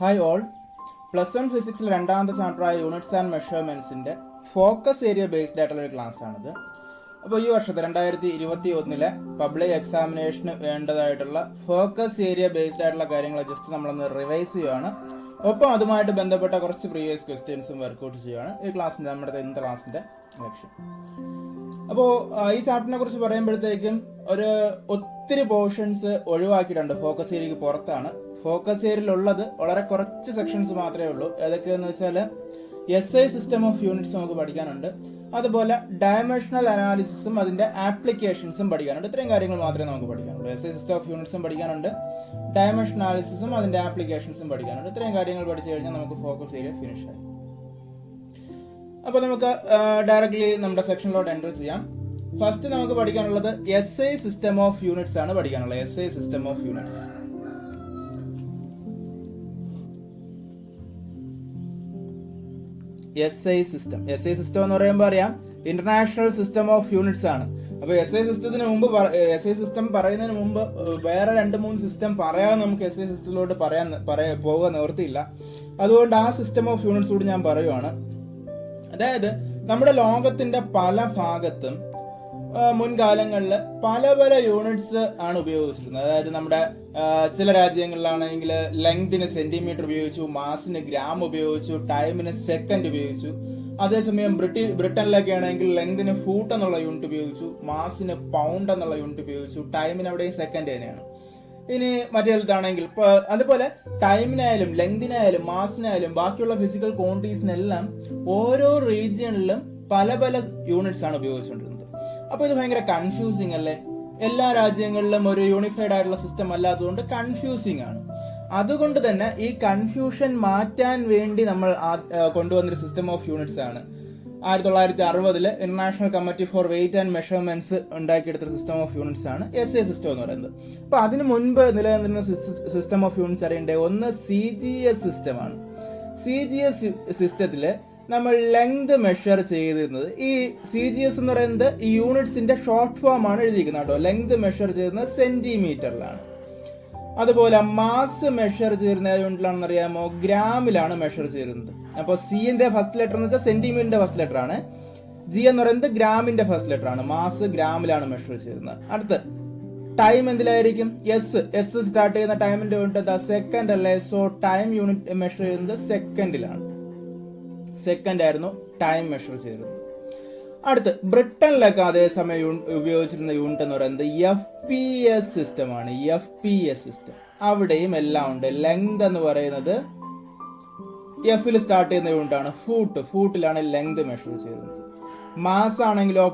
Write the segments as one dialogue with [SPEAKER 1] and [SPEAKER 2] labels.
[SPEAKER 1] Hi all, plus 1 ഫിസിക്സിൽ രണ്ടാമത്തെ ചാപ്റ്ററായ യൂണിറ്റ്സ് ആൻഡ് മെഷർമെൻറ്റ്സിൻ്റെ ഫോക്കസ് ഏരിയ ബേസ്ഡ് ആയിട്ടുള്ള ഒരു ക്ലാസ്സാണിത്. അപ്പോൾ ഈ വർഷത്തെ 2021 പബ്ലിക് എക്സാമിനേഷന് വേണ്ടതായിട്ടുള്ള ഫോക്കസ് ഏരിയ ബേസ്ഡ് ആയിട്ടുള്ള കാര്യങ്ങൾ ജസ്റ്റ് നമ്മളൊന്ന് റിവൈസ് ചെയ്യുകയാണ്. ഒപ്പം അതുമായിട്ട് ബന്ധപ്പെട്ട കുറച്ച് പ്രീവിയസ് ക്വസ്റ്റ്യൻസും വർക്കൗട്ട് ചെയ്യുകയാണ് ഈ ക്ലാസ്സിൻ്റെ നമ്മുടെ ഇന്നത്തെ ക്ലാസ്സിൻ്റെ ലക്ഷ്യം. അപ്പോൾ ഈ ചാപ്റ്ററിനെ കുറിച്ച് പറയുമ്പോഴത്തേക്കും ഒത്തിരി പോർഷൻസ് ഒഴിവാക്കിയിട്ടുണ്ട്. ഫോക്കസ് ഏരിയക്ക് പുറത്താണ്. ഫോക്കസ് ഏരിയയിലുള്ളത് വളരെ കുറച്ച് സെക്ഷൻസ് മാത്രമേ ഉള്ളൂ. ഏതൊക്കെയെന്ന് വെച്ചാൽ SI സിസ്റ്റം ഓഫ് യൂണിറ്റ്സ് നമുക്ക് പഠിക്കാനുണ്ട്, അതുപോലെ ഡയമെൻഷണൽ അനാലിസിസും അതിൻ്റെ ആപ്ലിക്കേഷൻസും പഠിക്കാനുണ്ട്. ഇത്രയും കാര്യങ്ങൾ മാത്രമേ നമുക്ക് പഠിക്കാനുള്ളൂ. SI സിസ്റ്റം ഓഫ് യൂണിറ്റ്സും പഠിക്കാനുണ്ട്, ഡയമെൻഷൻ അനാലിസിസും അതിൻ്റെ ആപ്ലിക്കേഷൻസും പഠിക്കാനുണ്ട്. ഇത്രയും കാര്യങ്ങൾ പഠിച്ചു കഴിഞ്ഞാൽ നമുക്ക് ഫോക്കസ് ഏരിയ ഫിനിഷ് ആയി. അപ്പോൾ നമുക്ക് ഡയറക്റ്റ്ലി നമ്മുടെ സെക്ഷനിലോട്ട് എൻ്റർ ചെയ്യാം. ഫസ്റ്റ് നമുക്ക് പഠിക്കാനുള്ളത് SI സിസ്റ്റം ഓഫ് യൂണിറ്റ്സ് ആണ് പഠിക്കാനുള്ളത്. SI system of units. SI system എന്ന് പറയുമ്പോൾ അറിയാം, ഇന്റർനാഷണൽ സിസ്റ്റം ഓഫ് യൂണിറ്റ്സ് ആണ്. അപ്പോൾ SI സിസ്റ്റം പറയുന്നതിന് മുമ്പ് വേറെ 2-3 സിസ്റ്റം പറയാതെ നമുക്ക് SI സിസ്റ്റത്തിലോട്ട് പോകാൻ നിവൃത്തിയില്ല. അതുകൊണ്ട് ആ സിസ്റ്റം ഓഫ് യൂണിറ്റ്സ് കൂടി ഞാൻ പറയുവാണ്. അതായത് നമ്മുടെ ലോകത്തിന്റെ പല ഭാഗത്തും മുൻകാലങ്ങളിൽ പല പല യൂണിറ്റ്സ് ആണ് ഉപയോഗിച്ചിരുന്നത്. അതായത് നമ്മുടെ ചില രാജ്യങ്ങളിലാണെങ്കിൽ ലെങ്തിന് സെന്റിമീറ്റർ ഉപയോഗിച്ചു, മാസിന് ഗ്രാം ഉപയോഗിച്ചു, ടൈമിന് സെക്കൻഡ് ഉപയോഗിച്ചു. അതേസമയം ബ്രിട്ടനിലൊക്കെ ആണെങ്കിൽ ലെങ്തിന് ഫൂട്ട് എന്നുള്ള യൂണിറ്റ് ഉപയോഗിച്ചു, മാസിന് പൗണ്ട് എന്നുള്ള യൂണിറ്റ് ഉപയോഗിച്ചു, ടൈമിന് അവിടെയും സെക്കൻഡ് തന്നെയാണ്. ഇനി മറ്റേ സ്ഥലത്താണെങ്കിൽ അതുപോലെ ടൈമിനായാലും ലെങ്തിനായാലും മാസിനായാലും ബാക്കിയുള്ള ഫിസിക്കൽ ക്വാണ്ടിറ്റീസിനെല്ലാം ഓരോ റീജിയണിലും പല പല യൂണിറ്റ്സ് ആണ് ഉപയോഗിച്ചുകൊണ്ടിരുന്നത്. അപ്പോൾ ഇത് ഭയങ്കര കൺഫ്യൂസിങ് അല്ലേ? എല്ലാ രാജ്യങ്ങളിലും ഒരു യൂണിഫൈഡ് ആയിട്ടുള്ള സിസ്റ്റം അല്ലാത്തതുകൊണ്ട് കൺഫ്യൂസിങ് ആണ്. അതുകൊണ്ട് തന്നെ ഈ കൺഫ്യൂഷൻ മാറ്റാൻ വേണ്ടി നമ്മൾ കൊണ്ടുവന്നൊരു സിസ്റ്റം ഓഫ് യൂണിറ്റ്സ് ആണ് 1960 international committee for weight and measurements ഉണ്ടാക്കിയെടുത്ത സിസ്റ്റം ഓഫ് യൂണിറ്റ്സ് ആണ് SI സിസ്റ്റം എന്ന് പറയുന്നത്. അപ്പോൾ അതിന് മുൻപ് നിലനിന്നിരുന്ന സിസ്റ്റം ഓഫ് യൂണിറ്റ്സ് അറിയേണ്ടത് ഒന്ന് CGS സിസ്റ്റമാണ്. CGS സിസ്റ്റത്തിൽ നമ്മൾ ലെങ്ത് മെഷർ ചെയ്തിരുന്നത്, ഈ CGS എന്ന് പറയുന്നത് ഈ യൂണിറ്റ്സിന്റെ ഷോർട്ട് ഫോം ആണ് എഴുതിയിരിക്കുന്നത് കേട്ടോ. ലെങ്ത് മെഷർ ചെയ്യുന്നത് സെന്റിമീറ്ററിലാണ്. അതുപോലെ മാസ് മെഷർ ചെയ്യുന്ന യൂണിറ്റിലാണെന്ന് അറിയാമോ? ഗ്രാമിലാണ് മെഷർ ചെയ്യുന്നത്. അപ്പോൾ സിന്റെ ഫസ്റ്റ് ലെറ്റർ എന്ന് വെച്ചാൽ സെന്റിമീറ്ററിന്റെ ഫസ്റ്റ് ലെറ്റർ ആണ്. G എന്ന് പറയുന്നത് ഗ്രാമിന്റെ ഫസ്റ്റ് ലെറ്റർ ആണ്. മാസ് ഗ്രാമിലാണ് മെഷർ ചെയ്യുന്നത്. അടുത്ത് ടൈം എന്തിലായിരിക്കും? S സ്റ്റാർട്ട് ചെയ്യുന്ന ടൈമിന്റെ യൂണിറ്റ് സെക്കൻഡ് അല്ലേ? സോ ടൈം യൂണിറ്റ് മെഷർ ചെയ്യുന്നത് സെക്കൻഡിലാണ്. സെക്കൻഡ് ആയിരുന്നു ടൈം മെഷർ ചെയ്തിരുന്നത്. അടുത്ത് ബ്രിട്ടനിലൊക്കെ അതേസമയം ഉപയോഗിച്ചിരുന്ന യൂണിറ്റ് എന്ന് പറയുന്നത് FPS സിസ്റ്റമാണ്. FPS സിസ്റ്റം അവിടെയും എല്ലാം ഉണ്ട്. ലെങ്ത് എന്ന് പറയുന്നത് Fൽ സ്റ്റാർട്ട് ചെയ്യുന്ന യൂണിറ്റ് ആണ്. ഫൂട്ടിലാണ് ലെങ്ത് മെഷർ ചെയ്യുന്നത്. മാസ് ആണെങ്കിലോ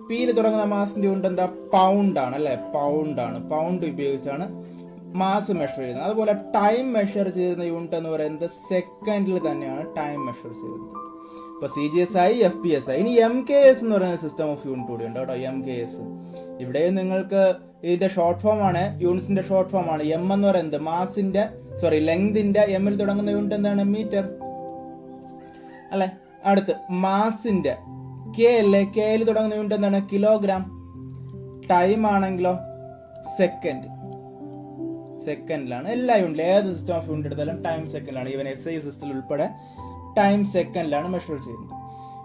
[SPEAKER 1] പിയിൽ തുടങ്ങുന്ന മാസിന്റെ യൂണിറ്റ് എന്താ? പൗണ്ട് ആണ് അല്ലെ? പൗണ്ട് ഉപയോഗിച്ചാണ് മാസ് മെഷർ ചെയ്യുന്നത്. അതുപോലെ ടൈം മെഷർ ചെയ്യുന്ന യൂണിറ്റ് എന്ന് പറയുന്നത് സെക്കൻഡിൽ തന്നെയാണ് ടൈം മെഷർ ചെയ്യുന്നത്. ഇപ്പൊ CGS ആയി, FPS ആയി. ഇനി MKS എന്ന് പറയുന്ന സിസ്റ്റം ഓഫ് യൂണിറ്റ് കൂടി ഉണ്ട് കേട്ടോ. MKS ഇവിടെ നിങ്ങൾക്ക് ഇതിന്റെ ഷോർട്ട് ഫോം ആണ്, യൂണിറ്റ്സിന്റെ ഷോർട്ട് ഫോം ആണ്. M എന്ന് പറയുന്നത് ലെങ്തിന്റെ M-ൽ തുടങ്ങുന്ന യൂണിറ്റ് എന്താണ്? മീറ്റർ അല്ലെ? അടുത്ത് മാസിന്റെ K അല്ലേ? K-ൽ തുടങ്ങുന്ന യൂണിറ്റ് എന്താണ്? കിലോഗ്രാം. ടൈം ആണെങ്കിലോ സെക്കൻഡിലാണ്. എല്ലാ യൂണിറ്റിലും ഏത് സിസ്റ്റം ഓഫ് യൂണിറ്റ് എടുത്താലും ടൈം സെക്കൻഡിലാണ്. ഈവൻ SI സിസ്റ്റത്തിൽ ഉൾപ്പെടെ ടൈം സെക്കൻഡിലാണ് മെഷർ ചെയ്യുന്നത്.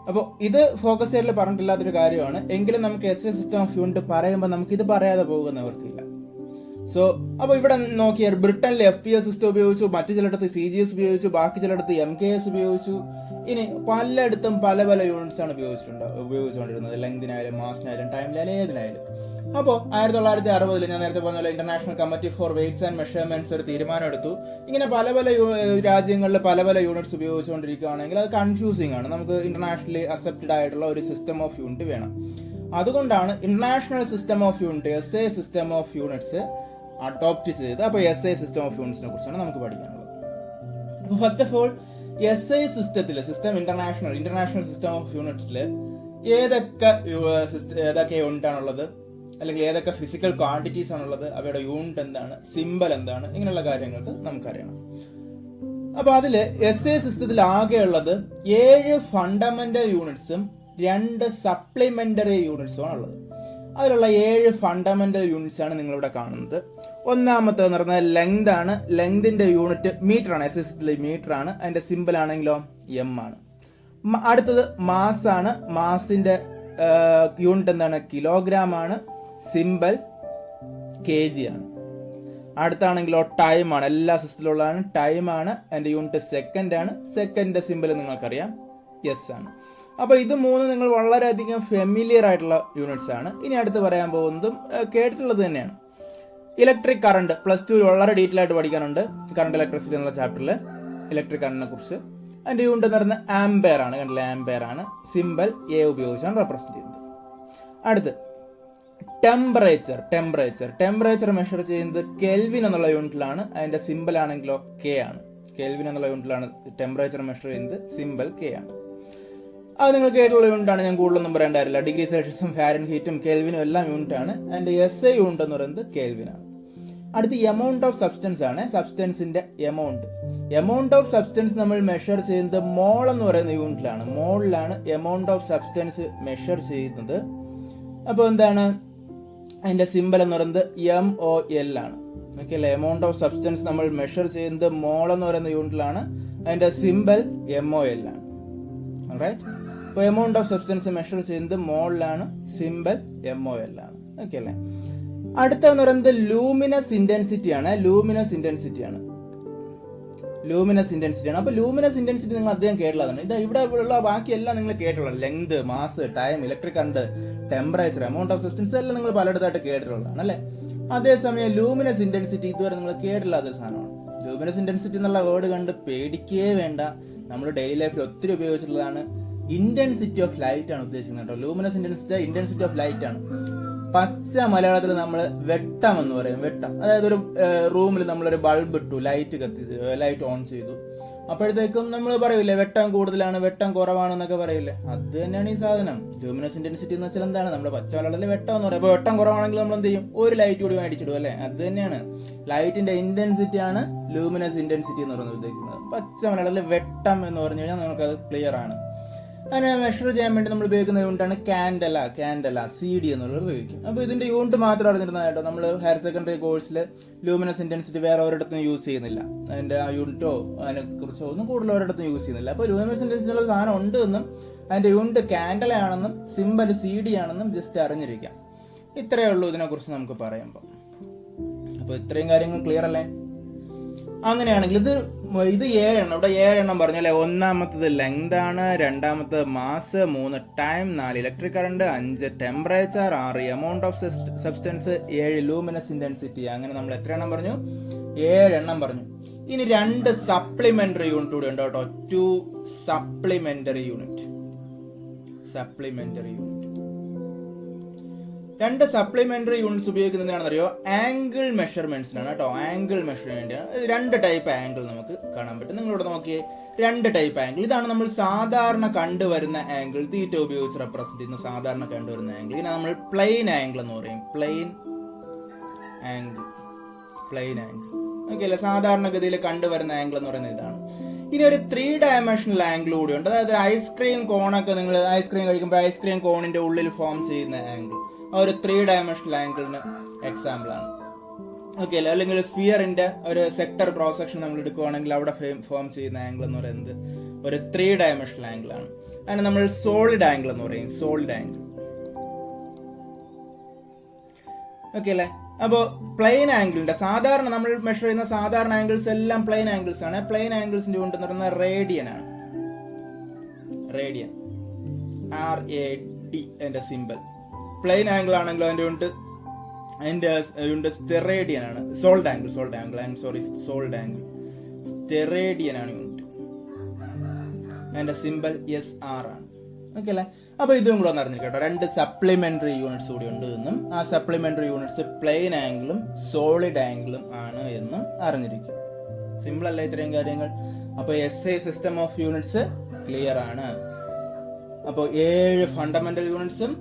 [SPEAKER 1] അപ്പോൾ ഇത് ഫോക്കസ് ഏരിയയിൽ പറഞ്ഞിട്ടില്ലാത്തൊരു കാര്യമാണ്. എങ്കിലും നമുക്ക് SI സിസ്റ്റം ഓഫ് യൂണിറ്റ് പറയുമ്പോൾ നമുക്കിത് പറയാതെ പോകുന്ന നിവൃത്തിയില്ല. അപ്പോൾ ഇവിടെ നോക്കിയാൽ ബ്രിട്ടനിൽ FPS സിസ്റ്റം ഉപയോഗിച്ചു, മറ്റു ചിലയിടത്ത് CGS ഉപയോഗിച്ചു, ബാക്കി ചിലയിടത്ത് MKS ഉപയോഗിച്ചു. ഇനി പലയിടത്തും പല പല യൂണിറ്റ്സ് ആണ് ഉപയോഗിച്ചുകൊണ്ടിരുന്നത്. ലെങ്തിനായാലും മാസിനായാലും ടൈമിലായാലും ഏതിനായാലും. അപ്പോൾ 1960 ഞാൻ നേരത്തെ പറഞ്ഞ പോലെ international committee four weights and measurements ഒരു തീരുമാനം എടുത്തു. ഇങ്ങനെ പല പല രാജ്യങ്ങളിൽ പല പല യൂണിറ്റ്സ് ഉപയോഗിച്ചുകൊണ്ടിരിക്കുകയാണെങ്കിൽ അത് കൺഫ്യൂസിംഗ് ആണ്. നമുക്ക് ഇന്റർനാഷണലി അക്സെപ്റ്റഡ് ആയിട്ടുള്ള ഒരു സിസ്റ്റം ഓഫ് യൂണിറ്റ് വേണം. അതുകൊണ്ടാണ് international system of unit SI system of units adopt ചെയ്ത്. അപ്പോൾ SI സിസ്റ്റം ഓഫ് യൂണിറ്റ്സിനെ കുറിച്ചാണ് നമുക്ക് പഠിക്കാനുള്ളത്. അപ്പോൾ ഫസ്റ്റ് ഓഫ് ഓൾ SI സിസ്റ്റത്തിൽ ഇന്റർനാഷണൽ സിസ്റ്റം ഓഫ് യൂണിറ്റ്സിൽ ഏതൊക്കെ യൂണിറ്റ് ആണുള്ളത്, അല്ലെങ്കിൽ ഏതൊക്കെ ഫിസിക്കൽ ക്വാണ്ടിറ്റീസ് ആണുള്ളത്, അവയുടെ യൂണിറ്റ് എന്താണ്, സിമ്പൽ എന്താണ്, ഇങ്ങനെയുള്ള കാര്യങ്ങൾക്ക് നമുക്കറിയണം. അപ്പോൾ അതിൽ SI സിസ്റ്റത്തിൽ ആകെയുള്ളത് 7 ഫണ്ടമെന്റൽ യൂണിറ്റ്സും 2 സപ്ലിമെന്ററി യൂണിറ്റ്സും ആണുള്ളത്. അതിലുള്ള 7 ഫണ്ടമെന്റൽ യൂണിറ്റ്സ് ആണ് നിങ്ങളിവിടെ കാണുന്നത്. ഒന്നാമത്തേന്ന് പറഞ്ഞാൽ ലെങ്ത് ആണ്. ലെങ്തിന്റെ യൂണിറ്റ് മീറ്റർ ആണ്. എസ് എസ് മീറ്റർ ആണ്. അതിന്റെ സിമ്പിൾ ആണെങ്കിലോ എം ആണ്. അടുത്തത് മാസ് ആണ്. മാസിന്റെ യൂണിറ്റ് എന്താണ്? കിലോഗ്രാം ആണ്. സിമ്പിൾ കെ ജി ആണ്. അടുത്താണെങ്കിലോ ടൈം ആണ്. എല്ലാ സിസ്റ്റത്തിലുള്ളതാണ്. ടൈം ആണ്. അതിന്റെ യൂണിറ്റ് സെക്കൻഡ് ആണ്. സെക്കൻഡിന്റെ സിമ്പിൾ നിങ്ങൾക്കറിയാം, എസ് ആണ്. അപ്പോൾ ഇത് 3 നിങ്ങൾ വളരെയധികം ഫെമിലിയർ ആയിട്ടുള്ള യൂണിറ്റ്സ് ആണ്. ഇനി അടുത്ത് പറയാൻ പോകുന്നതും കേട്ടിട്ടുള്ളത് തന്നെയാണ്. ഇലക്ട്രിക് കറണ്ട് +2 വളരെ ഡീറ്റെയിൽ ആയിട്ട് പഠിക്കാനുണ്ട്. കറണ്ട് ഇലക്ട്രിസിറ്റി എന്നുള്ള ചാപ്റ്ററിൽ ഇലക്ട്രിക് കറണ്ടിനെ കുറിച്ച്. അതിന്റെ യൂണിറ്റ് എന്ന് പറയുന്നത് ആംപെയർ ആണ്. കണ്ടില്ലേ, ആംപെയർ ആണ്. സിമ്പിൾ എ ഉപയോഗിച്ചാണ് റെപ്രസെന്റ് ചെയ്യുന്നത്. അടുത്ത് ടെമ്പറേച്ചർ മെഷർ ചെയ്യുന്നത് കെൽവിൻ എന്നുള്ള യൂണിറ്റിലാണ്. അതിന്റെ സിമ്പിൾ ആണെങ്കിലോ കെ ആണ്. കെൽവിൻ എന്നുള്ള യൂണിറ്റിലാണ് ടെമ്പറേച്ചർ മെഷർ ചെയ്യുന്നത്. സിമ്പിൾ കെ ആണ്. അത് നിങ്ങൾ കേട്ടുള്ള യൂണിറ്റാണ്, ഞാൻ കൂടുതലൊന്നും പറയേണ്ട കാര്യമില്ല. ഡിഗ്രി സെൽഷ്യസും ഫാരൻഹീറ്റും കെൽവിനും എല്ലാം യൂണിറ്റാണ്. അതിന്റെ SI യൂണിറ്റ് എന്ന് പറയുന്നത് കെൽവിനാണ്. അടുത്ത് എമൗണ്ട് ഓഫ് സബ്സ്റ്റൻസ് ആണ്. സബ്സ്റ്റൻസിന്റെ എമൗണ്ട് ഓഫ് സബ്സ്റ്റൻസ് നമ്മൾ മെഷർ ചെയ്യുന്നത് മോൾ എന്ന് പറയുന്ന യൂണിറ്റിലാണ്. മോളിലാണ് എമൗണ്ട് ഓഫ് സബ്സ്റ്റൻസ് മെഷർ ചെയ്യുന്നത്. അപ്പോൾ എന്താണ് അതിന്റെ സിമ്പിൾ എന്ന് പറയുന്നത് MOL ആണ്. ഓക്കെ അല്ലേ? എമൗണ്ട് ഓഫ് സബ്സ്റ്റൻസ് നമ്മൾ മെഷർ ചെയ്യുന്നത് മോൾ എന്ന് പറയുന്ന യൂണിറ്റിലാണ്. അതിന്റെ സിമ്പിൾ MOL ആണ്. റൈറ്റ്? അപ്പോൾ എമൗണ്ട് ഓഫ് സബ്സ്റ്റൻസ് മെഷർ ചെയ്യുന്നത് മോളിലാണ്. സിമ്പിൾ MOL ആണ്. ഓക്കെ അല്ലേ? അടുത്തെന്ന് പറയുന്നത് ലൂമിനസ് ഇന്റൻസിറ്റി ആണ്. അപ്പോൾ ലൂമിനസ് ഇന്റൻസിറ്റി നിങ്ങൾ അധികം കേട്ടുള്ളതാണ്. ഇത് ഇവിടെ ഉള്ള ബാക്കിയെല്ലാം നിങ്ങൾ കേട്ടുള്ള length, mass, time, electric current, temperature, amount of substance എല്ലാം നിങ്ങൾ പലയിടത്തായിട്ട് കേട്ടിട്ടുള്ളതാണ് അല്ലേ? അതേസമയം ലൂമിനസ് ഇന്റൻസിറ്റി ഇതുവരെ നിങ്ങൾ കേട്ടില്ലാത്ത സാധനമാണ്. ലൂമിനസ് ഇന്റൻസിറ്റി എന്നുള്ള വേർഡ് കണ്ട് പേടിക്കേ വേണ്ട. നമ്മൾ ഡെയിലി ലൈഫിൽ ഒത്തിരി ഉപയോഗിച്ചിട്ടുള്ളതാണ്. ഇന്റൻസിറ്റി ഓഫ് ലൈറ്റ് ആണ് ഉദ്ദേശിക്കുന്നത് കേട്ടോ. ലൂമിനസ് ഇന്റൻസിറ്റി ഓഫ് ലൈറ്റ് ആണ്. പച്ച മലയാളത്തിൽ നമ്മൾ വെട്ടം എന്ന് പറയും. വെട്ടം അതായത് ഒരു റൂമിൽ നമ്മളൊരു ബൾബ് ഇട്ടു, ലൈറ്റ് ഓൺ ചെയ്തു. അപ്പോഴത്തേക്കും നമ്മൾ പറയില്ലേ വെട്ടം കൂടുതലാണ്, വെട്ടം കുറവാണെന്നൊക്കെ പറയില്ലേ? അത് തന്നെയാണ് ഈ സാധനം. ലൂമിനസ് ഇന്റൻസിറ്റി എന്ന് വെച്ചാൽ എന്താണ്? നമ്മുടെ പച്ച മലയാളത്തിൽ വെട്ടം എന്ന് പറയും. അപ്പോൾ വെട്ടം കുറവാണെങ്കിൽ നമ്മൾ എന്ത് ചെയ്യും? ഒരു ലൈറ്റ് കൂടി മേടിച്ചിടും അല്ലേ? അത് തന്നെയാണ് ലൈറ്റിന്റെ ഇന്റൻസിറ്റി ആണ് ലൂമിനസ് ഇന്റൻസിറ്റി എന്ന് പറയുന്നത് ഉദ്ദേശിക്കുന്നത്. പച്ച മലയാളത്തിൽ വെട്ടം എന്ന് പറഞ്ഞു കഴിഞ്ഞാൽ നമുക്കത് ക്ലിയർ ആണ്. അതിനെ മെഷർ ചെയ്യാൻ വേണ്ടി നമ്മൾ ഉപയോഗിക്കുന്ന യൂണിറ്റാണ് കാൻഡല, CD എന്നുള്ളത് ഉപയോഗിക്കും. അപ്പോൾ ഇതിന്റെ യൂണിറ്റ് മാത്രം അറിഞ്ഞിരുന്നതായിട്ടോ. നമ്മൾ ഹയർ സെക്കൻഡറി കോഴ്സിൽ ലൂമിനസ് ഇന്റൻസിറ്റി വേറെ ഒരിടത്തും യൂസ് ചെയ്യുന്നില്ല. അതിന്റെ ആ യൂണിറ്റോ അതിനെ കുറിച്ചോ ഒന്നും കൂടുതൽ ഒരിടത്തും യൂസ് ചെയ്യുന്നില്ല. അപ്പോൾ ലൂമിനസ് ഇന്റൻസിറ്റി ഉള്ള സാധനം ഉണ്ട് എന്നും അതിന്റെ യൂണിറ്റ് കാൻഡല ആണെന്നും സിമ്പിൾ CD ആണെന്നും ജസ്റ്റ് അറിഞ്ഞിരിക്കാം. ഇത്രയേ ഉള്ളൂ ഇതിനെക്കുറിച്ച് നമുക്ക് പറയുമ്പോൾ. അപ്പോൾ ഇത്രയും കാര്യങ്ങൾ ക്ലിയർ അല്ലേ? അങ്ങനെയാണെങ്കിൽ ഇത് 7 എണ്ണം, ഇവിടെ 7 എണ്ണം പറഞ്ഞല്ലേ. ഒന്നാമത്തത് ലെങ്ത് ആണ്, രണ്ടാമത്തത് mass, 3 time, 4 electric current, 5 temperature, 6 amount of substance, 7 luminous intensity. അങ്ങനെ നമ്മൾ എത്ര എണ്ണം പറഞ്ഞു? 7 എണ്ണം പറഞ്ഞു. ഇനി 2 സപ്ലിമെന്ററി യൂണിറ്റ് കൂടി ഉണ്ട് കേട്ടോ. 2 സപ്ലിമെന്ററി യൂണിറ്റ്. 2 സപ്ലിമെന്ററി യൂണിറ്റ്സ് ഉപയോഗിക്കുന്നതിനാണെന്നറിയോ? ആംഗിൾ മെഷർമെന്റ്സിനാണ് കേട്ടോ. ആംഗിൾ മെഷർമെന്റ് 2 ടൈപ്പ് ആംഗിൾ നമുക്ക് കാണാൻ പറ്റും. നിങ്ങളിവിടെ നോക്കിയേ, 2 ടൈപ്പ് ആംഗിൾ. ഇതാണ് നമ്മൾ സാധാരണ കണ്ടുവരുന്ന ആംഗിൾ. തീറ്റ ഉപയോഗിച്ച് റെപ്രസെന്റ് ചെയ്യുന്ന സാധാരണ കണ്ടുവരുന്ന ആംഗിൾ. ഇതിനെ നമ്മൾ പ്ലെയിൻ ആംഗിൾ എന്ന് പറയും. Plain angle. ഓക്കെ അല്ലേ? സാധാരണഗതിയിൽ കണ്ടുവരുന്ന ആംഗിൾ എന്ന് പറയുന്നത് ഇതാണ്. ഇനി ഒരു 3 ഡയമെൻഷണൽ ആംഗിൾ കൂടി ഉണ്ട്. അതായത് ഐസ്ക്രീം കോണൊക്കെ നിങ്ങൾ ഐസ്ക്രീം കഴിക്കുമ്പോൾ ഐസ്ക്രീം കോണിന്റെ ഉള്ളിൽ ഫോം ചെയ്യുന്ന ആംഗിൾ, ഒരു 3 ഡയമെൻഷണൽ ആംഗിളിന് എക്സാമ്പിൾ ആണ്. ഓക്കെ അല്ലേ? അല്ലെങ്കിൽ സ്ഫിയറിന്റെ ഒരു സെക്ടർ ക്രോസ് സെക്ഷൻ നമ്മൾ എടുക്കുകയാണെങ്കിൽ അവിടെ ഫോം ചെയ്യുന്ന ആംഗിൾ എന്ന് പറയുന്നത് ഒരു 3 ഡയമെൻഷണൽ ആംഗിൾ ആണ്. അതിനെ നമ്മൾ സോളിഡ് ആംഗിൾ എന്ന് പറയും. Solid angle. ഓക്കെ അല്ലേ? അപ്പോൾ പ്ലെയിൻ ആംഗിളിന്റെ സാധാരണ നമ്മൾ മെഷർ ചെയ്യുന്ന സാധാരണ ആംഗിൾസ് എല്ലാം പ്ലെയിൻ ആംഗിൾസ് ആണ്. പ്ലെയിൻ ആംഗിൾസിന്റെ യൂണിറ്റ് എന്ന് പറയുന്നത് റേഡിയൻ ആണ്. റേഡിയൻ, RAD എന്റെ സിമ്പിൾ. പ്ലെയിൻ ആംഗിൾ ആണെങ്കിലും അതിന്റെ യൂണിറ്റ് സ്റ്റെറേഡിയൻ ആണ്. Sold angle. Sold angle steradian ആണ് യൂണിറ്റ്. അതിന്റെ സിമ്പിൾ SR ആണ്. ഓക്കെ അല്ലേ? അപ്പൊ ഇതും കൂടെ ഒന്ന് അറിഞ്ഞിരിക്കട്ടോ. 2 സപ്ലിമെന്ററി യൂണിറ്റ്സ് കൂടി ഉണ്ട് എന്നും ആ സപ്ലിമെന്ററി യൂണിറ്റ്സ് പ്ലെയിൻ ആംഗിളും സോളിഡ് ആംഗിളും ആണ് എന്നും അറിഞ്ഞിരിക്കും. സിമ്പിൾ അല്ല ഇത്രയും കാര്യങ്ങൾ? അപ്പൊ SI system of units clear ആണ്. അപ്പോൾ 7 ഫണ്ടമെന്റൽ യൂണിറ്റ്സും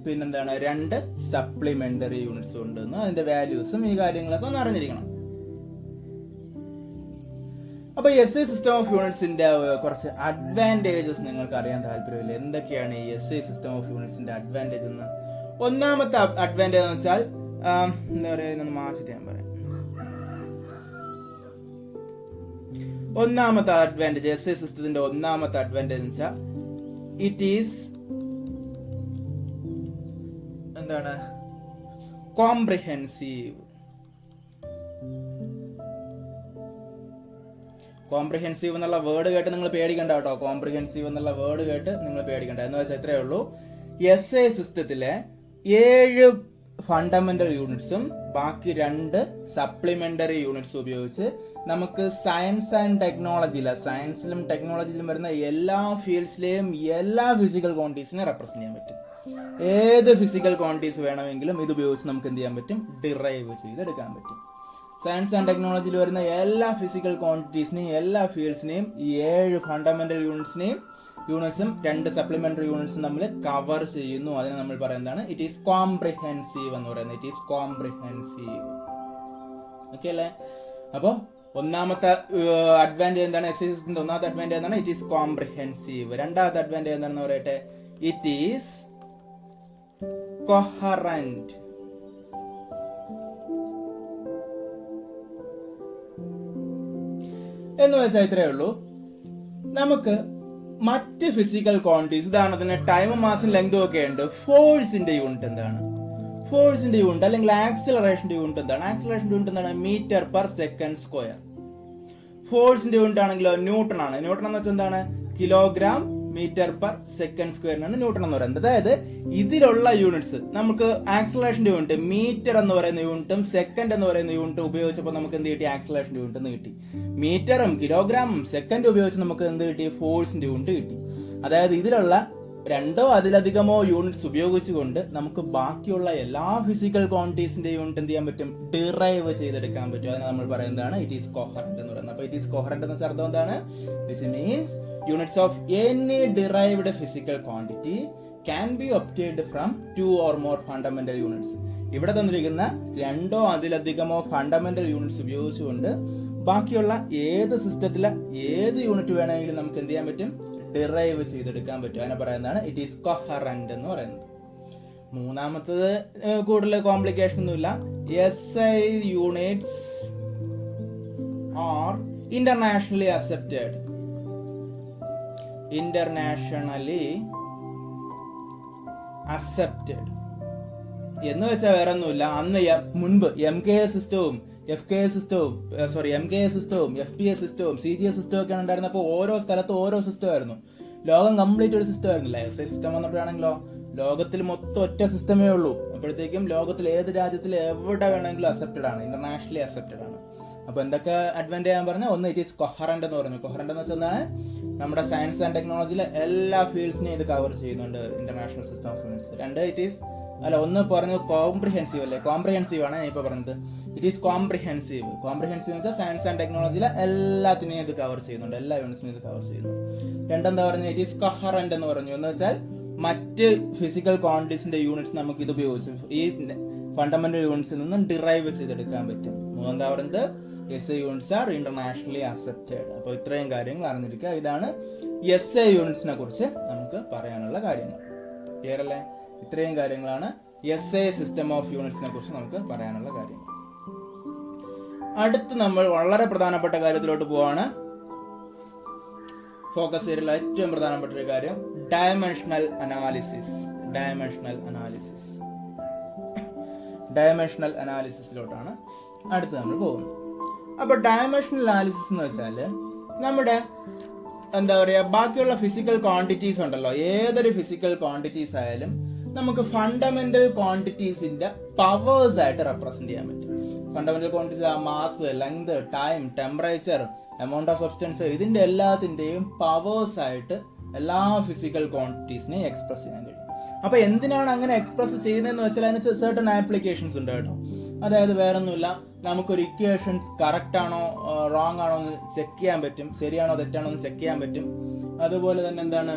[SPEAKER 1] പിന്നെന്താണ് 2 സപ്ലിമെന്ററി യൂണിറ്റ്സും ഉണ്ടെന്ന് അതിന്റെ വാല്യൂസും ഈ കാര്യങ്ങളൊക്കെ ഒന്ന് അറിഞ്ഞിരിക്കണം. അപ്പൊ SI സിസ്റ്റം ഓഫ് യൂണിറ്റ്സിന്റെ കുറച്ച് അഡ്വാൻറ്റേജസ് നിങ്ങൾക്ക് അറിയാൻ താല്പര്യമില്ല. എന്തൊക്കെയാണ് ഈ SI സിസ്റ്റം ഓഫ് യൂണിറ്റ്സിന്റെ അഡ്വാൻറ്റേജ് എന്ന്? ഒന്നാമത്തെ അഡ്വാൻറ്റേജ് എന്ന് വെച്ചാൽ എന്താ പറയുക, മാസിട്ട് ഞാൻ പറയാം. ഒന്നാമത്തെ അഡ്വാൻറ്റേജ്, എസ് ഐ സിസ്റ്റത്തിന്റെ ഒന്നാമത്തെ അഡ്വാൻറ്റേജ് എന്ന് വെച്ചാൽ ഇറ്റ് ഈസ് എന്താണ്, കോംപ്രിഹെൻസീവ്. കോംപ്രിഹെൻസീവ് എന്നുള്ള വേർഡ് കേട്ട് നിങ്ങൾ പേടിക്കണ്ട കേട്ടോ. കോംപ്രിഹെൻസീവ് എന്നുള്ള വേർഡ് കേട്ട് നിങ്ങൾ പേടിക്കണ്ട. എന്ന് വെച്ചാൽ ഇത്രയേ ഉള്ളൂ, എസ് എ സിസ്റ്റത്തിലെ 7 ഫണ്ടമെന്റൽ യൂണിറ്റ്സും ബാക്കി 2 സപ്ലിമെന്ററി യൂണിറ്റ്സും ഉപയോഗിച്ച് നമുക്ക് സയൻസ് ആൻഡ് ടെക്നോളജിയിലെ, സയൻസിലും ടെക്നോളജിയിലും വരുന്ന എല്ലാ ഫീൽഡ്സിലെയും എല്ലാ ഫിസിക്കൽ ക്വാണ്ടിറ്റീസിനെ റെപ്രസെന്റ് ചെയ്യാൻ പറ്റും. ഏത് ഫിസിക്കൽ ക്വാണ്ടിറ്റീസ് വേണമെങ്കിലും ഇത് ഉപയോഗിച്ച് നമുക്ക് എന്ത് ചെയ്യാൻ പറ്റും, ഡിറൈവ് ചെയ്തെടുക്കാൻ പറ്റും. സയൻസ് ആൻഡ് ടെക്നോളജിയിൽ വരുന്ന എല്ലാ ഫിസിക്കൽ ക്വാണ്ടിറ്റീസിനെയും എല്ലാ ഫീൽഡ്സിനെയും ഈ 7 ഫണ്ടമെന്റൽ യൂണിറ്റ്സും 2 സപ്ലിമെന്ററി യൂണിറ്റ്സും തമ്മിൽ കവർ ചെയ്യുന്നു. അതിനെ നമ്മൾ പറയുന്നതാണ് ഇറ്റ് ഈസ് കോംപ്രിഹെൻസീവ് എന്ന് പറയുന്നത്. It is comprehensive. ഓക്കെ അല്ലേ? അപ്പോൾ ഒന്നാമത്തെ അഡ്വാൻറ്റേജ് എന്താണ്, എസ് ഐ സിസ്റ്റത്തിന്റെ ഒന്നാമത്തെ അഡ്വാൻറ്റേജ് എന്താണ്, ഇറ്റ് ഈസ് കോംപ്രിഹെൻസീവ്. രണ്ടാമത്തെ അഡ്വാൻറ്റേജ് എന്താണെന്ന് പറയട്ടെ, ഇറ്റ് ഈസ് കൊഹറന്റ്. എന്ന് വെച്ചാൽ ഇത്രയേ ഉള്ളൂ, നമുക്ക് മറ്റ് ഫിസിക്കൽ ക്വാണ്ടിറ്റീസ്, ഉദാഹരണത്തിന് ടൈമും മാസും ലെങ്തും ഒക്കെ ഉണ്ട്. ഫോഴ്സിന്റെ യൂണിറ്റ് എന്താണ്, ഫോഴ്സിന്റെ യൂണിറ്റ് അല്ലെങ്കിൽ ആക്സിലറേഷന്റെ യൂണിറ്റ് എന്താണ്, ആക്സിലറേഷന്റെ യൂണിറ്റ് എന്താണ്, മീറ്റർ പെർ സെക്കൻഡ് സ്ക്വയർ. ഫോഴ്സിന്റെ യൂണിറ്റ് ആണെങ്കിലോ ന്യൂട്ടൺ ആണ്. ന്യൂട്ടൺ എന്ന് വെച്ചാൽ എന്താണ്, കിലോഗ്രാം മീറ്റർ പെർ സെക്കൻഡ് സ്ക്വയറിനാണ് ന്യൂട്ടൺ എന്ന് പറയുന്നത്. അതായത് ഇതിലുള്ള യൂണിറ്റ്സ്, നമുക്ക് ആക്സിലറേഷന്റെ യൂണിറ്റ് മീറ്റർ എന്ന് പറയുന്ന യൂണിറ്റും സെക്കൻഡ് എന്ന് പറയുന്ന യൂണിറ്റും ഉപയോഗിച്ചപ്പോൾ നമുക്ക് എന്ത് കിട്ടി, ആക്സിലറേഷന്റെ യൂണിറ്റ് എന്ന് കിട്ടി. മീറ്ററും കിലോഗ്രാമും സെക്കൻഡ് ഉപയോഗിച്ച് നമുക്ക് എന്ത് കിട്ടി, ഫോഴ്സിന്റെ യൂണിറ്റ് കിട്ടി. അതായത് ഇതിലുള്ള 2 അതിലധികമോ യൂണിറ്റ്സ് ഉപയോഗിച്ചുകൊണ്ട് നമുക്ക് ബാക്കിയുള്ള എല്ലാ ഫിസിക്കൽ ക്വാണ്ടിറ്റീസിന്റെ യൂണിറ്റ് എന്ത് ചെയ്യാൻ പറ്റും, ഡിറൈവ് ചെയ്തെടുക്കാൻ പറ്റും. അതിനെ നമ്മൾ പറയുന്നതാണ് ഇറ്റ് ഈസ് കോഹറന്റ് എന്ന് പറയുന്നത്. അപ്പോൾ ഇറ്റ് ഈസ് കോഹറന്റ് എന്ന് വെച്ചാൽ അർത്ഥം എന്താണ്, which means units of any derived physical quantity can be obtained from 2 or more fundamental units. ഇവിടെ തന്നിരിക്കുന്ന 2 അതിലധികമോ ഫണ്ടമെന്റൽ യൂണിറ്റ്സ് ഉപയോഗിച്ചുകൊണ്ട് ബാക്കിയുള്ള ഏത് സിസ്റ്റത്തിലെ ഏത് യൂണിറ്റ് വേണമെങ്കിലും നമുക്ക് എന്ത് ചെയ്യാൻ പറ്റും, ഡിറൈവ് ചെയ്തെടുക്കാൻ പറ്റും. അതിനെ പറയുന്നതാണ് ഇറ്റ് ഈസ് കൊഹറന്റ് എന്ന് പറയുന്നത്. മൂന്നാമത്തത് കൂടുതൽ കോംപ്ലിക്കേഷൻ ഒന്നുമില്ല. S I units are internationally accepted. Internationally accepted എന്ന് വെച്ചാൽ വേറെ ഒന്നുമില്ല, അന്ന് മുൻപ് MKS സിസ്റ്റവും FKS സിസ്റ്റവും MKS സിസ്റ്റവും FPS സിസ്റ്റവും CGS സിസ്റ്റവും ഒക്കെയാണ് ഉണ്ടായിരുന്നപ്പോൾ ഓരോ സ്ഥലത്തും ഓരോ സിസ്റ്റം ആയിരുന്നു. ലോകം കംപ്ലീറ്റ് ഒരു സിസ്റ്റം ആയിരുന്നില്ല. SI സിസ്റ്റം വന്നപ്പോഴാണെങ്കിലോ ലോകത്തിൽ മൊത്തം ഒറ്റ സിസ്റ്റമേ ഉള്ളൂ. അപ്പോഴത്തേക്കും ലോകത്തിൽ ഏത് രാജ്യത്തിൽ എവിടെ വേണമെങ്കിലും അക്സെപ്റ്റഡ് ആണ്, ഇന്റർനാഷണലി അക്സെപ്റ്റഡ് ആണ്. അപ്പോൾ എന്തൊക്കെ അഡ്വാൻറ്റേജ് ഞാൻ പറഞ്ഞാൽ, ഒന്ന് ഇറ്റ് ഈസ് കൊഹറന്റ് എന്ന് പറഞ്ഞു. കൊഹറന്റ് എന്ന് വെച്ചാൽ നമ്മുടെ സയൻസ് ആൻഡ് ടെക്നോളജിയിലെ എല്ലാ ഫീൽഡ്സിനെയും ഇത് കവർ ചെയ്യുന്നുണ്ട് ഇന്റർനാഷണൽ സിസ്റ്റം ഓഫ് യൂണിറ്റ്സ്. 2 ഒന്ന് പറഞ്ഞു കോംപ്രിഹെൻസീവ് അല്ലേ, കോംപ്രിഹെൻസീവ് ആണ് ഞാൻ ഇപ്പോൾ പറഞ്ഞത്. It is comprehensive. കോംപ്രിഹെൻസീവ് എന്ന് വെച്ചാൽ സയൻസ് ആൻഡ് ടെക്നോളജിയിലെ എല്ലാത്തിനെയും ഇത് കവർ ചെയ്യുന്നുണ്ട്, എല്ലാ യൂണിറ്റ്സിനെയും ഇത് കവർ ചെയ്യുന്നു. 2 എന്താ പറഞ്ഞത്, ഇറ്റ് ഈസ് കൊഹറന്റ് എന്ന് പറഞ്ഞു. എന്ന് വെച്ചാൽ മറ്റ് ഫിസിക്കൽ ക്വാണ്ടിറ്റീസിന്റെ യൂണിറ്റ്സ് നമുക്ക് ഇത് ഉപയോഗിച്ച് ഈ ഫണ്ടമെന്റൽ യൂണിറ്റ്സിൽ നിന്നും ഡിറൈവ് ചെയ്തെടുക്കാൻ പറ്റും. 3 എന്താ പറയുന്നത്, SI units are internationally accepted. അപ്പോൾ ഇത്രയും കാര്യങ്ങൾ അറിഞ്ഞിരിക്കുക. ഇതാണ് SI യൂണിറ്റ്സിനെ കുറിച്ച് നമുക്ക് പറയാനുള്ള കാര്യങ്ങൾ. ക്ലിയർ അല്ലേ? ഇത്രയും കാര്യങ്ങളാണ് SI സിസ്റ്റം ഓഫ് യൂണിറ്റ്സിനെ കുറിച്ച് നമുക്ക് പറയാനുള്ള കാര്യങ്ങൾ. അടുത്ത് നമ്മൾ വളരെ പ്രധാനപ്പെട്ട കാര്യത്തിലോട്ട് പോവാണ്. ഫോക്കസ് ചെയ്തിട്ടുള്ള ഏറ്റവും പ്രധാനപ്പെട്ട ഒരു കാര്യം ഡയമെൻഷണൽ അനാലിസിസ്. ഡയമെൻഷണൽ അനാലിസിസിലോട്ടാണ് അടുത്ത് നമ്മൾ പോകുന്നത്. അപ്പോൾ ഡയമെൻഷണൽ അനാലിസിസ് എന്ന് വെച്ചാൽ നമ്മുടെ എന്താ പറയുക, ബാക്കിയുള്ള ഫിസിക്കൽ ക്വാണ്ടിറ്റീസ് ഉണ്ടല്ലോ, ഏതൊരു ഫിസിക്കൽ ക്വാണ്ടിറ്റീസ് ആയാലും നമുക്ക് ഫണ്ടമെന്റൽ ക്വാണ്ടിറ്റീസിന്റെ പവേഴ്സ് ആയിട്ട് റെപ്രസെന്റ് ചെയ്യാൻ പറ്റും. Fundamental quantities mass, length, time, temperature, amount of substance, ഇതിന്റെ എല്ലാത്തിന്റെയും പവേഴ്സ് ആയിട്ട് എല്ലാ ഫിസിക്കൽ ക്വാണ്ടിറ്റീസിനെയും എക്സ്പ്രസ് ചെയ്യാൻ കഴിയും. അപ്പൊ എന്തിനാണ് അങ്ങനെ എക്സ്പ്രസ് ചെയ്യുന്നതെന്ന് വെച്ചാൽ അതിന് certain ആപ്ലിക്കേഷൻസ് ഉണ്ട് കേട്ടോ. അതായത് വേറെ ഒന്നുമില്ല, നമുക്കൊരു ഇക്വേഷൻസ് കറക്റ്റ് ആണോ റോങ് ആണോ എന്ന് ചെക്ക് ചെയ്യാൻ പറ്റും, ശരിയാണോ തെറ്റാണോ എന്ന് ചെക്ക് ചെയ്യാൻ പറ്റും. അതുപോലെ തന്നെ എന്താണ്,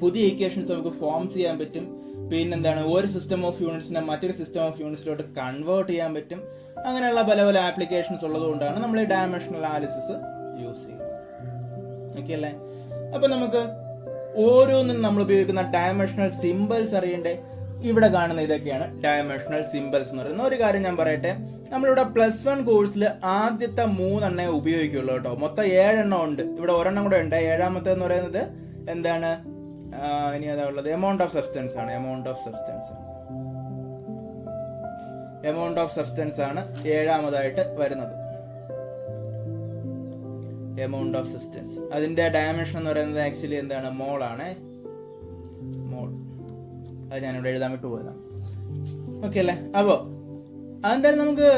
[SPEAKER 1] പുതിയ ഇക്വേഷൻസ് നമുക്ക് ഫോം ചെയ്യാൻ പറ്റും. പിന്നെന്താണ്, ഒരു സിസ്റ്റം ഓഫ് യൂണിറ്റ്സിനെ മറ്റൊരു സിസ്റ്റം ഓഫ് യൂണിറ്റ്സിലോട്ട് കൺവേർട്ട് ചെയ്യാൻ പറ്റും. അങ്ങനെയുള്ള പല പല ആപ്ലിക്കേഷൻസ് ഉള്ളത് കൊണ്ടാണ് നമ്മൾ ഈ ഡയമെൻഷണൽ അനാലിസിസ് യൂസ് ചെയ്യുന്നത്. ഓക്കെ അല്ലേ? അപ്പൊ നമുക്ക് ഓരോന്നിനും നമ്മൾ ഉപയോഗിക്കുന്ന ഡയമെൻഷണൽ സിമ്പിൾസ് അറിയണ്ടേ? ഇവിടെ കാണുന്ന ഇതൊക്കെയാണ് ഡയമെൻഷണൽ സിമ്പിൾസ് എന്ന് പറയുന്നത്. ഒരു കാര്യം ഞാൻ പറയട്ടെ, നമ്മളിവിടെ +1 കോഴ്സിൽ ആദ്യത്തെ 3 ഉപയോഗിക്കുള്ളൂ കേട്ടോ. മൊത്തം 7 ഉണ്ട്. ഇവിടെ ഒരെണ്ണം കൂടെ ഉണ്ട്. 7ാമത്തെ എന്ന് പറയുന്നത് എന്താണ്, ഇനി അതാ ഉള്ളത് എമൗണ്ട് ഓഫ് സബ്സ്റ്റൻസ് ആണ്. എമൗണ്ട് ഓഫ് സബ്സ്റ്റൻസ് ആണ് 7ാമതായിട്ട് വരുന്നത്. എമൗണ്ട് ഓഫ് സബ്സ്റ്റൻസ്, അതിന്റെ ഡയമെൻഷൻ എന്ന് പറയുന്നത് ആക്ച്വലി എന്താണ്, മോൾ ആണ്. മോൾ, അത് ഞാനിവിടെ എഴുതാൻ വിട്ടു പോയതാണ്. ഓക്കെ അല്ലേ? അപ്പോൾ അതെന്തായാലും നമുക്ക്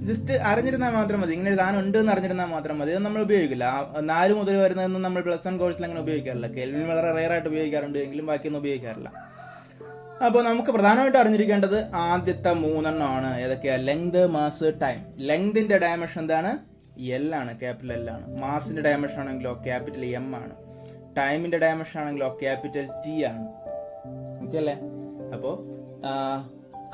[SPEAKER 1] ജസ്റ്റ് അറിഞ്ഞിരുന്നാൽ മാത്രം മതി. ഇങ്ങനെ ഒരു സാധനം ഉണ്ട് എന്ന് അറിഞ്ഞിരുന്നാൽ മാത്രം മതി. അത് നമ്മൾ ഉപയോഗിക്കില്ല. 4 മുതൽ വരുന്നതൊന്നും നമ്മൾ +1 കോഴ്സിൽ അങ്ങനെ ഉപയോഗിക്കാറില്ല. കെൽവിൻ വളരെ റെയറായിട്ട് ഉപയോഗിക്കാറുണ്ട്, എങ്കിലും ബാക്കിയൊന്നും ഉപയോഗിക്കാറില്ല. അപ്പോൾ നമുക്ക് പ്രധാനമായിട്ട് അറിഞ്ഞിരിക്കേണ്ടത് ആദ്യത്തെ 3 ആണ്. ഏതൊക്കെയാ? Length, mass, time. ലെങ്തിന്റെ ഡയമെൻഷൻ എന്താണ്? L ആണ്, ക്യാപിറ്റൽ L ആണ്. മാസിന്റെ ഡയമെൻഷൻ ആണെങ്കിലോ ക്യാപിറ്റൽ M ആണ്. ടൈമിന്റെ ഡയമെൻഷൻ ആണെങ്കിലോ ക്യാപിറ്റൽ T ആണ്. ഓക്കെ അല്ലേ? അപ്പോൾ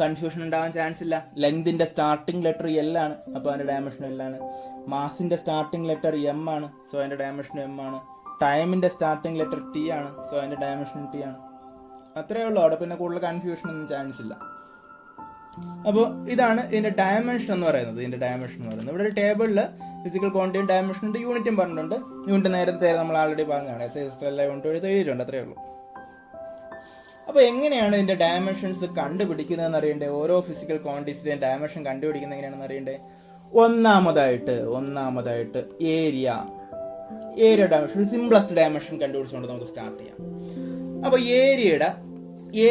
[SPEAKER 1] കൺഫ്യൂഷൻ ഉണ്ടാവാൻ ചാൻസ് ഇല്ല. ലെങ്തിന്റെ സ്റ്റാർട്ടിംഗ് ലെറ്റർ L ആണ്, അപ്പോൾ അതിന്റെ ഡയമെൻഷൻ L ആണ്. മാസിന്റെ സ്റ്റാർട്ടിംഗ് ലെറ്റർ M ആണ്, സോ അതിന്റെ ഡയമെൻഷൻ M ആണ്. ടൈമിന്റെ സ്റ്റാർട്ടിംഗ് ലെറ്റർ T ആണ്, സോ അതിന്റെ ഡയമെൻഷൻ T ആണ്. അത്രേ ഉള്ളൂ. അവിടെ പിന്നെ കൂടുതൽ കൺഫ്യൂഷൻ ഒന്നും ചാൻസ് ഇല്ല. അപ്പോൾ ഇതാണ് ഇതിന്റെ ഡയമെൻഷൻ എന്ന് പറയുന്നത്. ഇവിടെ ഒരു ടേബിളിൽ ഫിസിക്കൽ ക്വാണ്ടിറ്റിയും ഡയമെൻഷനും യൂണിറ്റും പറഞ്ഞിട്ടുണ്ട്. യൂണിറ്റ് നേരത്തെ നമ്മൾ ആൾറെഡി പറഞ്ഞതാണ്. എല്ലാം യൂണിറ്റ് എഴുതിയിട്ടുണ്ട്. അത്രേ ഉള്ളൂ. അപ്പോൾ എങ്ങനെയാണ് ഇതിന്റെ ഡയമെൻഷൻസ് കണ്ടുപിടിക്കുന്നതെന്ന് അറിയണ്ടേ? ഓരോ ഫിസിക്കൽ ക്വാണ്ടിറ്റിയുടെയും ഡയമെൻഷൻ കണ്ടുപിടിക്കുന്നത് എങ്ങനെയാണെന്ന് അറിയണ്ടേ? ഒന്നാമതായിട്ട് ഏരിയ ഡയമെൻഷൻ, സിംപ്ലസ്റ്റ് ഡയമെൻഷൻ കണ്ടുപിടിച്ചുകൊണ്ട് നമുക്ക് സ്റ്റാർട്ട് ചെയ്യാം. അപ്പോൾ ഏരിയയുടെ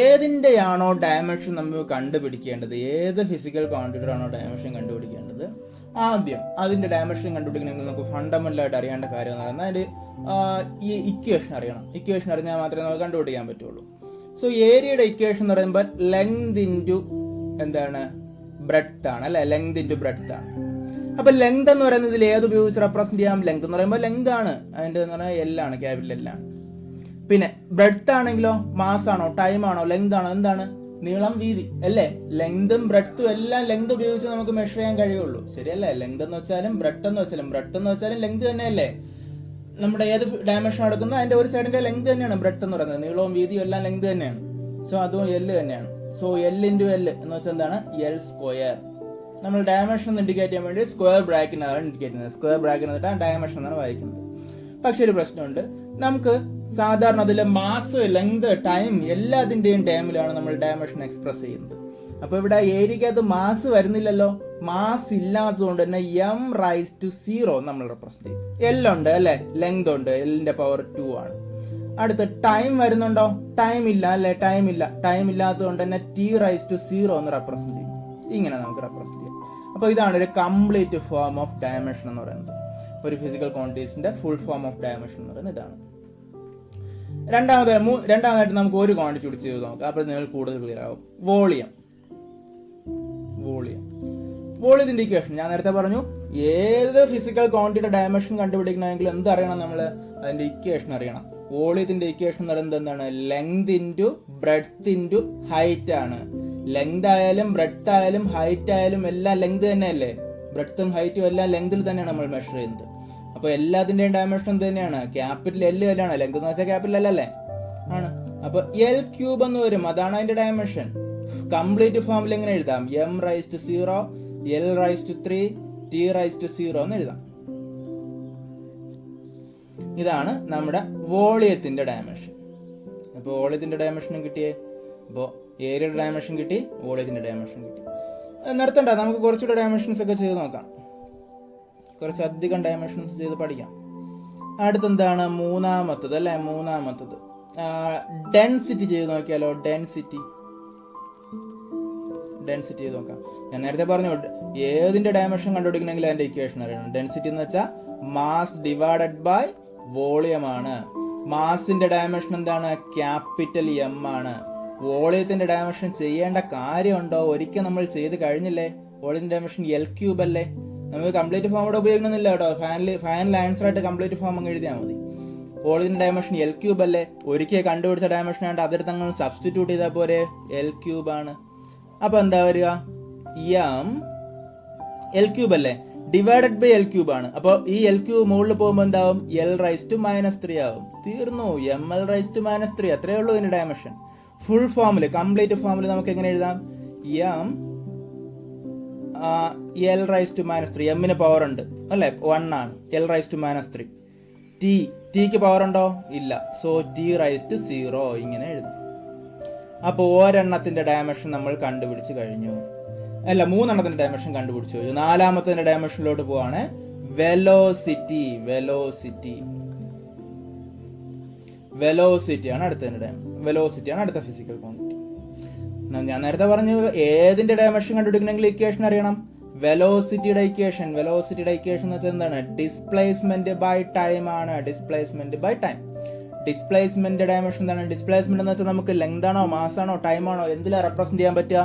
[SPEAKER 1] ഏതിൻ്റെയാണോ ഡയമെൻഷൻ നമ്മൾ കണ്ടുപിടിക്കേണ്ടത്, ഏത് ഫിസിക്കൽ ക്വാണ്ടിറ്റിയുടെ ആണോ ഡയമെൻഷൻ കണ്ടുപിടിക്കേണ്ടത്, ആദ്യം അതിൻ്റെ ഡയമെൻഷൻ കണ്ടുപിടിക്കണമെങ്കിൽ നമുക്ക് ഫണ്ടമെൻ്റലായിട്ട് അറിയേണ്ട കാര്യം എന്ന് പറയുന്നത് അതിൻ്റെ ഈ ഇക്വേഷൻ അറിയണം. ഇക്വേഷൻ അറിഞ്ഞാൽ മാത്രമേ നമുക്ക് കണ്ടുപിടിക്കാൻ പറ്റുള്ളൂ. സോ ഏരിയയുടെ ഇക്വേഷൻ എന്ന് പറയുമ്പോൾ ലെങ്ത് ഇൻറ്റു എന്താണ്, ബ്രെഡ്ത്ത് ആണ് അല്ലേ? ലെങ്ത് ഇൻറ്റു ബ്രെഡ്ത്ത് ആണ്. അപ്പോൾ ലെങ്ത് എന്ന് പറയുന്നത് ഇതിൽ ഏത് ഉപയോഗിച്ച് റെപ്രസെന്റ് ചെയ്യാം? ലെങ്ത് എന്ന് പറയുമ്പോൾ ലെങ്ത് ആണ്, അതിൻ്റെ എന്ന് പറഞ്ഞാൽ L ആണ്, ക്യാപിറ്റൽ L ആണ്. പിന്നെ ബ്രെഡ്ത്ത് ആണെങ്കിലോ മാസ് ആണോ, ടൈം ആണോ, ലെങ്ത് ആണോ, എന്താണ്? നീളം, വീതി അല്ലേ? ലെങ്തും ബ്രെഡ്ത്തും എല്ലാം ലെങ്ത് ഉപയോഗിച്ച് നമുക്ക് മെഷർ ചെയ്യാൻ കഴിയുള്ളൂ. ശരിയല്ലേ? ലെങ്ത് എന്ന് വെച്ചാലും ബ്രെഡ്ത്ത് എന്ന് വെച്ചാലും ലെങ്ത് തന്നെയല്ലേ? നമ്മുടെ ഏത് ഡയമെൻഷൻ എടുക്കുന്നോ അതിന്റെ ഒരു സൈഡിന്റെ ലെങ്ത് തന്നെയാണ് ബ്രെഡ്ത്ത് എന്ന് പറയുന്നത്. നീളവും വീതിയും എല്ലാം ലെങ്ത് തന്നെയാണ്. സോ അതും L തന്നെയാണ്. സോ L ഇൻറ്റു L എന്ന് വെച്ചാൽ എന്താണ്? L square. നമ്മൾ ഡയമെൻഷൻ ഇൻഡിക്കേറ്റ് ചെയ്യാൻ വേണ്ടി സ്ക്വയർ ബ്രാക്കറ്റിനാണ് ഇൻഡിക്കേറ്റ് ചെയ്യുന്നത്. സ്ക്വയർ ബ്രാക്കറ്റ് എന്നിട്ടാണ് ഡയമെൻഷൻ എന്നാണ് വായിക്കുന്നത്. പക്ഷെ ഒരു പ്രശ്നമുണ്ട്. നമുക്ക് സാധാരണ അതിലെ മാസ്, ലെങ്ത്, ടൈം എല്ലാത്തിൻ്റെയും ടൈമിലാണ് നമ്മൾ ഡയമെൻഷൻ എക്സ്പ്രസ് ചെയ്യുന്നത്. അപ്പോൾ ഇവിടെ ഏരിയക്കകത്ത് മാസ് വരുന്നില്ലല്ലോ. മാസ് ഇല്ലാത്തതുകൊണ്ട് തന്നെ m⁻�0 നമ്മൾ റെപ്രസെന്റ് ചെയ്യും. L ഉണ്ട് അല്ലേ? ലെങ്ത് ഉണ്ട്, L-ന്റെ പവർ 2 ആണ്. അടുത്ത് ടൈം വരുന്നുണ്ടോ? ടൈം ഇല്ല അല്ലേ? ടൈം ഇല്ലാത്തതുകൊണ്ട് തന്നെ t⁻0 എന്ന് റെപ്രസെന്റ് ചെയ്യും. ഇങ്ങനെ നമുക്ക് റെപ്രസെന്റ് ചെയ്യാം. അപ്പോൾ ഇതാണ് ഒരു കംപ്ലീറ്റ് ഫോം ഓഫ് ഡയമെൻഷൻ എന്ന് പറയുന്നത്. ഒരു ഫിസിക്കൽ ക്വാണ്ടിറ്റീസിന്റെ ഫുൾ ഫോം ഓഫ് ഡയമെൻഷൻ എന്ന് പറയുന്നത് ഇതാണ്. രണ്ടാമതായിട്ട് നമുക്ക് ഒരു ക്വാണ്ടിറ്റി കൂടി ചെയ്ത് നോക്കാം. അപ്പോൾ നിങ്ങൾ കൂടുതൽ ക്ലിയർ ആവും. വോളിയത്തിന്റെ ഇക്വേഷൻ ഞാൻ നേരത്തെ പറഞ്ഞു. ഏത് ഫിസിക്കൽ ക്വാണ്ടിറ്റിയുടെ ഡയമെൻഷൻ കണ്ടുപിടിക്കണമെങ്കിൽ എന്ത് അറിയണം? നമ്മൾ അതിന്റെ ഇക്വേഷൻ അറിയണം. വോളിയത്തിന്റെ ഇക്വേഷൻ എന്ന് പറയുന്നത് എന്താണ്? Length into breadth into height ആണ്. ലെങ്ത് ആയാലും ബ്രെഡ്ത്ത് ആയാലും ഹൈറ്റ് ആയാലും എല്ലാം ലെങ്ത് തന്നെയല്ലേ? ബ്രെഡ്ത്തും ഹൈറ്റും എല്ലാം ലെങ്തിൽ തന്നെയാണ് നമ്മൾ മെഷർ ചെയ്യുന്നത്. അപ്പോൾ എല്ലാത്തിൻ്റെയും ഡയമെൻഷൻ എന്ത് തന്നെയാണ്? ക്യാപിറ്റൽ L തന്നെയാണ്. ലെങ്ത് എന്ന് വെച്ചാൽ ക്യാപിറ്റൽ L അല്ലേ? ആണ്. അപ്പോൾ L³ എന്ന് വരും. അതാണ് അതിന്റെ ഡയമെൻഷൻ. കംപ്ലീറ്റ് ഫോമിൽ എങ്ങനെ എഴുതാം? m⁻�0, L⁻3, t⁻0 എന്ന് എഴുതാം. ഇതാണ് നമ്മുടെ വോളിയത്തിന്റെ ഡയമെൻഷൻ. അപ്പോൾ വോളിയത്തിന്റെ ഡയമെൻഷനും കിട്ടിയേ. അപ്പോൾ ഏരിയയുടെ ഡയമെൻഷൻ കിട്ടി, വോളിയത്തിന്റെ ഡയമെൻഷൻ കിട്ടി. നിർത്തണ്ട, നമുക്ക് കുറച്ചുകൂടെ ഡയമെൻഷൻസ് ഒക്കെ ചെയ്ത് നോക്കാം. കുറച്ചധികം ഡയമെൻഷൻസ് ചെയ്ത് പഠിക്കാം. അടുത്തെന്താണ്? മൂന്നാമത്തത് ഡെൻസിറ്റി ചെയ്ത് നോക്കിയാലോ? ഡെൻസിറ്റി ചെയ്ത് നോക്കാം. ഞാൻ നേരത്തെ പറഞ്ഞു ഏതിന്റെ ഡയമെൻഷൻ കണ്ടുപിടിക്കണമെങ്കിൽ അതിന്റെ ഇക്വേഷൻ അറിയണം. ഡെൻസിറ്റി എന്ന് വെച്ചാൽ മാസ് ഡിവൈഡഡ് ബൈ വോളിയം ആണ്. മാസിന്റെ ഡയമെൻഷൻ എന്താണ്? ക്യാപിറ്റൽ M ആണ്. വോളിയത്തിന്റെ ഡയമെൻഷൻ ചെയ്യേണ്ട കാര്യമുണ്ടോ? ഒരിക്കൽ നമ്മൾ ചെയ്ത് കഴിഞ്ഞില്ലേ? വോളിയത്തിന്റെ ഡയമെൻഷൻ L³ അല്ലേ? നമുക്ക് കംപ്ലീറ്റ് ഫോം ഇവിടെ ഉപയോഗിക്കണമെന്നില്ല കേട്ടോ. ഫൈനൽ ആൻസർ ആയിട്ട് കംപ്ലീറ്റ് ഫോം അങ്ങ് എഴുതിയാൽ മതി. വോളിയത്തിന്റെ ഡയമെൻഷൻ L³ അല്ലേ? ഒരിക്കൽ കണ്ടുപിടിച്ച ഡയമെൻഷൻ ആയിട്ട് അതെടുത്ത് അങ്ങ് സബ്സ്റ്റിറ്റ്യൂട്ട് ചെയ്താൽ പോരെ? L³ ആണ്. അപ്പൊ എന്താ വരിക? L³ അല്ലേ? ഡിവൈഡഡ് ബൈ L³ ആണ്. അപ്പോൾ ഈ L³ മുകളിൽ പോകുമ്പോൾ എന്താവും? L⁻³ ആവും. തീർന്നു. ml⁻³ അത്രേ ഉള്ളൂ ഇതിന്റെ ഡയമെൻഷൻ. ഫുൾ ഫോമിൽ കംപ്ലീറ്റ് ഫോമിൽ നമുക്ക് എങ്ങനെ എഴുതാം? M L rice to minus 3. എമ്മിന് പവർ ഉണ്ട് അല്ലേ, 1 ആണ്. L rice to minus 3. ടിക്ക് പവർ ഉണ്ടോ? ഇല്ല. സോ ടി റൈസ് ടു 0 ഇങ്ങനെ എഴുതാം. അപ്പോൾ ഒരെണ്ണത്തിന്റെ ഡയമെൻഷൻ നമ്മൾ കണ്ടുപിടിച്ച് കഴിഞ്ഞു. അല്ല, 3 എണ്ണത്തിന്റെ ഡയമെൻഷൻ കണ്ടുപിടിച്ചു കഴിഞ്ഞു. 4ാമത്തെ ഡയമെൻഷനിലോട്ട് പോവാണ്. വെലോസിറ്റി. വെലോസിറ്റിയാണ് അടുത്ത ഫിസിക്കൽ ക്വാണ്ടിറ്റി. ഞാൻ നേരത്തെ പറഞ്ഞു, ഏതിന്റെ ഡയമെൻഷൻ കണ്ടുപിടിക്കണമെങ്കിൽ ഇക്വേഷൻ അറിയണം. വെലോസിറ്റിയുടെ ഇക്വേഷൻ എന്ന് വെച്ചാൽ എന്താണ്? ഡിസ്പ്ലേസ്മെന്റ് ബൈ ടൈം ആണ്. ഡിസ്പ്ലേസ്മെന്റ് ഡയമെൻഷൻ എന്താണ്? ഡിസ്പ്ലേസ്മെന്റ് എന്ന് വെച്ചാൽ നമുക്ക് ലെങ്ത് ആണോ, മാസ് ആണോ, ടൈം ആണോ, എന്തിലാ റെപ്രസെന്റ് ചെയ്യാൻ പറ്റുക?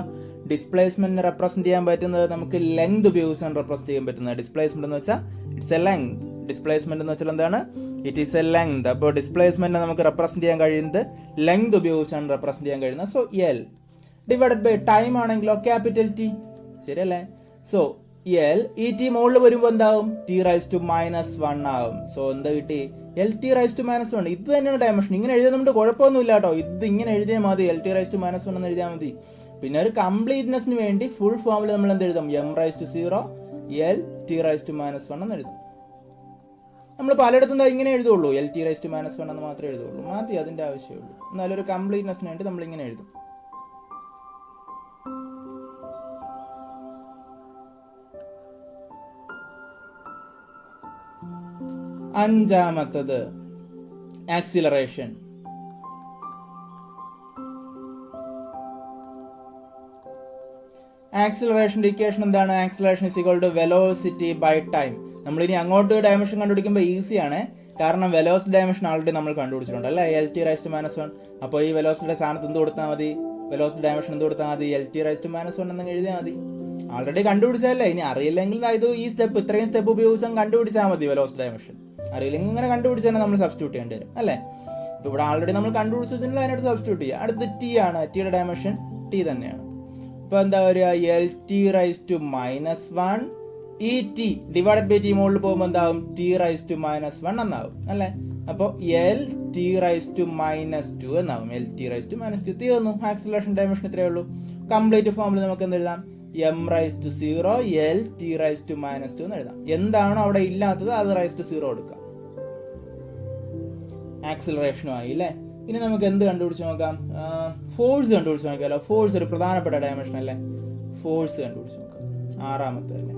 [SPEAKER 1] ഡിസ്പ്ലേസ്മെന്റിനെ റെപ്രസെന്റ് ചെയ്യാൻ പറ്റുന്നത് നമുക്ക് ലെങ്ത് ഉപയോഗിച്ചാണ് റെപ്രസെന്റ് ചെയ്യാൻ പറ്റുന്നത്. ഡിസ്പ്ലേസ്മെന്റ് എന്ന് വെച്ചാൽ ഇറ്റ്സ് എ ലെങ്ത്. ഡിസ്പ്ലേസ്മെന്റ് എന്ന് വെച്ചാൽ എന്താണ്? It is A length. അപ്പോൾ ഡിസ്പ്ലേസ്മെന്റിനെ നമുക്ക് റെപ്രസെന്റ് ചെയ്യാൻ കഴിയുന്നത് ലെങ്ത് ഉപയോഗിച്ചാണ് റെപ്രസെന്റ് ചെയ്യാൻ കഴിയുന്നത്. So L divided by time ആണെങ്കിലോ ക്യാപിറ്റൽ ടി. ശരിയല്ലേ? സോ എൽ ഈ ടി മുകളിൽ വരുമ്പോൾ എന്താവും? ടി റൈസ് ടു -1 ആവും. സോ എന്താ കിട്ടി? L T rice to -1. ഇത് തന്നെയാണ് ഡയമെൻഷൻ. ഇങ്ങനെ എഴുതിയാൽ നമ്മുടെ കുഴപ്പമൊന്നുമില്ല കേട്ടോ. ഇത് ഇങ്ങനെ എഴുതിയാൽ മതി. എൽ ടി റൈസ് ടു -1 എന്ന് എഴുതിയാൽ മതി. പിന്നെ ഒരു കംപ്ലീറ്റ്നെസ്സിന് വേണ്ടി ഫുൾ ഫോമിൽ നമ്മൾ എന്ത് എഴുതാം? M rice to 0 L T rice to -1 എന്ന് എഴുതും. നമ്മൾ പലയിടത്തും ഇങ്ങനെ എഴുതുള്ളൂ. എൽ ടി റൈസ് ടു -1 എന്ന് മാത്രമേ എഴുതുള്ളൂ. മതി, അതിന്റെ ആവശ്യമുള്ളൂ. എന്നാലും ഒരു കംപ്ലീറ്റ്നെസ്സിന് വേണ്ടി നമ്മൾ ഇങ്ങനെ എഴുതും. അഞ്ചാമത്തത് ആക്സിലറേഷൻ. ആക്സിലറേഷന്റെ ഇക്വേഷൻ എന്താണ്? Acceleration is equal to velocity by time. നമ്മൾ ഇനി അങ്ങോട്ട് ഡയമെൻഷൻ കണ്ടുപിടിക്കുമ്പോൾ ഈസിയാണ്. കാരണം വെലോസിറ്റി ഡയമെൻഷൻ ആൾറെഡി നമ്മൾ കണ്ടുപിടിച്ചിട്ടുണ്ട് അല്ലേ, എൽ ടി റൈസ് ടു -1. അപ്പോൾ ഈ വെലോസിറ്റിയുടെ സ്ഥാനത്ത് എന്ത് കൊടുത്താൽ മതി? വെലോസിറ്റി ഡയമെൻഷൻ എന്ത് കൊടുത്താൽ മതി? എൽ ടി റൈസ് ടു -1 എന്ന് എഴുതിയാൽ മതി. ആൾറെഡി കണ്ടുപിടിച്ചതല്ലേ. ഇനി അറിയില്ലെങ്കിൽ ഇത്രയും സ്റ്റെപ്പ് ഉപയോഗിച്ചാൽ കണ്ടുപിടിച്ചാൽ മതി. വെലോസിറ്റി ഡയമെൻഷൻ അറിയില്ലെങ്കിൽ ഇങ്ങനെ കണ്ടുപിടിച്ചാൽ നമ്മൾ സബ്സ്റ്റിറ്റ്യൂട്ട് ചെയ്യേണ്ടി വരും അല്ലേ. ഇപ്പൊ ഇവിടെ ആൾറെഡി നമ്മൾ കണ്ടുപിടിച്ചു വെച്ചിട്ടുണ്ടെങ്കിൽ അതിനകത്ത് സബ്സ്റ്റിറ്റ്യൂട്ട് ചെയ്യുക. അടുത്ത് ടി ആണ്. ടിയുടെ ഡയമെൻഷൻ ടി തന്നെയാണ്. ഇപ്പൊ എന്താ പറയുക? എൽ ടി റൈസ് ടു -1 ഈ ടി ഡിവൈഡഡ് ബൈ ടി മുകളിൽ പോകുമ്പോൾ എന്താവും? ടി റൈസ് ടു -1 എന്നാവും അല്ലേ. അപ്പോൾ എൽ ടി റൈസ് ടു -2 എന്നാവും. എൽ ടി റൈസ് ടു -2 തീർന്നു. ആക്സിലറേഷൻ ഡയമെൻഷൻ ഇത്രയേ ഉള്ളൂ. കംപ്ലീറ്റ് ഫോമിൽ നമുക്ക് എന്ത് എഴുതാം? M rice to 0 L T rice to -2 എന്ന് എഴുതാം. എന്താണോ അവിടെ ഇല്ലാത്തത് അത് റൈസ് ടു 0 കൊടുക്കാം. ആക്സിലറേഷനും ആയി അല്ലേ. ഇനി നമുക്ക് എന്ത് കണ്ടുപിടിച്ച് നോക്കാം? ഫോഴ്സ് കണ്ടുപിടിച്ച് നോക്കിയാലോ. ഫോഴ്സ് ഒരു പ്രധാനപ്പെട്ട ഡയമെൻഷൻ അല്ലേ. ഫോഴ്സ് കണ്ടുപിടിച്ച് നോക്കാം. 6ാമത്തെ അല്ലേ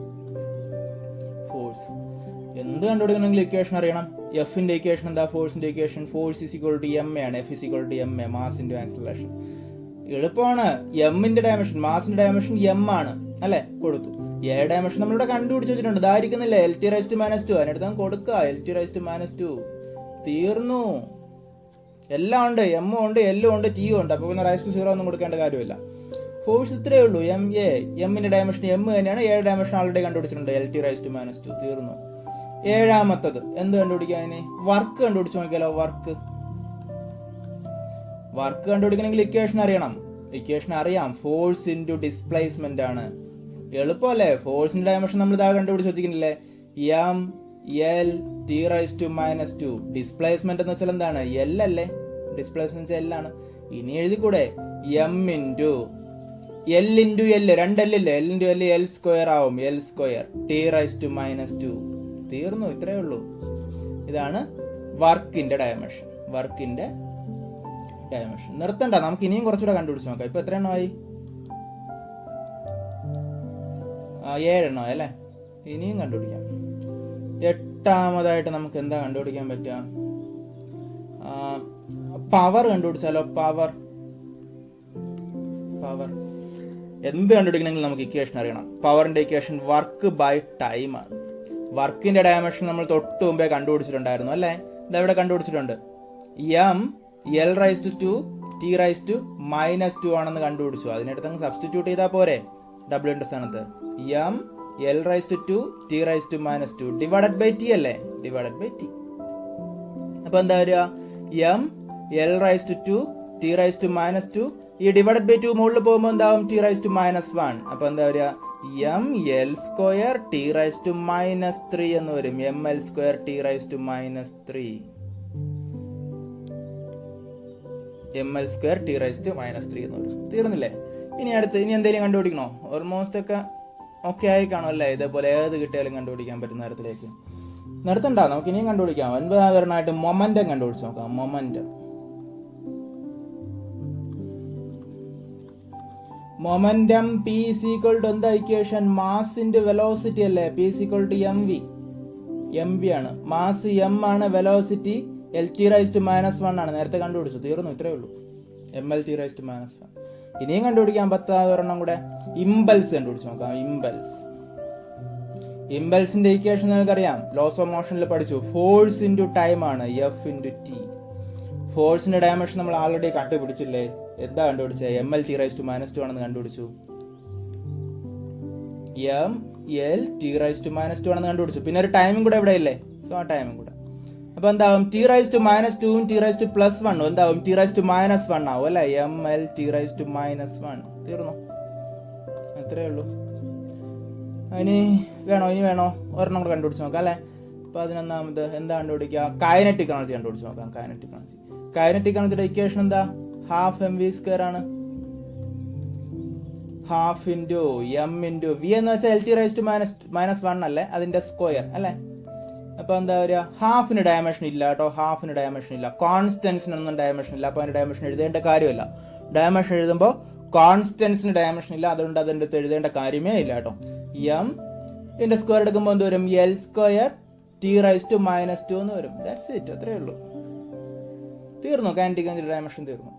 [SPEAKER 1] ഫോഴ്സ്. എന്ത് കണ്ടുപിടിക്കണമെങ്കിൽ ഇക്വേഷൻ അറിയണം. എഫിന്റെ ഇക്വേഷൻ എന്താ? ഫോഴ്സിന്റെ equation force is equal to M ആണ്. F is equal to M A, mass into acceleration. എളുപ്പമാണ്. എമ്മിന്റെ ഡയമെൻഷൻ, മാസിന്റെ ഡയമെൻഷൻ എം ആണ് അല്ലെ, കൊടുത്തു. എ ഡയമെൻഷൻ നമ്മളിവിടെ കണ്ടുപിടിച്ച് വെച്ചിട്ടുണ്ട്. ഇതായിരിക്കുന്നില്ല എൽ ടി റൈസ് ടു -2. അതിനടുത്ത് നമുക്ക് കൊടുക്കുക എൽ ടി റൈസ് ടു -2. തീർന്നു. എല്ലാം ഉണ്ട്. എമ്മും ഉണ്ട്, എല്ലും ഉണ്ട്, ടിയും ഉണ്ട്. അപ്പൊ പിന്നെ റൈസ് ടു 0 ഒന്നും കൊടുക്കേണ്ട കാര്യമില്ല. ഫോഴ്സ് ഇത്രയേ ഉള്ളൂ. M A. എമ്മിന്റെ ഡയമെൻഷൻ എം തന്നെയാണ്. എ ഡയമെൻഷൻ ആൾറെഡി കണ്ടുപിടിച്ചിട്ടുണ്ട്. L T rice to -2. തീർന്നു. 7ാമത്തത് എന്ത് കണ്ടുപിടിക്കാൻ? വർക്ക് കണ്ടുപിടിച്ച് നോക്കിയാലോ. വർക്ക് കണ്ടുപിടിക്കണമെങ്കിൽ ഇക്വേഷൻ അറിയണം. ഇക്വേഷൻ അറിയാം. ഫോഴ്സ് ഇൻറ്റു ഡിസ്പ്ലേസ്മെന്റ് ആണ്. എളുപ്പമല്ലേ. ഫോഴ്സിന്റെ ഡയമെൻഷൻ നമ്മൾ ഇതാ കണ്ടുപിടിച്ച് വെച്ചിരിക്കുന്നില്ലേ. M L T rice to -2. Displacement എന്ന് വെച്ചാൽ എന്താണ്? എൽ അല്ലേ. ഡിസ്പ്ലേസ്മെന്റ് എൽ ആണ്. ഇനി എഴുതിക്കൂടെ? M into L into L, 2 L ഇല്ലേ. L into L L square ആവും. L square T rice to -2. തീർന്നു. ഇത്രയേ ഉള്ളൂ. ഇതാണ് വർക്കിന്റെ ഡയമെൻഷൻ. നിർത്തണ്ട, നമുക്ക് ഇനിയും കുറച്ചുകൂടെ കണ്ടുപിടിച്ച് നോക്കാം. ഇപ്പൊ എത്ര എണ്ണമായി? 7 എണ്ണമായി അല്ലേ. ഇനിയും കണ്ടുപിടിക്കാം. 8ാമതായിട്ട് നമുക്ക് എന്താ കണ്ടുപിടിക്കാൻ പറ്റുക? പവർ കണ്ടുപിടിച്ചാലോ. പവർ എന്ത് കണ്ടുപിടിക്കണമെങ്കിൽ നമുക്ക് ഇക്വേഷൻ അറിയണം. പവറിന്റെ ഇക്വേഷൻ വർക്ക് ബൈ ടൈം ആണ്. വർക്കിന്റെ ഡയമെൻഷൻ നമ്മൾ തൊട്ട് മുമ്പേ കണ്ടുപിടിച്ചിട്ടുണ്ടായിരുന്നു അല്ലേ. ഇതെവിടെ കണ്ടുപിടിച്ചിട്ടുണ്ട്? M L rice to 2 T rice to -2 ആണെന്ന് കണ്ടുപിടിച്ചു. അതിനടുത്ത് അങ്ങ് സബ്സ്റ്റിറ്റ്യൂട്ട് ചെയ്താൽ പോരെ. ഡബ്ല്യൂന്റെ സ്ഥാനത്ത് M L rice to 2 T rice to -2 divided by T അല്ലേ. Divided by T. അപ്പൊ എന്താ വരിക? M L rice to 2 T rice to -2. ഈ ഡിവൈഡഡ് ബൈ 2 മുകളിൽ പോകുമ്പോൾ എന്താവും? T rice to -1. അപ്പൊ എന്താ വരിക? M L square T rice to -3 എന്ന് വരും. M L square T rice to -3. ml² t⁻³ എന്ന് വരും. തീർന്നില്ലേ? ഇനി എന്തെങ്കിലും കണ്ടുപിടിക്കണോ? ഓൾമോസ്റ്റ് ഒക്കെ ഓക്കെ ആയി കാണുമല്ലേ? ഇതേപോലെ ഏത് കിട്ടിയാലും കണ്ടുപിടിക്കാൻ പറ്റുന്ന തരത്തിലേക്ക് നിർത്തണ്ട. നമുക്ക് ഇനിയും കണ്ടുപിടിക്കാം. 9ാമതായിട്ട് മൊമെന്റം കണ്ടുപിടിച്ച് നോക്കാം. മൊമെന്റം P = എന്താ ഇക്വേഷൻ? മാസ് ഇൻറ്റു വെലോസിറ്റി അല്ലേ? P = mv ആണ്. മാസ് m ആണ്, വെലോസിറ്റി Lt⁻⁻1 ആണ്. നേരത്തെ കണ്ടുപിടിച്ചു. തീർന്നു. ഇത്രയേ ഉള്ളൂ. mL⁻⁻1. ഇനിയും കണ്ടുപിടിക്കാം 10 കൂടെ. ഇമ്പൾസ് കണ്ടുപിടിച്ച് നോക്കാം. ഇമ്പൾസിന്റെ ഇക്വേഷൻ നിങ്ങൾക്കറിയാം. ലോസ് ഓഫ് മോഷനിൽ പഠിച്ചു. ഫോഴ്സ് ഇൻറ്റു ടൈം ആണ്, F/t. ഫോഴ്സിന്റെ ഡയമെൻഷൻ നമ്മൾ ആൾറെഡി കണ്ടുപിടിച്ചില്ലേ? എന്താ കണ്ടുപിടിച്ചത്? mL⁻⁻2 ആണെന്ന് കണ്ടുപിടിച്ചു. mL⁻⁻2 ആണെന്ന് കണ്ടുപിടിച്ചു. പിന്നെ ഒരു ടൈമും കൂടെ ഇവിടെ ഇല്ലേ? സോ ആ ടൈമും കൂടെ. അപ്പൊ എന്താവും? t⁻²ഉം t+1 എന്താവും? t⁻⁻1 ആവും അല്ലെ? mL⁻⁻1. തീർന്നു. അത്രേ ഉള്ളൂ. ഇനി വേണോ? ഒരെണ്ണം കൂടെ കണ്ടുപിടിച്ച് നോക്കാം അല്ലെ? 11ാമത് എന്താ കണ്ടുപിടിക്കുക? കൈനറ്റിക് എനർജി കണ്ടുപിടിച്ച് നോക്കാം. കൈനറ്റിക് എനർജിയുടെ ഇക്വേഷൻ എന്താ? ½ mv² ആണ്. ½ ഇൻറ്റു m ഇൻറ്റു v എന്ന് വെച്ചാൽ Lt⁻⁻1 അല്ലേ? അതിന്റെ സ്ക്വയർ അല്ലേ? അപ്പൊ എന്താ പറയുക? ഹാഫിന് ഡയമെൻഷൻ ഇല്ല കേട്ടോ. കോൺസ്റ്റൻസിനൊന്നും ഡയമെൻഷൻ ഇല്ല. അപ്പൊ അതിന്റെ ഡയമെൻഷൻ എഴുതേണ്ട കാര്യമില്ല. ഡയമെൻഷൻ എഴുതുമ്പോൾ കോൺസ്റ്റൻസിന് ഡയമെൻഷൻ ഇല്ല. അതുകൊണ്ട് അതിൻ്റെ അടുത്ത് എഴുതേണ്ട കാര്യമേ ഇല്ല കേട്ടോ. m ഇതിന്റെ സ്ക്വയർ എടുക്കുമ്പോൾ എന്ത് വരും? L² t⁻⁻2 എന്ന് വരും. That's it. അത്രേ ഉള്ളൂ. തീർന്നു. കൈനറ്റിക് എനർജി ഡയമെൻഷൻ തീർന്നു.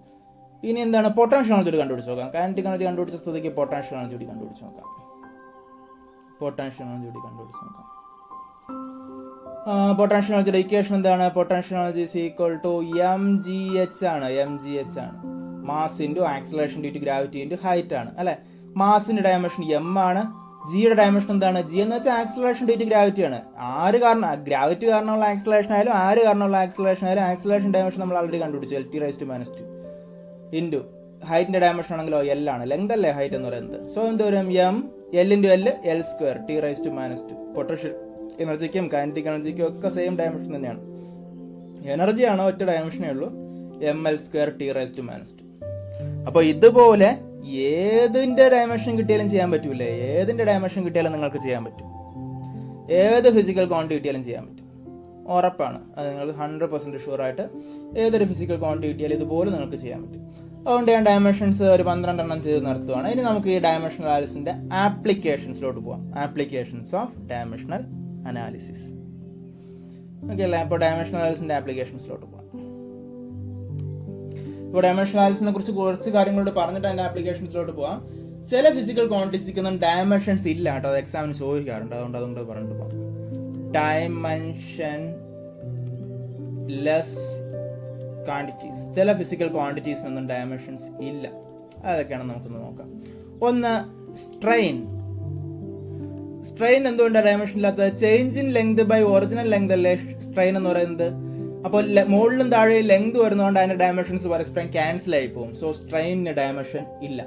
[SPEAKER 1] ഇനി എന്താണ്? പൊട്ടൻഷ്യൽ എനർജി കണ്ടുപിടിച്ച് നോക്കാം. കൈനറ്റിക് എനർജി കണ്ടുപിടിച്ച സ്ഥിതിക്ക് പൊട്ടൻഷ്യൽ എനർജി കണ്ടുപിടിച്ച് നോക്കാം. പൊട്ടൻഷ്യൽ എനർജിയുടെ ഇക്വേഷൻ എന്താണ്? പൊട്ടൻഷ്യൽ എനർജി mgh ആണ്. Mass into acceleration due to gravity into height ആണ് അല്ലെ? മാസിന്റെ ഡയമെൻഷൻ m ആണ്. ജിയുടെ ഡയമെൻഷൻ എന്താണ്? ജി എന്ന് വെച്ചാൽ ആക്സലറേഷൻ ഡ്യൂ ടു ഗ്രാവിറ്റി ആണ്. ഗ്രാവിറ്റി കാരണമുള്ള ആക്സലറേഷൻ ആയാലും കാരണമുള്ള ആക്സലറേഷൻ ആയാലും ആക്സലറേഷൻ ഡയമെൻഷൻ നമ്മൾ ആൾറെഡി കണ്ടുപിടിച്ചു. Lt⁻⁻2 ഇൻറ്റു ഹൈറ്റിന്റെ ഡയമെൻഷൻ ആണെങ്കിലോ L ആണ്. ലെങ്ത് അല്ലേ ഹൈറ്റ് എന്ന് പറയുന്നത്. സോ എന്ത് വരും? m L into L L² t⁻⁻2. Potential എനർജിക്കും കൈനറ്റിക് എനർജിക്കും ഒക്കെ സെയിം ഡയമെൻഷൻ തന്നെയാണ്. എനർജിയാണോ ഒറ്റ ഡയമെൻഷനേ ഉള്ളൂ. mL² t⁻⁻2. അപ്പോൾ ഇതുപോലെ ഏതിന്റെ ഡയമെൻഷൻ കിട്ടിയാലും ചെയ്യാൻ പറ്റൂലേ? ഏതിന്റെ ഡയമെൻഷൻ കിട്ടിയാലും നിങ്ങൾക്ക് ചെയ്യാൻ പറ്റും. ഏത് ഫിസിക്കൽ ക്വാണ്ടിറ്റി കിട്ടിയാലും ചെയ്യാൻ പറ്റും. ഉറപ്പാണ്. അത് നിങ്ങൾക്ക് 100% ഷുവറായിട്ട് ഏതൊരു ഫിസിക്കൽ ക്വാണ്ടിറ്റി കിട്ടിയാലും ഇതുപോലെ നിങ്ങൾക്ക് ചെയ്യാൻ പറ്റും. അതുകൊണ്ട് ഞാൻ ഡയമെൻഷൻസ് ഒരു 12 ചെയ്ത് നിർത്തുവാണ്. ഇനി നമുക്ക് ഈ ഡയമെൻഷണൽ അനാലിസിന്റെ ആപ്ലിക്കേഷൻസിലോട്ട് പോവാം. Applications of dimensional analysis. Okay അല്ലേ? അപ്പോൾ ഡയമെൻഷണൽ അനാലിസിന്റെ ആപ്ലിക്കേഷൻസിലോട്ട് പോവാം. ഇപ്പോൾ ഡയമെൻഷണൽ അനാലിസിനെ കുറിച്ച് കുറച്ച് കാര്യങ്ങളോട് പറഞ്ഞിട്ട് അതിന്റെ ആപ്ലിക്കേഷൻസിലോട്ട് പോവാം. ചില ഫിസിക്കൽ ക്വാണ്ടിറ്റീസിക്കൊന്നും ഡയമെൻഷൻസ് ഇല്ല കേട്ടോ. അത് എക്സാമിന് ചോദിക്കാറുണ്ട്. അതുകൊണ്ട് പറഞ്ഞിട്ട് പോകാം. Dimensionless quantities. ചില ഫിസിക്കൽ ക്വാണ്ടിറ്റീസിനൊന്നും ഡയമെൻഷൻസ് ഇല്ല. അതൊക്കെയാണ് നമുക്കൊന്ന് നോക്കാം. ഒന്ന് സ്ട്രെയിൻ. എന്തുകൊണ്ടാണ് ഡയമെൻഷൻ ഇല്ലാത്തത്? Change in length by original length അല്ലേ സ്ട്രെയിൻ എന്ന് പറയുന്നത്. അപ്പോൾ മുകളിലും താഴെ ലെങ്ത് വരുന്നതുകൊണ്ട് അതിന്റെ ഡയമെൻഷൻസ് പരസ്പരം ക്യാൻസൽ ആയി പോകും. സോ സ്ട്രെയിനിന് ഡയമെൻഷൻ ഇല്ല.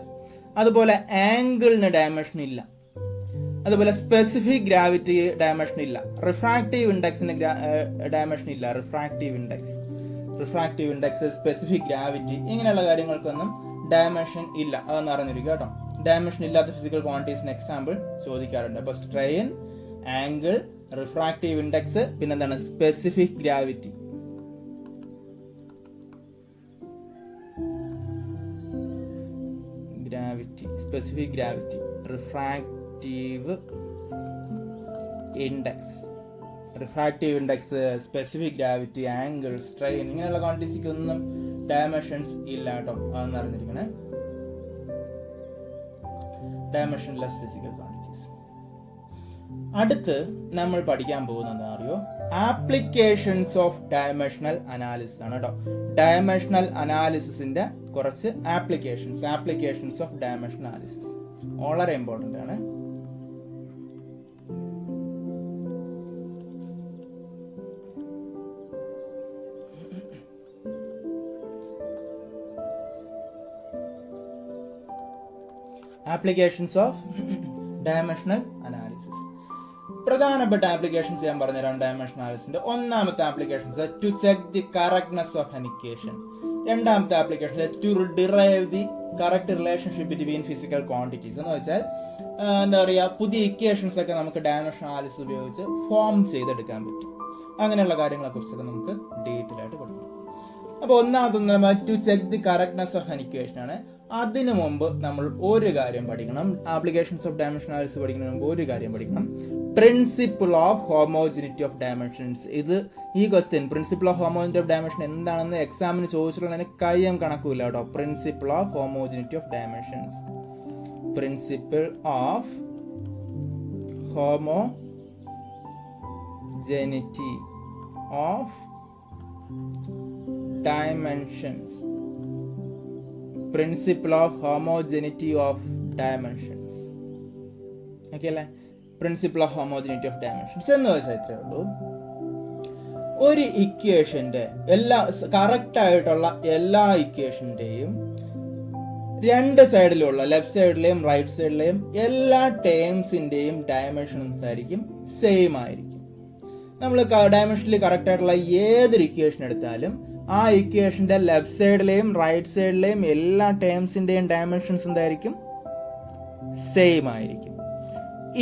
[SPEAKER 1] അതുപോലെ ആംഗിളിന് ഡയമെൻഷൻ ഇല്ല. അതുപോലെ സ്പെസിഫിക് ഗ്രാവിറ്റി ഡയമെൻഷൻ ഇല്ല. റിഫ്രാക്റ്റീവ് ഇൻഡെക്സിന് ഡയമെൻഷൻ ഇല്ല. റിഫ്രാക്റ്റീവ് ഇൻഡെക്സ്, സ്പെസിഫിക് ഗ്രാവിറ്റി, ഇങ്ങനെയുള്ള കാര്യങ്ങൾക്കൊന്നും ഡയമെൻഷൻ ഇല്ല. അതൊന്ന് അറിഞ്ഞിരിക്കും കേട്ടോ. ഡയമെൻഷൻ ഇല്ലാത്ത ഫിസിക്കൽ ക്വാണ്ടിറ്റീസിന് എക്സാമ്പിൾ ചോദിക്കാറുണ്ട്. അപ്പോൾ സ്ട്രെയിൻ, ആംഗിൾ, റിഫ്രാക്റ്റീവ് ഇൻഡെക്സ്, പിന്നെന്താണ്? Specific gravity. Specific gravity, refractive index, specific gravity, angle, strain, ഇങ്ങനെയുള്ള ക്വാണ്ടിറ്റീസിക്കൊന്നും ഡയമെൻഷൻസ് ഇല്ല കേട്ടോ. അതൊന്നും അറിഞ്ഞിരിക്കണേ. Dimensionless physical quantities. അടുത്ത് നമ്മൾ പഠിക്കാൻ പോകുന്നത് എന്താ അറിയോ? ആപ്ലിക്കേഷൻസ് ഓഫ് ഡയമെൻഷണൽ അനാലിസിസ് ആണ് കേട്ടോ. ഡയമെൻഷണൽ അനാലിസിസിന്റെ കുറച്ച് ആപ്ലിക്കേഷൻസ് ഓഫ് ഡയമെൻഷണൽ അനാലിസിസ് വളരെ ഇമ്പോർട്ടൻ്റ് ആണ്. Applications of dimensional analysis. പ്രധാനപ്പെട്ട ആപ്ലിക്കേഷൻസ് ഞാൻ പറഞ്ഞുതരാം ഡയമെൻഷണൽ അനാലിസിന്റെ. ഒന്നാമത്തെ applications to check the correctness of an equation. രണ്ടാമത്തെ application to derive the correct relationship between physical quantities എന്ന് വെച്ചാൽ എന്താ പറയുക, പുതിയ ഇക്വേഷൻസ് ഒക്കെ നമുക്ക് ഡയമെൻഷൻ അനാലിസിസ് ഉപയോഗിച്ച് ഫോം ചെയ്തെടുക്കാൻ പറ്റും. അങ്ങനെയുള്ള കാര്യങ്ങളെ കുറിച്ചൊക്കെ നമുക്ക് ഡീറ്റെയിൽ ആയിട്ട് പഠിക്കണം. അപ്പോൾ ഒന്നാമത്തെ to check the correctness of an equation ആണ്. അതിനു മുമ്പ് നമ്മൾ ഒരു കാര്യം പഠിക്കണം. ആപ്ലിക്കേഷൻസ് ഓഫ് ഡയമെൻഷൻ അനാലിസിസ് പഠിക്കുന്നതിന് മുമ്പ് ഒരു കാര്യം പഠിക്കണം, principle of homogeneity of dimensions. ഈ question principle of homogeneity of dimension എന്താണെന്ന് എക്സാമിന് ചോദിച്ചിട്ടുള്ളതിന് കയ്യം കണക്കില്ല കേട്ടോ. Principle of homogeneity of dimensions, principle of homogeneity of dimensions, principle of homogeneity of dimensions. Okay അല്ലേ? Principle of homogeneity of dimensions എന്ന് വെച്ചാൽ ഇത്രയേ ഉള്ളൂ. ഒരു ഇക്വേഷന്റെ കറക്റ്റ് ആയിട്ടുള്ള എല്ലാ ഇക്വേഷന്റെയും രണ്ട് സൈഡിലുള്ള ലെഫ്റ്റ് സൈഡിലെയും റൈറ്റ് സൈഡിലെയും എല്ലാ ടേംസിന്റെയും ഡയമെൻഷൻ എന്തായിരിക്കും? സെയിം ആയിരിക്കും. നമ്മൾ ഡയമെൻഷനിൽ കറക്റ്റ് ആയിട്ടുള്ള ഏതൊരു ഇക്വേഷൻ എടുത്താലും ആ ഇക്വേഷന്റെ ലെഫ്റ്റ് സൈഡിലെയും റൈറ്റ് സൈഡിലെയും എല്ലാ ടേംസിന്റെയും ഡയമെൻഷൻസ് എന്തായിരിക്കും? സെയിം ആയിരിക്കും.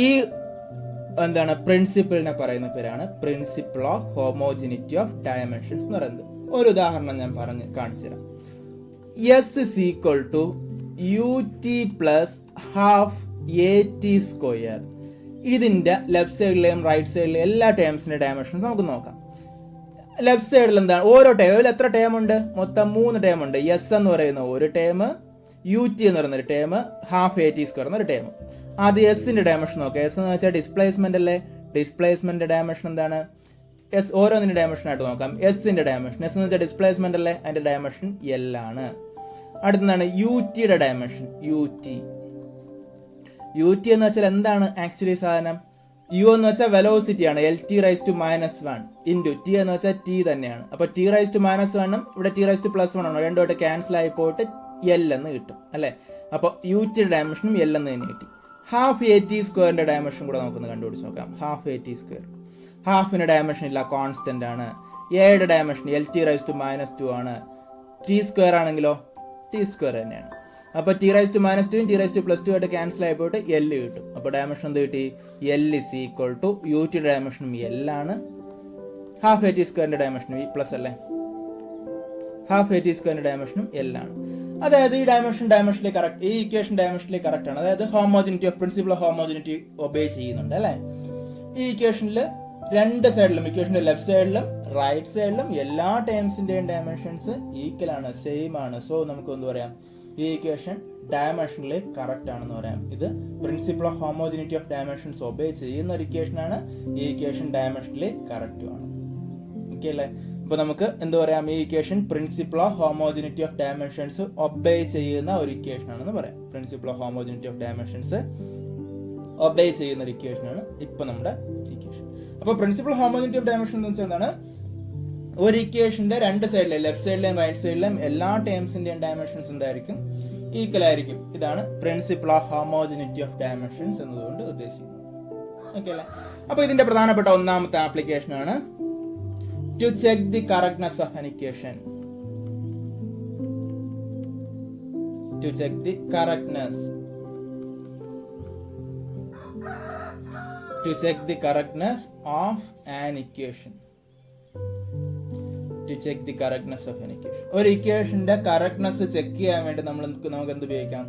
[SPEAKER 1] ഈ പ്രിൻസിപ്പിളിനെ പറയുന്ന പേരാണ് principle of homogeneity of dimensions എന്ന് പറയുന്നത്. ഒരു ഉദാഹരണം ഞാൻ കാണിച്ചു തരാം. S is equal to ut plus half at square. ഇതിന്റെ ലെഫ്റ്റ് സൈഡിലെയും റൈറ്റ് സൈഡിലെയും എല്ലാ ടേംസിന്റെ ഡയമെൻഷൻസ് നമുക്ക് നോക്കാം. ലെഫ്റ്റ് സൈഡിൽ എന്താണ്? ഓരോ ടേമിൽ എത്ര ടേം ഉണ്ട്? മൊത്തം 3 ടേം ഉണ്ട്. എസ് എന്ന് പറയുന്ന ഒരു ടേം, ut എന്ന് പറയുന്ന ഒരു ടേം, ഹാഫ് at സ്ക്വയർ എന്നൊരു ടേം. ആദ്യം എസിന്റെ ഡയമെൻഷൻ നോക്കാം. എസ് എന്ന് വെച്ചാൽ ഡിസ്പ്ലേസ്മെന്റ് അല്ലേ? ഡിസ്പ്ലേസ്മെന്റ് ഡയമെൻഷൻ എന്താണ്? എസ് ഓരോന്നിന്റെ ഡയമെൻഷൻ ആയിട്ട് നോക്കാം. എസിന്റെ ഡയമെൻഷൻ, എസ് എന്ന് വെച്ചാൽ ഡിസ്പ്ലേസ്മെന്റ് അല്ലേ? അതിന്റെ ഡയമെൻഷൻ എൽ ആണ്. അടുത്താണ് യുടെ ഡയമെൻഷൻ. ut എന്ന് വെച്ചാൽ എന്താണ് ആക്ച്വലി സാധനം? u എന്ന് വെച്ചാൽ വെലോസിറ്റി ആണ്. LT⁻⁻1 ഇൻറ്റു ടി എന്ന് വെച്ചാൽ ടി തന്നെയാണ്. അപ്പൊ T⁻⁻1 ഇവിടെ T⁻+1 ആണ്. രണ്ടുമായിട്ട് ക്യാൻസൽ ആയി പോയിട്ട് എൽ എന്ന് കിട്ടും അല്ലെ? അപ്പൊ യുടെ ഡയമെൻഷനും എൽ എന്ന് തന്നെ കിട്ടി. ഹാഫ് at സ്ക്വയറിന്റെ ഡയമെൻഷൻ കൂടെ നമുക്കൊന്ന് കണ്ടുപിടിച്ച് നോക്കാം. ഹാഫ് at സ്ക്വയർ, ഹാഫിന് ഡയമെൻഷൻ ഇല്ല, കോൺസ്റ്റന്റ് ആണ്. എയുടെ ഡയമെൻഷൻ LT⁻2 ആണ്. ടി സ്ക്വയർ ആണെങ്കിലോ ടി സ്ക്വയർ തന്നെയാണ്. അപ്പൊ T⁻2 T⁻+2 ആയിട്ട് ക്യാൻസൽ ആയി പോയിട്ട് എൽ കിട്ടും. അപ്പൊ ഡയമെൻഷൻ എന്ത് കിട്ടി? L is equal to ut ഡയമെൻഷനും എൽ ആണ്, ഹാഫ് at സ്ക്വയറിന്റെ ഡയമെൻഷനും പ്ലസ് അല്ലേ? ഹാഫ് at സ്ക്വയറിന്റെ ഡയമെൻഷനും എൽ ആണ്. അതായത് ഈ ഡയമെൻഷനിലെ കറക്റ്റ്, ഈ ഇക്വേഷൻ ഡയമെൻഷനിലെ കറക്റ്റ് ആണ്. അതായത് homogeneity of principle of homogeneity obey ചെയ്യുന്നുണ്ട് അല്ലേ? ഈ ഇക്വേഷനിൽ രണ്ട് സൈഡിലും, ഇക്വേഷന്റെ ലെഫ്റ്റ് സൈഡിലും റൈറ്റ് സൈഡിലും എല്ലാ ടേംസിന്റെയും ഡയമെൻഷൻസ് ഈക്വൽ ആണ്, സെയിം ആണ്. സോ നമുക്ക് എന്ത് പറയാം? ഈ ഇക്വേഷൻ ഡയമെൻഷനിലെ കറക്റ്റ് ആണെന്ന് പറയാം. ഇത് principle of homogeneity of dimensions obey ചെയ്യുന്ന ഒരു ഇക്വേഷൻ ആണ്. ഈ ഇക്വേഷൻ ഡയമെൻഷനിലെ കറക്റ്റും ആണ്. ഓക്കെ അല്ലേ? അപ്പൊ നമുക്ക് എന്ത് പറയാം? ഈ equation principle of homogeneity of dimensions obey ചെയ്യുന്ന ഒരു ഇക്വേഷൻ ആണെന്ന് പറയാം. Principle of homogeneity of dimensions obey ചെയ്യുന്ന ഒരു ഇക്വേഷൻ ആണ് ഇപ്പൊ നമ്മുടെ ഇക്വേഷൻ. അപ്പൊ പ്രിൻസിപ്പിൾ ഹോമോജിനിറ്റി ഓഫ് ഡയമെൻഷൻ എന്ന് വെച്ചാൽ എന്താണ്? ഒരു ഇക്വേഷന്റെ രണ്ട് സൈഡിലെ ലെഫ്റ്റ് സൈഡിലെയും റൈറ്റ് സൈഡിലെയും എല്ലാ ടേംസിന്റെയും ഡയമെൻഷൻസ് എന്തായിരിക്കും? ഈക്വൽ ആയിരിക്കും. ഇതാണ് principle of homogeneity of dimensions എന്നതുകൊണ്ട് ഉദ്ദേശിക്കുന്നത്. ഓക്കെ അല്ലേ? അപ്പൊ ഇതിന്റെ പ്രധാനപ്പെട്ട ഒന്നാമത്തെ ആപ്ലിക്കേഷൻ ആണ് to check the correctness of an equation. To check the correctness, to check the correctness of an equation. To check the correctness of an equation. ഒരു ഇക്വേഷന്റെ കറക്റ്റ്നെസ് ചെക്ക് ചെയ്യാൻ വേണ്ടി നമുക്ക് എന്ത് ഉപയോഗിക്കാം?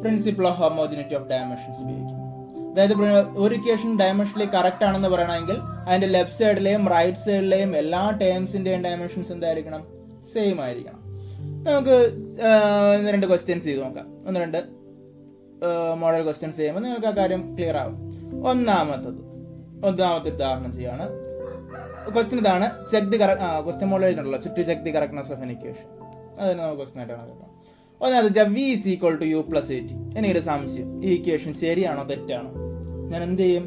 [SPEAKER 1] Principle of homogeneity of dimensions ഉപയോഗിക്കാം. അതായത് ഒരു ഇക്വേഷൻ ഡയമെൻഷനിൽ കറക്റ്റ് ആണെന്ന് പറയണമെങ്കിൽ അതിന്റെ ലെഫ്റ്റ് സൈഡിലെയും റൈറ്റ് സൈഡിലെയും എല്ലാ ടേംസിന്റെയും ഡയമെൻഷൻസ് എന്തായിരിക്കണം? സെയിം ആയിരിക്കണം. നമുക്ക് രണ്ട് ക്വസ്റ്റ്യൻസ് ചെയ്ത് നോക്കാം. രണ്ട് മോഡൽ ക്വസ്റ്റ്യൻസ് ചെയ്യുമ്പോൾ നിങ്ങൾക്ക് ആ കാര്യം ക്ലിയർ ആവും. ഒന്നാമത്തെ ഉദാഹരണം ചെയ്യാണ്. ക്വസ്റ്റ്യൻ ഇതാണ്, ചെക്ക് ദി ക്വസ്റ്റ്യൻ മോഡൽ ആയിട്ടുണ്ടല്ലോ, to check the correctness of an equation. അതിന് നമുക്ക് ക്വസ്റ്റ്യൻ ആയിട്ടാണ് കേട്ടോ. ഒന്നാമത് v is equal to u plus at. എനിക്കൊരു സംശയം, ഈ ഇക്വേഷൻ ശരിയാണോ തെറ്റാണോ? ഞാൻ എന്ത് ചെയ്യും?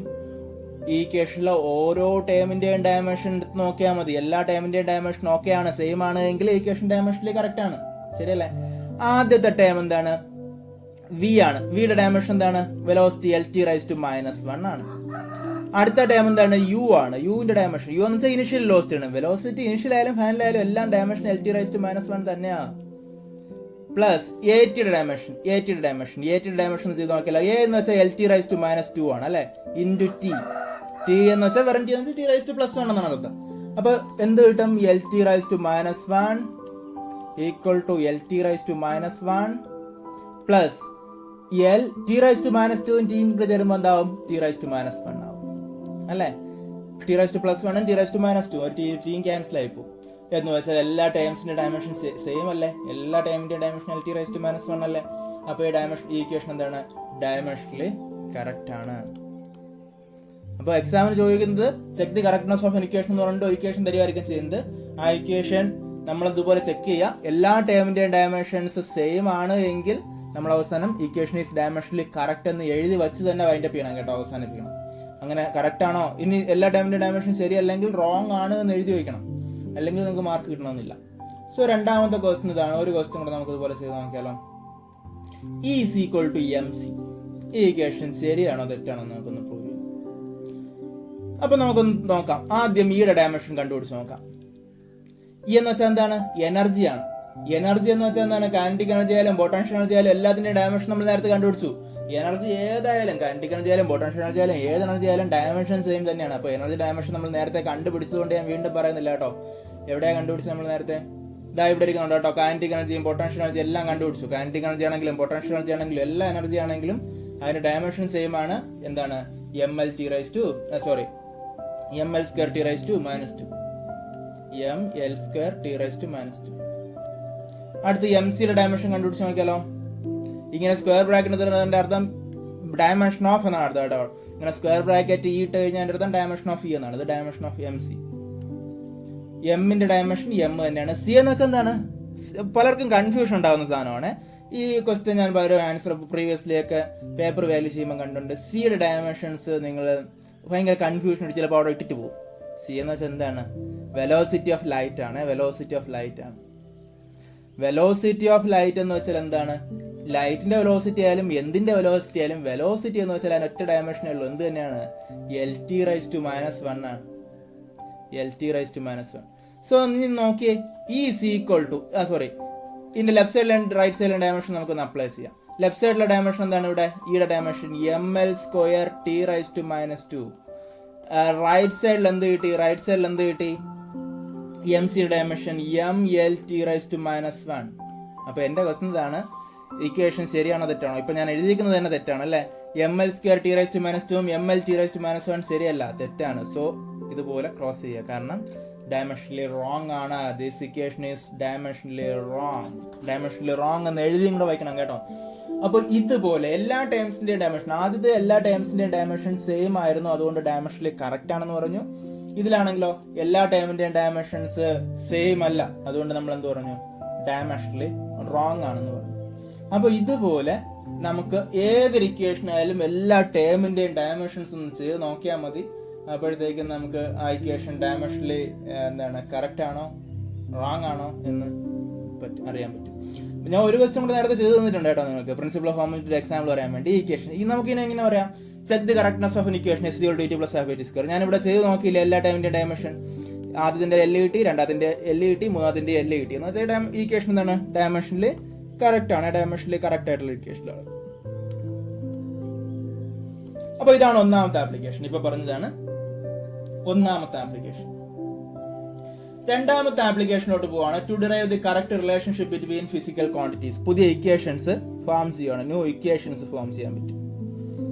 [SPEAKER 1] ഈ ഇക്വേഷനിലെ ഓരോ ടേമിന്റെയും ഡയമെൻഷൻ നോക്കിയാൽ മതി. എല്ലാ ടേമിന്റെയും ഡയമെൻഷൻ ഓക്കെ ആണ്, സെയിം ആണ് എങ്കിൽ ഇക്വേഷൻ ഡയമെൻഷനിൽ കറക്റ്റ് ആണ്. ശരിയല്ലേ? ആദ്യത്തെ ടേം എന്താണ്? v ആണ്. വിയുടെ ഡയമെൻഷൻ എന്താണ്? വെലോസിറ്റി LT⁻⁻1 ആണ്. അടുത്ത ടേം എന്താണ്? യു ആണ്. യുവിന്റെ ഡയമെൻഷൻ യു എന്ന് വെച്ചാൽ ഇനിഷ്യൽ വെലോസിറ്റി ആണ്. വെലോസിറ്റി ഇനിഷ്യൽ ആയാലും ഫൈനലായാലും എല്ലാം ഡയമെൻഷൻ LT⁻⁻1 തന്നെയാണ്. പ്ലസ് എറ്റിയുടെ ഡയമെൻഷൻ ചെയ്ത് നോക്കിയാൽ എ എന്ന് വെച്ചാൽ LT⁻2 ആണ് അല്ലെ, ഇൻറ്റു ടി. ടി എന്ന് വെച്ചാൽ വെറും ടി എന്ന് വെച്ചാൽ T⁻+1 എന്നാണ് അർത്ഥം. അപ്പൊ എന്ത് കിട്ടും? LT⁻1 equal to LT⁻1 plus T⁻2 T കൂടെ ചേരുമ്പോൾ എന്താവും? T⁻1 ആവും അല്ലെ. T⁻+1 T⁻2 ഒരു ടിയും ക്യാൻസൽ ആയി പോകും. എന്ന് വെച്ചാൽ എല്ലാ ടേംസിന്റെ ഡയമെൻഷൻ സെയിം അല്ലേ, എല്ലാ ടൈമിന്റെ ഡയമെൻഷൻ LT⁻1 അല്ലേ. അപ്പൊ ഈ ഇക്വേഷൻ എന്താണ്? ഡയമെൻഷനലി കറക്റ്റ് ആണ്. അപ്പോൾ എക്സാമിന് ചോദിക്കുന്നത് check the correctness of N equation എന്ന് പറഞ്ഞിട്ട് ഒരു ഇക്വേഷൻ തരുമായിരിക്കും ചെയ്യുന്നത്. ആ ഇക്വേഷൻ നമ്മൾ ഇതുപോലെ ചെക്ക് ചെയ്യുക. എല്ലാ ടേമിന്റെയും ഡയമെൻഷൻസ് സെയിം ആണ് എങ്കിൽ നമ്മൾ അവസാനം ഇക്വേഷൻ ഈസ് ഡയമെൻഷനലി കറക്റ്റ് എന്ന് എഴുതി വെച്ച് തന്നെ വൈൻഡപ്പ് ചെയ്യണം കേട്ടോ, അവസാനിപ്പിക്കണം. അങ്ങനെ കറക്റ്റ് ആണോ, ഇനി എല്ലാ ടൈമിന്റെ ഡയമെൻഷൻ ശരിയല്ലെങ്കിൽ റോങ് ആണ് എന്ന് എഴുതി വയ്ക്കണം, അല്ലെങ്കിൽ നിങ്ങൾക്ക് മാർക്ക് കിട്ടണമെന്നില്ല. സോ രണ്ടാമത്തെ ക്വസ്റ്റ്യൻ ഇതാണ്. ഒരു ക്വസ്റ്റ്യൻ കൂടെ നമുക്ക് ഇതുപോലെ ചെയ്ത് നോക്കിയാലോ. E is equal to MC. ഈ ഇക്വേഷൻ ശരിയാണോ തെറ്റാണോ നമുക്കൊന്ന് പ്രൂവ് ചെയ്യാം. അപ്പൊ നമുക്കൊന്ന് നോക്കാം. ആദ്യം ഈയുടെ ഡയമെൻഷൻ കണ്ടുപിടിച്ച് നോക്കാം. ഇ എന്ന് വെച്ചാൽ എന്താണ്? എനർജിയാണ്. എനർജി എന്ന് വെച്ചാൽ എന്താണ്? കൈനറ്റിക് എനർജി ആയാലും പൊട്ടൻഷ്യൽ എനർജി ആയാലും എല്ലാത്തിന്റെയും ഡയമെൻഷൻ നമ്മൾ നേരത്തെ കണ്ടുപിടിച്ചു. എനർജി ഏതായാലും കൈനറ്റിക് എനർജി ആയാലും പൊട്ടൻഷ്യൽ എനർജി ആയാലും ഏത് എനർജി ആയാലും ഡയമെൻഷൻ സെയിം തന്നെയാണ്. അപ്പോൾ എനർജി ഡയമെൻഷൻ നമ്മൾ നേരത്തെ കണ്ടുപിടിച്ചതുകൊണ്ട് ഞാൻ വീണ്ടും പറയുന്നില്ല കേട്ടോ. എവിടെയാണ് കണ്ടുപിടിച്ചത് നമ്മൾ നേരത്തെ? ഇതാ ഇവിടെ ഇരിക്കുന്നുണ്ട് കേട്ടോ. കൈനറ്റിക് എനർജിയും പൊട്ടൻഷ്യൽ എനർജി എല്ലാം കണ്ടുപിടിച്ചു. കൈനറ്റിക് എനർജി ആണെങ്കിലും പൊട്ടൻഷ്യൽ എനർജി ആണെങ്കിലും എല്ലാ എനർജി ആണെങ്കിലും അതിന്റെ ഡയമെൻഷൻ സെയിം ആണ്. എന്താണ്? ml2 T⁻2 അടുത്ത് എംസിയുടെ ഡയമെൻഷൻ കണ്ടുപിടിച്ച് നോക്കിയാലോ. ഇങ്ങനെ സ്ക്വയർ ബ്രാക്കറ്റ് അർത്ഥം ഡയമെൻഷൻ ഓഫ് എന്നാണ് അർത്ഥം കേട്ടോ. ഇങ്ങനെ സ്ക്വയർ ബ്രാക്കറ്റ് ഇട്ട് കഴിഞ്ഞാൽ അതിന്റെ അർത്ഥം ഡയമെൻഷൻ ഓഫ് ഇ എന്നാണ്. ഇത് ഡയമെൻഷൻ ഓഫ് MC. എമ്മിന്റെ ഡയമെൻഷൻ എം തന്നെയാണ്. സി എന്ന് വെച്ചാൽ എന്താണ്? പലർക്കും കൺഫ്യൂഷൻ ഉണ്ടാകുന്ന സാധനമാണ്. ഈ ക്വസ്റ്റ്യൻ ഞാൻ ഒരു ആൻസർ പ്രീവിയസ്ലി ഒക്കെ പേപ്പർ വാല്യൂ ചെയ്യുമ്പോൾ കണ്ടുണ്ട്. സിയുടെ ഡയമെൻഷൻസ് നിങ്ങൾ ഭയങ്കര കൺഫ്യൂഷൻ അടിച്ച് ചിലപ്പോൾ അവിടെ ഇട്ടിട്ട് പോകും. സി എന്ന് വെച്ചാൽ എന്താണ്? വെലോസിറ്റി ഓഫ് ലൈറ്റ് ആണ്. വെലോസിറ്റി ഓഫ് ലൈറ്റ് എന്ന് വെച്ചാൽ എന്താണ്? ലൈറ്റിന്റെ വെലോസിറ്റി ആയാലും എന്തിന്റെ വെലോസിറ്റി ആയാലും വെലോസിറ്റി എന്ന് വെച്ചാൽ അതിന് ഒറ്റ ഡയമെൻഷനേ ഉള്ളൂ. എന്ത് തന്നെയാണ്? LT⁻1 ആണ്. LT⁻1. സോ നീ നോക്കിയേ, E is equal to ഇതിന്റെ ലെഫ്റ്റ് സൈഡിലും റൈറ്റ് സൈഡിലും ഡയമെൻഷൻ നമുക്കൊന്ന് അപ്ലൈ ചെയ്യാം. ലെഫ്റ്റ് സൈഡിലെ ഡയമെൻഷൻ എന്താണ്? ഇവിടെ ഈയുടെ ഡയമെൻഷൻ ml² T⁻2. റൈറ്റ് സൈഡിൽ എന്ത് കിട്ടി? എംസിയുടെ ഡയമെൻഷൻ ml⁻1. അപ്പൊ എന്റെ ക്വസ്റ്റ്യൻ ഇതാണ്, ഇക്വേഷൻ ശരിയാണോ തെറ്റാണോ? ഇപ്പൊ ഞാൻ എഴുതിയിരിക്കുന്നത് തന്നെ തെറ്റാണ് അല്ലെ. ml² T⁻2 ml⁻1 ശരിയല്ല, തെറ്റാണ്. സോ ഇതുപോലെ ക്രോസ് ചെയ്യുക, കാരണം ഡയമെൻഷനലി റോങ് ആണ്. This equation is dimensionally wrong എന്ന് എഴുതിയും കൂടെ വയ്ക്കണം കേട്ടോ. അപ്പൊ ഇതുപോലെ എല്ലാ ടേംസിന്റെയും ഡയമെൻഷൻ, ആദ്യത്തെ എല്ലാ ടേംസിന്റെയും ഡയമെൻഷൻ സെയിം ആയിരുന്നു, അതുകൊണ്ട് ഡയമെൻഷനലി കറക്റ്റ് ആണെന്ന് പറഞ്ഞു. ഇതിലാണെങ്കിലോ എല്ലാ ടേമിന്റെയും ഡയമെൻഷൻസ് സെയിം അല്ല, അതുകൊണ്ട് നമ്മൾ എന്ത് പറഞ്ഞു? ഡയമെൻഷനലി റോങ് ആണെന്ന് പറഞ്ഞു. അപ്പൊ ഇതുപോലെ നമുക്ക് ഏതൊരു ഇക്വേഷൻ ആയാലും എല്ലാ ടേമിന്റെയും ഡയമെൻഷൻസ് ഒന്ന് ചെയ്ത് നോക്കിയാൽ മതി. അപ്പോഴത്തേക്കും നമുക്ക് ആ ഇക്വേഷൻ ഡയമെൻഷനലി കറക്റ്റ് ആണോ റോങ് ആണോ എന്ന് അറിയാൻ പറ്റും. ഞാൻ ഒരു ക്വസ്റ്റ്യൻ കൂടെ നേരത്തെ ചെയ്ത് തന്നിട്ടുണ്ട് കേട്ടോ നിങ്ങൾക്ക്, പ്രിൻസിപ്പിൾ ഓഫ് ഹോമോജിനിറ്റി എക്സാമ്പിൾ പറയാൻ വേണ്ടി. ഈ ഇക്വേഷൻ നമുക്ക് എങ്ങനെ പറയാം? Check the correctness of N equation S = T + F/2. ഞാൻ ഇവിടെ ചെയ്ത് നോക്കിയില്ല എല്ലാ ടൈമിന്റെ ഡയമെൻഷൻ. ആദ്യത്തിന്റെ L കിട്ടി, രണ്ടാമത്തിന്റെ L കിട്ടി, മൂന്നാമത്തിന്റെ L കിട്ടി. എന്ന് വെച്ചാൽ ഈ ഇക്വേഷൻ എന്താണ്? ഡയമെൻഷനലി കറക്റ്റ് ആണ്. ഡയമെൻഷനലി കറക്റ്റ് ആയിട്ടുള്ള ഇക്വേഷനാണ്. അപ്പൊ ഇതാണ് ഒന്നാമത്തെ ആപ്ലിക്കേഷൻ. ഇപ്പൊ പറഞ്ഞതാണ് ഒന്നാമത്തെ ആപ്ലിക്കേഷൻ. രണ്ടാമത്തെ ആപ്ലിക്കേഷനിലോട്ട് പോവാണ്. To derive the correct relationship between physical quantities. പുതിയ ഇക്വേഷൻസ് ഫോം ചെയ്യണം, ന്യൂ ഇക്വേഷൻസ് ഫോം ചെയ്യാൻ പറ്റും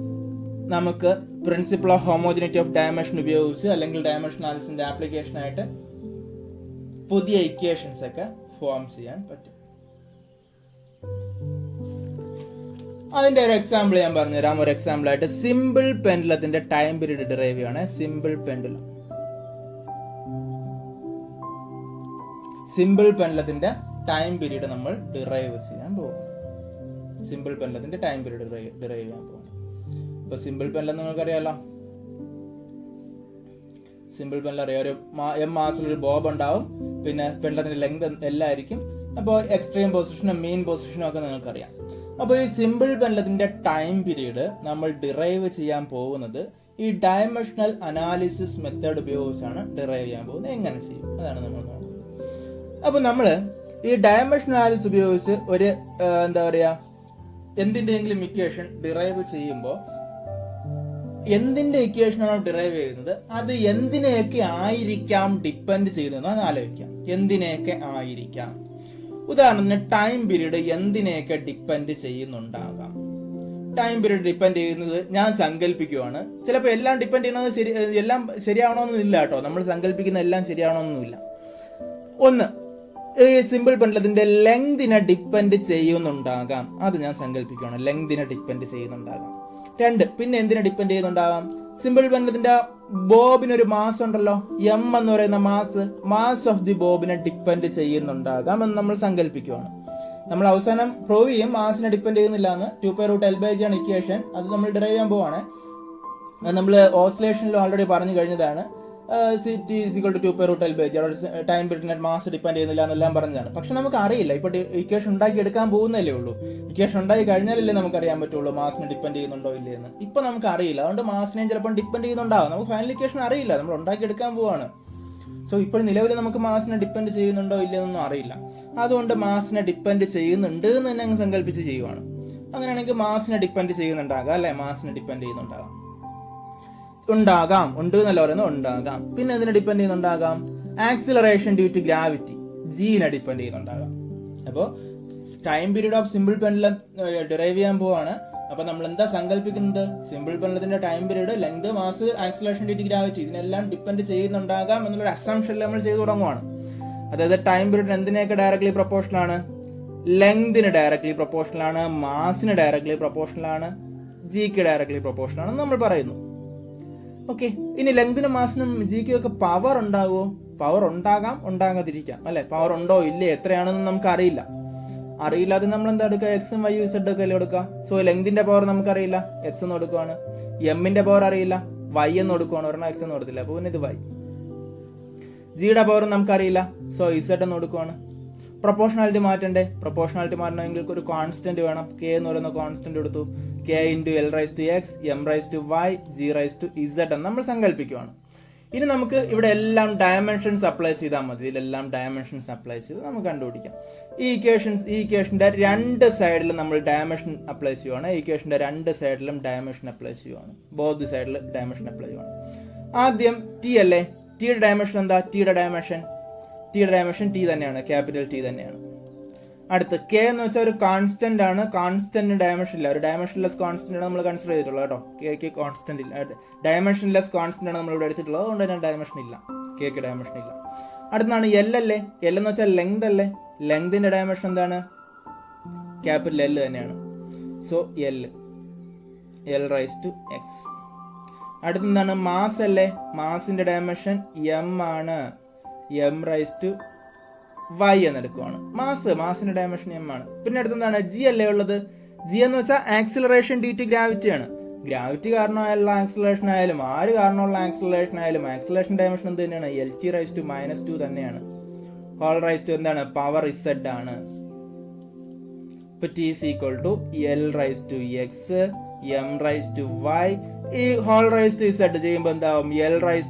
[SPEAKER 1] നമുക്ക്. Principle of homogeneity of dimension ഉപയോഗിച്ച് അല്ലെങ്കിൽ ഡയമെൻഷൻ അനാലിസിന്റെ ആപ്ലിക്കേഷൻ ആയിട്ട് പുതിയ ഇക്വേഷൻസ് ഒക്കെ ഫോം ചെയ്യാൻ പറ്റും. അതിന്റെ ഒരു എക്സാമ്പിൾ ഞാൻ പറഞ്ഞുതരാം. ഒരു എക്സാമ്പിൾ ആയിട്ട് സിമ്പിൾ പെൻഡുലത്തിന്റെ ടൈം പീരീഡ് ഡിറൈവ് ചെയ്യാണ്. സിമ്പിൾ പെൻഡുലത്തിന്റെ ടൈം പീരീഡ് നമ്മൾ ഡിറൈവ് ചെയ്യാൻ പോകും. സിമ്പിൾ പെൻഡുലത്തിന്റെ ടൈം പീരീഡ് ഡിറൈവ് ചെയ്യാൻ പോകും. ഇപ്പൊ സിമ്പിൾ പെൻഡുലം നിങ്ങൾക്കറിയാലോ. സിമ്പിൾ പെൻഡുലം അറിയാം. ഒരു m മാസിലൊരു ബോബ് ഉണ്ടാവും, പിന്നെ പെൻഡുലത്തിന്റെ ലെങ്ത് എല്ലായിരിക്കും. അപ്പോൾ എക്സ്ട്രീം പൊസിഷനും മീൻ പൊസിഷനും ഒക്കെ നിങ്ങൾക്കറിയാം. അപ്പോൾ ഈ സിമ്പിൾ പെൻഡുലത്തിന്റെ ടൈം പീരീഡ് നമ്മൾ ഡിറൈവ് ചെയ്യാൻ പോകുന്നത് ഈ ഡയമെൻഷണൽ അനാലിസിസ് മെത്തേഡ് ഉപയോഗിച്ചാണ് ഡിറൈവ് ചെയ്യാൻ പോകുന്നത്. എങ്ങനെ ചെയ്യും അതാണ് നമ്മൾ നോക്കുന്നത്. അപ്പോൾ നമ്മൾ ഈ ഡയമെൻഷണൽ അനാലിസിസ് ഉപയോഗിച്ച് ഒരു എന്താ പറയുക എന്തിൻ്റെയെങ്കിലും ഇക്വേഷൻ ഡിറൈവ് ചെയ്യുമ്പോൾ എന്തിൻ്റെ ഇക്വേഷനാണോ ഡിറൈവ് ചെയ്യുന്നത് അത് എന്തിനെയൊക്കെ ആയിരിക്കാം ഡിപ്പെൻഡ് ചെയ്യുന്നതെന്ന് അത് ആലോചിക്കാം. എന്തിനെയൊക്കെ ആയിരിക്കാം? ഉദാഹരണത്തിന് ടൈം പീരീഡ് എന്തിനെയൊക്കെ ഡിപ്പെൻഡ് ചെയ്യുന്നുണ്ടാകാം. ടൈം പീരീഡ് ഡിപ്പെൻഡ് ചെയ്യുന്നത് ഞാൻ സങ്കല്പിക്കുവാണ്. ചിലപ്പോൾ എല്ലാം ഡിപ്പെൻഡ് ചെയ്യുന്നത് എല്ലാം ശരിയാവണമെന്നില്ല കേട്ടോ. നമ്മൾ സങ്കല്പിക്കുന്ന എല്ലാം ശരിയാവണമെന്നൊന്നുമില്ല. ഒന്ന്, ഈ സിമ്പിൾ പെൻഡലത്തിന്റെ ലെങ്തിനെ ഡിപ്പെൻഡ് ചെയ്യുന്നുണ്ടാകാം. അത് ഞാൻ സങ്കല്പിക്കുകയാണ്, ലെങ്തിനെ ഡിപ്പെൻഡ് ചെയ്യുന്നുണ്ടാകാം. രണ്ട്, പിന്നെ എന്തിനെ ഡിപ്പെൻഡ് ചെയ്യുന്നുണ്ടാകാം? സിമ്പിൾ പെൻഡലത്തിന്റെ ബോബിനൊരു മാസ് ഉണ്ടല്ലോ, എം എന്ന് പറയുന്ന മാസ് ഓഫ് ദി ബോബിനെ ഡിപ്പെൻഡ് ചെയ്യുന്നുണ്ടാകാം എന്ന് നമ്മൾ സങ്കല്പിക്കുകയാണ്. നമ്മൾ അവസാനം പ്രൂവ് ചെയ്യും മാസിനെ ഡിപ്പെൻഡ് ചെയ്യുന്നില്ല എന്ന്. 2π√L/g ആണ് ഇക്വേഷൻ. അത് നമ്മൾ ഡിറൈവ് ചെയ്യാൻ പോവാണ്. നമ്മൾ ഓസിലേഷനിൽ ഓൾറെഡി പറഞ്ഞു കഴിഞ്ഞതാണ്. T is equal to 2π√L/g. Time പീരീഡിനെ മാസ് ഡിപ്പെൻഡ് ചെയ്യുന്നില്ല എന്നെല്ലാം പറഞ്ഞതാണ്. പക്ഷെ നമുക്ക് അറിയില്ല, ഇപ്പോൾ ഇക്വേഷൻ ഉണ്ടാക്കി എടുക്കാൻ പോകുന്നല്ലേ ഉള്ളൂ. ഇക്വേഷൻ ഉണ്ടാക്കി കഴിഞ്ഞാലല്ലേ നമുക്ക് അറിയാൻ പറ്റുള്ളൂ മാസിനെ ഡിപ്പെൻഡ് ചെയ്യുന്നുണ്ടോ ഇല്ലേ എന്ന്. ഇപ്പൊ നമുക്ക് അറിയില്ല, അതുകൊണ്ട് മാസിനെയും ചിലപ്പോൾ ഡിപ്പെൻഡ് ചെയ്യുന്നുണ്ടാവും. നമുക്ക് ഫൈനൽ ഇക്വേഷൻ അറിയില്ല, നമ്മൾ ഉണ്ടാക്കി എടുക്കാൻ പോവാണ്. സോ ഇപ്പോൾ നിലവിൽ നമുക്ക് മാസിനെ ഡിപ്പെൻഡ് ചെയ്യുന്നുണ്ടോ ഇല്ലെന്നൊന്നും അറിയില്ല. അതുകൊണ്ട് മാസിനെ ഡിപ്പെൻഡ് ചെയ്യുന്നുണ്ട് എന്ന് തന്നെ അങ്ങ് സങ്കല്പിച്ച് ചെയ്യുവാണ്. അങ്ങനെയാണെങ്കിൽ മാസിനെ ഡിപ്പെൻഡ് ചെയ്യുന്നുണ്ടാകാം അല്ലെ, മാസിനെ ഡിപ്പെൻഡ് ചെയ്യുന്നുണ്ടാകാം. ഉണ്ടാകാം, ഉണ്ട് എന്നല്ല പറയുന്നത്, ഉണ്ടാകാം. പിന്നെ എന്തിനെ ഡിപ്പെൻഡ് ചെയ്യുന്നുണ്ടാകാം? ആക്സിലറേഷൻ ഡ്യൂ ടു ഗ്രാവിറ്റി, ജീനെ ഡിപ്പെൻഡ് ചെയ്യുന്നുണ്ടാകാം. അപ്പോൾ time period of simple pendulum derive ചെയ്യാൻ പോവാണ്. അപ്പൊ നമ്മൾ എന്താ സങ്കല്പിക്കുന്നത്? സിമ്പിൾ പെൻഡലത്തിന്റെ time period, length, mass, acceleration due to gravity ഇതിനെല്ലാം ഡിപ്പെൻഡ് ചെയ്യുന്നുണ്ടാകാം എന്നുള്ളൊരു അസംഷനിൽ നമ്മൾ ചെയ്തു തുടങ്ങുവാണ്. അതായത് ടൈം പീരീഡ് എന്തിനെയൊക്കെ ഡയറക്ട്ലി പ്രൊപ്പോർഷണൽ ആണ്? ലെങ്തിന് ഡയറക്ട്ലി പ്രൊപ്പോർഷണൽ ആണ്, മാസിന് ഡയറക്ട്ലി പ്രൊപ്പോർഷണൽ ആണ്, ജിക്ക് ഡയറക്ട്ലി പ്രൊപ്പോർഷണൽ ആണെന്ന് നമ്മൾ പറയുന്നു. ഓക്കെ, ഇനി ലെങ്തിനും മാസിനും ജിക്കും ഒക്കെ പവർ ഉണ്ടാകുമോ? പവർ ഉണ്ടാകാം, ഉണ്ടാകാതിരിക്കാം അല്ലെ. പവർ ഉണ്ടോ ഇല്ലേ എത്രയാണെന്ന് നമുക്ക് അറിയില്ല. അറിയില്ലാതെ നമ്മൾ എന്താ എടുക്കുക? എക്സും വൈ ഇസഡ് ഒക്കെ അല്ലേ എടുക്കുക. സോ ലെങ്തിന്റെ പവർ നമുക്കറിയില്ല, എക്സ് എന്ന് കൊടുക്കുവാണ്. എമ്മിന്റെ പവർ അറിയില്ല, വൈ എന്ന് കൊടുക്കുവാണ്. ഒരെണ്ണം എക്സ് എന്ന് കൊടുത്തില്ല, അപ്പോൾ പിന്നെ ഇത് വൈ. ജിയുടെ പവർ നമുക്കറിയില്ല, സോ ഇസഡ് എന്ന് കൊടുക്കുവാണ്. പ്രൊപ്പോർഷണാലിറ്റി മാറ്റണ്ടേ? പ്രൊപ്പോർഷണാലിറ്റി മാറ്റണമെങ്കിൽ ഒരു കോൺസ്റ്റന്റ് വേണം. കെ എന്ന് പറയുന്ന കോൺസ്റ്റന്റ് എടുത്തു. K into L/x, M/y, G/z എന്ന് നമ്മൾ സങ്കല്പിക്കുവാണ്. ഇനി നമുക്ക് ഇവിടെ എല്ലാം ഡയമെൻഷൻസ് അപ്ലൈ ചെയ്താൽ മതി. ഇതിലെല്ലാം ഡയമെൻഷൻസ് അപ്ലൈ ചെയ്ത് നമുക്ക് കണ്ടുപിടിക്കാം. ഈ ഇക്വേഷന്റെ രണ്ട് സൈഡിലും നമ്മൾ ഡയമെൻഷൻ അപ്ലൈ ചെയ്യുവാണ്. ഈ ഇക്വേഷന്റെ രണ്ട് സൈഡിലും ഡയമെൻഷൻ അപ്ലൈ ചെയ്യുവാണ്. ബോത്ത് സൈഡിൽ ഡയമെൻഷൻ അപ്ലൈ ചെയ്യുവാണ്. ആദ്യം ടി അല്ലേ, ടിയുടെ ഡയമെൻഷൻ എന്താ? ടിയുടെ ഡയമെൻഷൻ ടി തന്നെയാണ്, ക്യാപിറ്റൽ ടി തന്നെയാണ്. അടുത്ത് കെ എന്ന് വെച്ചാൽ ഒരു കോൺസ്റ്റന്റ് ആണ്. കോൺസ്റ്റന്റ് ഡയമെൻഷൻ ഇല്ല, ഒരു ഡയമെൻഷൻലെസ് കോൺസ്റ്റന്റ് ആണ് നമ്മൾ കൺസിഡർ ചെയ്തിട്ടുള്ളത് കേട്ടോ. കെക്ക് കോൺസ്റ്റന്റ് ഇല്ല, ഡയമെൻഷൻലെസ് കോൺസ്റ്റന്റ് ആണ് നമ്മൾ ഇവിടെ എടുത്തിട്ടുള്ളത്. അതുകൊണ്ട് തന്നെ ഡയമെൻഷൻ ഇല്ല, കെക്ക് ഡയമെൻഷൻ ഇല്ല. അടുത്താണ് എൽ അല്ലേ. എൽ എന്ന് വെച്ചാൽ ലെങ്ത് അല്ലേ. ലെങ്തിന്റെ ഡയമെൻഷൻ എന്താണ്? ക്യാപിറ്റൽ എൽ തന്നെയാണ്. So L/x. അടുത്തെന്താണ്? മാസ് അല്ലേ. മാസിന്റെ ഡയമെൻഷൻ എം ആണ്, M/y എന്നെടുക്കുവാണ്. മാസിന്റെ ഡയമെൻഷൻ എം ആണ്. പിന്നെ അടുത്തെന്താണ്? ജി അല്ലേ ഉള്ളത്. ജി എന്ന് വെച്ചാൽ ആക്സിലറേഷൻ ഡ്യൂ ടു ഗ്രാവിറ്റി ആണ്. ഗ്രാവിറ്റി കാരണമായുള്ള ആക്സിലറേഷൻ ആയാലും ആര് കാരണമുള്ള ആക്സിലറേഷൻ ആയാലും ആക്സിലറേഷൻ ഡയമെൻഷൻ എന്ത് തന്നെയാണ്? Lt/-2 തന്നെയാണ്. ഹോൾ റൈസ് ടു എന്താണ്? പവർ ഇസഡ് ആണ്. ഇപ്പൊ T is equal to L/x, M/y. ഈ ഹോൾ റൈസ് ടു ഇസഡ് ചെയ്യുമ്പോൾ എന്താവും? L/z,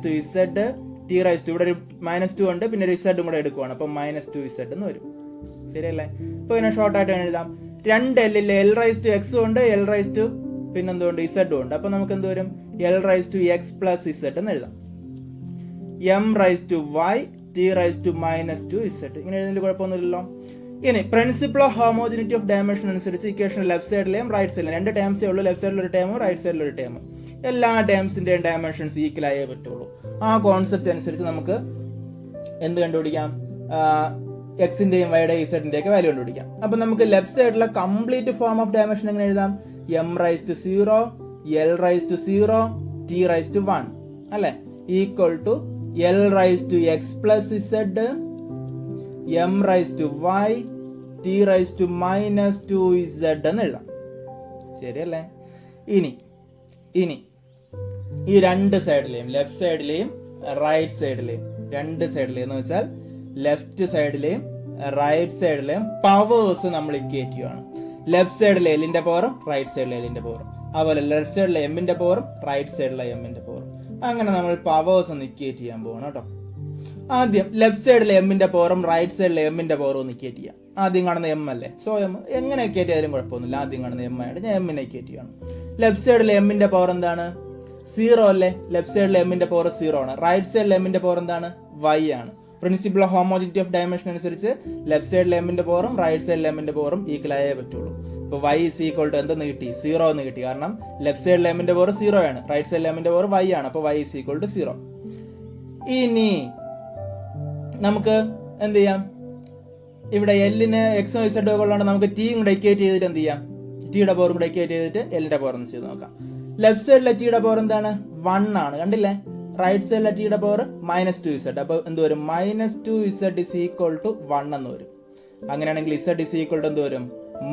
[SPEAKER 1] T/2. ഇവിടെ ഒരു -2 ഉണ്ട്, പിന്നെ ഒരു ഇസഡും കൂടെ എടുക്കുവാണ്. അപ്പൊ -2z എന്ന് വരും. ശരിയല്ലേ? ഇപ്പൊ ഇതിനെ ഷോർട്ട് ആയിട്ട് എഴുതാം. രണ്ട് എല്ലില്ലേ, L/x ഉണ്ട്, പിന്നെന്തുകൊണ്ട് ഇസഡും ഉണ്ട്. അപ്പൊ നമുക്ക് എന്ത് വരും? L/x + z എന്ന് എഴുതാം. M/y, T/-2z. ഇങ്ങനെ എഴുതുന്നതിൽ കുഴപ്പമൊന്നുമില്ലല്ലോ. ഇനി principle of homogeneity of dimension അനുസരിച്ച് ഇക്വേഷൻ ലെഫ്റ്റ് സൈഡിലെയും റൈറ്റ് സൈഡിലെയും രണ്ട് ടേംസേ ഉള്ളൂ. ലെഫ്റ്റ് സൈഡിൽ ഒരു ടേമും റൈറ്റ് സൈഡിൽ ഒരു ടേമും. എല്ലാ ടേംസിന്റെയും ഡയമെൻഷൻസ് ഈക്വൽ ആയേ പറ്റുള്ളൂ. ആ കോൺസെപ്റ്റ് അനുസരിച്ച് നമുക്ക് എന്ത് കണ്ടുപിടിക്കാം? എക്സിന്റെയും വൈയുടെയും ഇസഡിന്റെയും ഒക്കെ വാല്യൂ കണ്ടുപിടിക്കാം. അപ്പൊ നമുക്ക് ലെഫ്റ്റ് സൈഡിലെ കംപ്ലീറ്റ് ഫോം ഓഫ് ഡയമെൻഷൻ എങ്ങനെ എഴുതാം? M/0, L/0, T/1 അല്ലെ, equal to L/x + z, M/y, T/-2z എന്ന് എഴുതാം. ശരിയല്ലേ? ഇനി ഈ രണ്ട് സൈഡിലെയും, ലെഫ്റ്റ് സൈഡിലെയും റൈറ്റ് സൈഡിലെയും, രണ്ട് സൈഡിലെയും എന്ന് വെച്ചാൽ ലെഫ്റ്റ് സൈഡിലെയും റൈറ്റ് സൈഡിലെയും പവേഴ്സ് നമ്മൾ ഇക്വേറ്റ് ചെയ്യുകയാണ്. ലെഫ്റ്റ് സൈഡിലെ എല്ലിന്റെ പവറും റൈറ്റ് സൈഡിലെ എല്ലിന്റെ പവറും. അതുപോലെ ലെഫ്റ്റ് സൈഡിലെ എമ്മിന്റെ പവറും റൈറ്റ് സൈഡിലെ എമ്മിന്റെ പവറും. അങ്ങനെ നമ്മൾ പവേഴ്സ് ഒന്ന് ഇക്വേറ്റ് ചെയ്യാൻ പോകണം കേട്ടോ. ആദ്യം ലെഫ്റ്റ് സൈഡിലെ എമ്മിന്റെ പവറും റൈറ്റ് സൈഡിലെ എമ്മിന്റെ പവറും ഒന്ന് ഇക്വേറ്റ് ചെയ്യാം. ആദ്യം കാണുന്ന എം അല്ലേ, സോ എം എങ്ങനെ ഇക്വേറ്റ് ചെയ്താലും കുഴപ്പമൊന്നുമില്ല. ആദ്യം കാണുന്ന എം ആയിട്ട് ഞാൻ എമ്മിനെ ഇക്വേറ്റ് ചെയ്യണം. ലെഫ്റ്റ് സൈഡിലെ എമ്മിന്റെ പവർ എന്താണ്? 0 അല്ലേ. ലെഫ്റ്റ് സൈഡിലെ എമ്മിന്റെ പവർ 0 ആണ്. റൈറ്റ് സൈഡിലെ എമ്മിന്റെ പവർ എന്താണ്? y ആണ്. Principle of homogeneity of dimension അനുസരിച്ച് ലെഫ്റ്റ് സൈഡിലെ എമ്മിന്റെ പവറും റൈറ്റ് സൈഡിലെ എമ്മിന്റെ പവറും ഈക്വൽ ആയേ പറ്റുള്ളൂ. ഇപ്പോൾ y ഈസ് ഈക്വൽ ടു എന്തെന്ന് കിട്ടി? 0 എന്ന് കിട്ടി. കാരണം ലെഫ്റ്റ് സൈഡിലെ എമ്മിന്റെ പവർ 0 ആണ്, റൈറ്റ് സൈഡിലെ എമ്മിന്റെ പവർ y ആണ്. അപ്പോൾ y ഈസ് ഈക്വൽ ടു 0. ഇനി നമുക്ക് എന്ത് ചെയ്യാം? ഇവിടെ എല്ലിന് എക്സും ഇസഡും ഒക്കെ ഉള്ളതുകൊണ്ട് നമുക്ക് ടി കൂടെ ഇക്വേറ്റ് ചെയ്തിട്ട് എന്ത് ചെയ്യാം? ടിയുടെ പവർ കൂടെ ഇക്വേറ്റ് ചെയ്തിട്ട് എല്ലിന്റെ പവർ ഒന്ന് ചെയ്ത് നോക്കാം. ലെഫ്റ്റ് സൈഡിലെ ടിയുടെ പവർ എന്താണ്? 1 ആണ്, കണ്ടില്ലേ? റൈറ്റ് സൈഡിലെ ടിയുടെ പവർ -2z. അപ്പോൾ എന്ത് വരും? -2z ഇസ് ഈക്വൽ ടു 1 എന്ന് വരും. അങ്ങനെയാണെങ്കിൽ z ഇസ് ഈക്വൽ ടു എന്ത് വരും?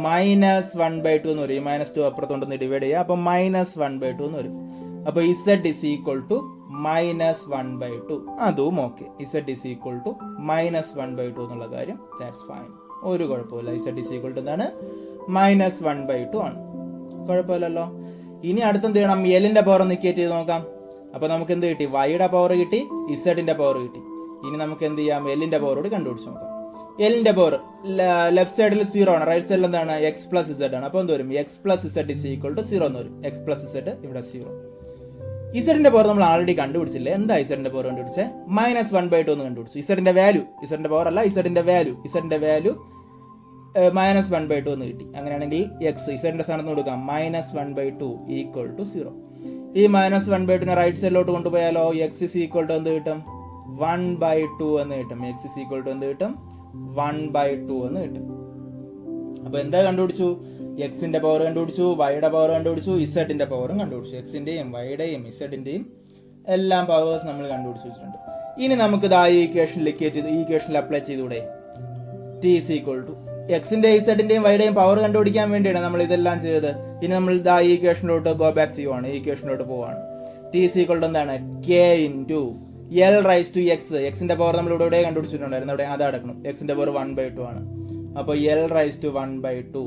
[SPEAKER 1] -1/2 എന്ന് വരും. ഈ -2 അപ്പുറത്തോണ്ടൊന്ന് ഡിവൈഡ് ചെയ്യുക. അപ്പോൾ -1/2 എന്ന് വരും. അപ്പോൾ z ഇസ് ഈക്വൽ ടു -1/2. അതും okay. z is equal to -1/2 എന്നുള്ള കാര്യം ദാറ്റ്സ് ഫൈൻ, ഒരു കുഴപ്പമില്ല. z ഇസ് ഈക്വൽ ടു എന്താണ്? -1/2 ആണ്, കുഴപ്പമില്ലല്ലോ. ഇനി അടുത്തെന്ത് ചെയ്യണം? എല്ലിന്റെ പവർ ഒന്ന് ഇക്വേറ്റ് ചെയ്ത് നോക്കാം. അപ്പോൾ നമുക്ക് എന്ത് കിട്ടി? വൈയുടെ പവർ കിട്ടി, ഇസഡിന്റെ പവർ കിട്ടി. ഇനി നമുക്ക് എന്ത് ചെയ്യാം? എല്ലിന്റെ പവർ കൂടി കണ്ടുപിടിച്ച് നോക്കാം. എല്ലിന്റെ പവർ ലെഫ്റ്റ് സൈഡിൽ 0 ആണ്, റൈറ്റ് സൈഡിൽ എന്താണ്? x പ്ലസ് z ആണ്. അപ്പോൾ എന്ത് വരും? x plus z is equal to 0 എന്ന് വരും. x പ്ലസ് z ഇവിടെ 0. ഇസഡിന്റെ പവർ നമ്മൾ ആൾറെഡി കണ്ടുപിടിച്ചില്ലേ? എന്താ ഇസഡിന്റെ പവർ കണ്ടുപിടിച്ചേ? -1/2 എന്ന് കണ്ടുപിടിച്ചു. ഇസഡിന്റെ വാല്യൂ, ഇസഡിന്റെ പവർ അല്ല, ഇസഡിന്റെ വാല്യൂ -1/2 എന്ന് കിട്ടി. അങ്ങനെയാണെങ്കിൽ എക്സ് ഇസഡിന്റെ സ്ഥാനത്ത് കൊടുക്കാം. -1/2 ഈക്വൽ ടു 0. ഈ -1/2 റൈറ്റ് സൈഡിലോട്ട് കൊണ്ടുപോയാലോ എക്സ് ഇസ് ഈക്വൽ ടു എന്ത് കിട്ടും? 1/2 എന്ന് കിട്ടും. എക്സ് ഇസ് ഈക്വൽ ടു എന്ത് കിട്ടും? 1/2 എന്ന് കിട്ടും. അപ്പൊ എന്താ കണ്ടുപിടിച്ചു? എക്സിന്റെ പവർ കണ്ടുപിടിച്ചു, വൈയുടെ പവർ കണ്ടുപിടിച്ചു, ഇസഡിന്റെ പവറും കണ്ടുപിടിച്ചു. എക്സിന്റെയും വൈയുടെയും ഇസഡിന്റെയും എല്ലാം പവേഴ്സ് നമ്മൾ കണ്ടുപിടിച്ചു വെച്ചിട്ടുണ്ട്. ഇനി നമുക്ക് ഈ ഇക്വേഷനിൽ അപ്ലൈ ചെയ്തുകൂടെ? ടി ഇസ് ഈക്വൽ ടു എക്സിന്റെ ഇസഡിന്റെയും വൈയുടെയും പവർ കണ്ടുപിടിക്കാൻ വേണ്ടിയാണ് നമ്മൾ ഇതെല്ലാം ചെയ്തത്. ഇനി നമ്മൾ ഈ ഇക്വേഷനിലോട്ട് ഗോ ബാക്ക് ചെയ്യുവാണ്, ഈ ഇക്വേഷനിലോട്ട് പോവാണ്. ടി ഇസ് ഈക്വൽ ടു എന്താണ്? k into L rice to X. എക്സിന്റെ പവർ നമ്മൾ ഇവിടെ കണ്ടുപിടിച്ചിട്ടുണ്ടായിരുന്നു, അവിടെ അത് അടക്കണം. എക്സിന്റെ പവർ 1/2 ആണ്. അപ്പോൾ L rice to 1/2.